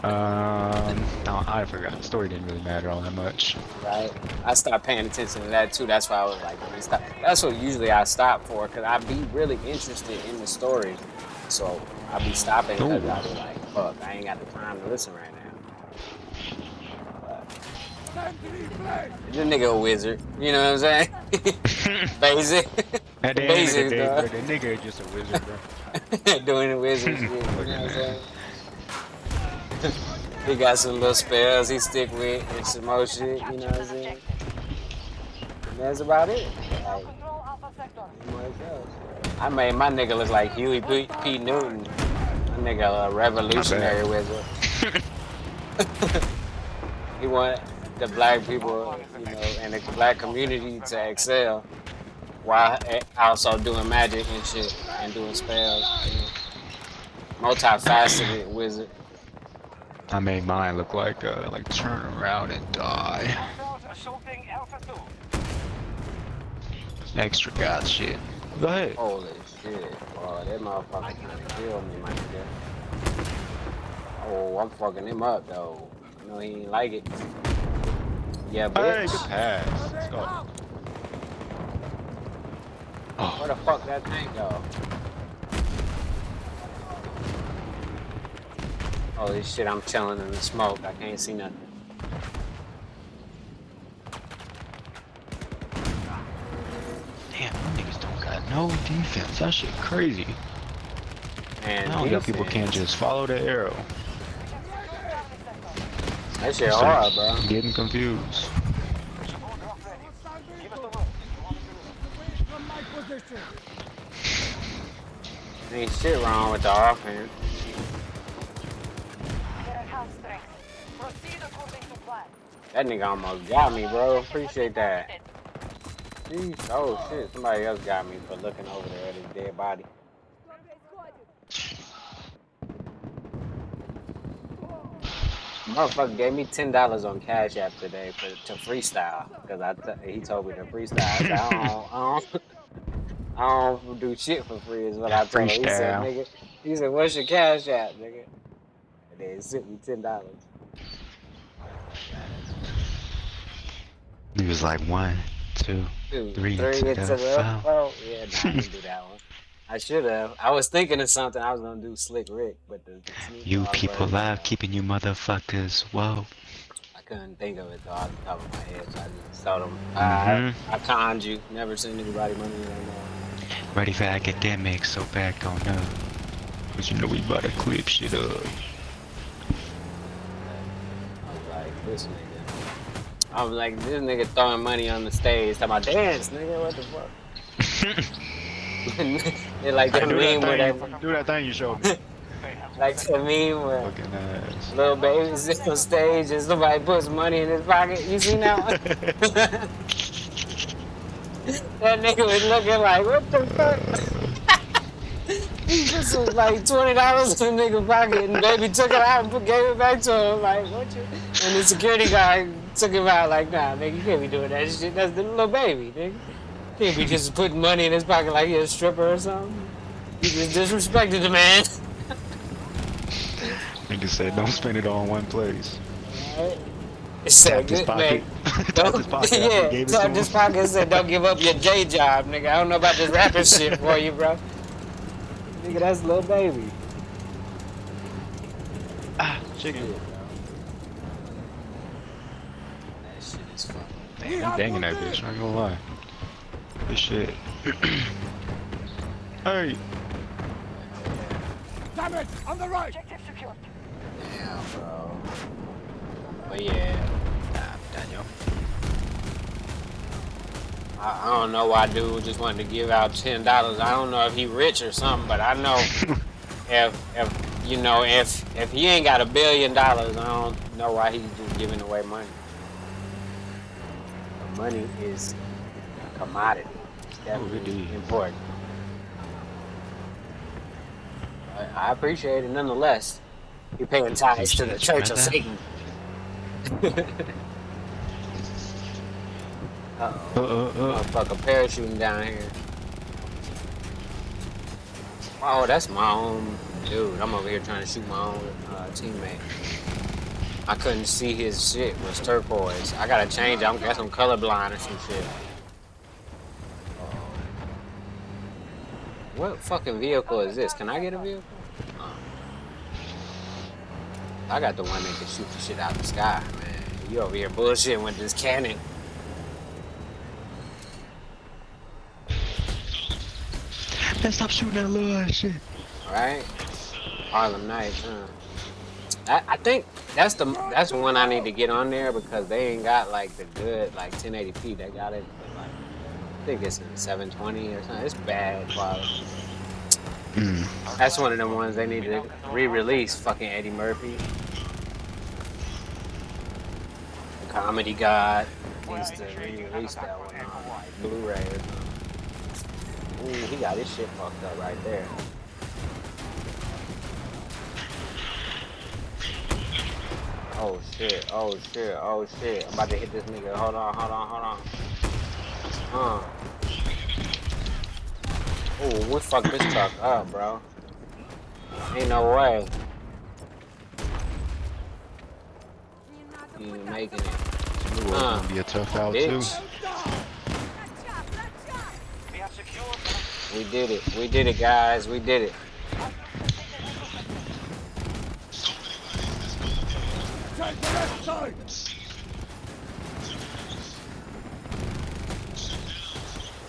No, I forgot. The story didn't really matter all that much. Right. I stopped paying attention to that too. That's why I was like, let me stop. That's what usually I stop for, cause I be really interested in the story. So I be stopping because I be like, fuck, I ain't got the time to listen right now. This nigga a wizard. You know what I'm saying? Basic. At the end of the day, bro, the nigga is just a wizard, bro. Doing the wizard shit. You know what I'm saying? He got some little spells he stick with and some more shit, you know what I'm saying? And that's about it. Like, I made my nigga look like Huey P. Newton. My nigga a revolutionary wizard. He want the black people, you know, and the black community to excel while also doing magic and shit and doing spells. You know. Multifaceted wizard. I made mine look like turn around and die. Extra god shit. Go ahead. Holy shit. Oh, that motherfucker trying to kill me, my nigga. Oh, I'm fucking him up though. You know he ain't like it. Yeah, bitch. Hey, good pass. Let's go. Oh. Where the fuck that tank go? Holy shit, I'm chilling in the smoke. I can't see nothing. Damn, niggas don't got no defense. That shit crazy. Man, now young people can't just follow the arrow. That shit hard, bro. Getting confused. Ain't shit wrong with the offense. That nigga almost got me, bro. Appreciate that. Jeez. Oh shit, somebody else got me for looking over there at his dead body. Motherfucker gave me $10 on Cash App today to freestyle, cause he told me to freestyle. I don't do shit for free is what I told him. He said, nigga, he said, what's your Cash App, nigga? And then he sent me $10. He was like 1, 2, 3 into the the well, yeah, nah, I didn't do that one. I should have. I was thinking of something. I was gonna do Slick Rick, but the you people live keeping you motherfuckers. Whoa. I couldn't think of it though off the top of my head, so I just told him. I conned you. Never seen anybody money anymore. Ready for academics, so back on up. But you know we about to clip shit up. I was like, this nigga. I was like, this nigga throwing money on the stage. Talking about dance, nigga. What the fuck? They like that meme where that do that thing you showed me. Like the meme where little baby's on stage and somebody puts money in his pocket. You seen that one? That nigga was looking like, what the fuck? He put some, like $20 in the nigga's pocket and baby took it out and gave it back to him. Like, what you? And the security guy took him out like, nah, nigga, you can't be doing that shit. That's the little baby, nigga. You can't be just putting money in his pocket like he's a stripper or something. You just disrespected the man. Nigga said, don't spend it all in one place. Alright. It said, good man. Tapped his pocket and said, don't give up your day job, nigga. I don't know about this rapping shit for you, bro. Nigga, that's Lil Baby. Ah, chicken. Shit, bro. That shit is fun. Damn, I'm banging that bitch, I ain't gonna lie. This shit. Hey. Damn it! On the right! Damn, bro. But yeah. Daniel. I don't know why dude just wanted to give out $10. I don't know if he rich or something, but I know if you know if he ain't got $1 billion, I don't know why he's just giving away money. Money is a commodity. It's definitely important. I appreciate it nonetheless. You're paying tithes to the Church of Satan. Motherfucker parachuting down here. Oh, that's my own dude. I'm over here trying to shoot my own teammate. I couldn't see his shit was turquoise. I gotta change it. I guess I'm colorblind or some shit. What fucking vehicle is this? Can I get a vehicle? I got the one that can shoot the shit out the sky, man. You over here bullshitting with this cannon. Man, stop shooting that little ass shit. Right? Harlem Nights, huh? I think that's the one I need to get on there because they ain't got like the good like 1080p. They got it, but, like I think it's in 720 or something. It's bad quality. That's one of the ones they need to re-release. Fucking Eddie Murphy, the Comedy God, needs to re-release that one on like Blu-ray or something. Ooh, he got his shit fucked up right there. Oh shit, oh shit, oh shit. I'm about to hit this nigga. Hold on. Ooh, we fucked this truck up, bro. Ain't no way. You making it. It's gonna be a tough out too. We did it. We did it, guys. We did it. Take the left side!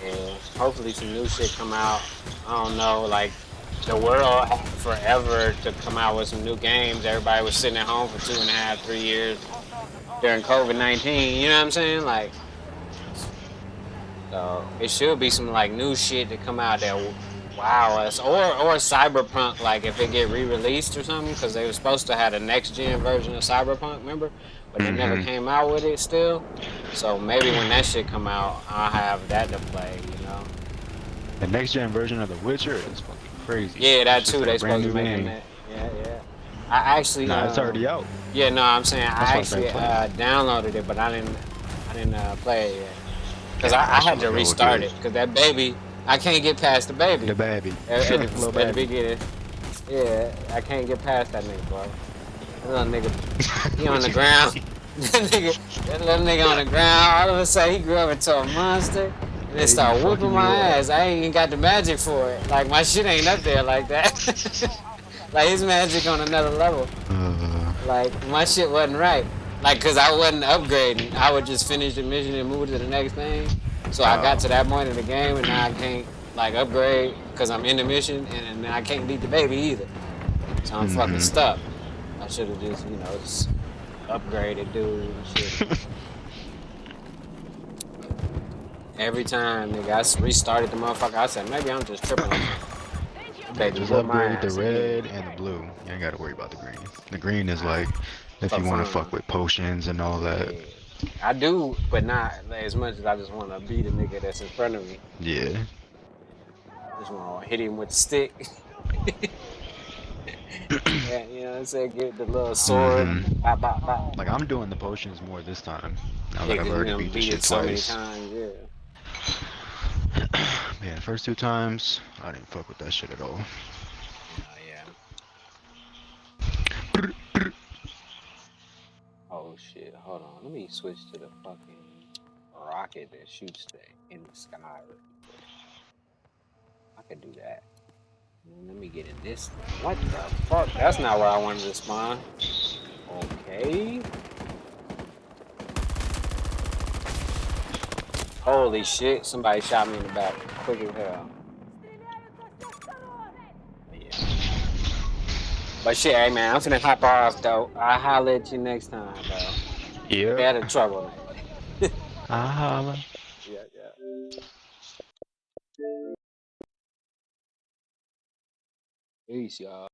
Yeah, hopefully some new shit come out. I don't know, like the world had forever to come out with some new games. Everybody was sitting at home for 2.5, 3 years during COVID-19. You know what I'm saying? Like, so it should be some like new shit to come out that wow us, or Cyberpunk. Like if it get re-released or something, because they were supposed to have a next-gen version of Cyberpunk, remember? But they never came out with it still. So maybe when that shit come out, I'll have that to play, you know? The next gen version of The Witcher is fucking crazy. Yeah, that too. They brand supposed to new make game. that. Yeah. I actually. Nah, it's already out. Yeah, no, I'm saying That's I why actually I'm downloaded it, but I didn't play it yet. Cause I had to restart it. Cause that baby, I can't get past the baby. The baby. Little baby. Yeah, I can't get past that nigga, bro. That little nigga, he on the ground. that little nigga on the ground. All of a sudden, he grew up into a monster. And then start whooping my ass. I ain't even got the magic for it. Like, my shit ain't up there like that. Like, his magic on another level. Like, my shit wasn't right. Like, cause I wasn't upgrading. I would just finish the mission and move to the next thing. So I got to that point in the game and now I can't, like, upgrade cause I'm in the mission and I can't beat the baby either. So I'm fucking stuck. I should have just, you know, just upgraded dude and shit. Every time, nigga, I restarted the motherfucker. I said, maybe I'm just tripping. Baby, Just upgrade the red and the blue. You ain't gotta worry about the green. The green is like if you want to fuck with potions and all that. I do, but not as much as I just want to beat a nigga that's in front of me. Yeah. Just want to hit him with the stick. Yeah, you know what I'm saying? Get the little sword. Bop, bop, bop. Like I'm doing the potions more this time. Now Yeah, that I've 'cause already you done beat the beat shit it so many twice. times, yeah. Yeah, the first 2 times I didn't fuck with that shit at all. Oh shit, hold on. Let me switch to the fucking rocket that shoots in the sky. I could do that. Let me get in this. What the fuck? That's not where I wanted to spawn. Okay. Holy shit, somebody shot me in the back. Quick as hell. Yeah. But shit, hey man, I'm finna hop off though. I'll holler at you next time, though. Yeah. Stay out of trouble, man. I'll holler. Yeah. Peace, y'all.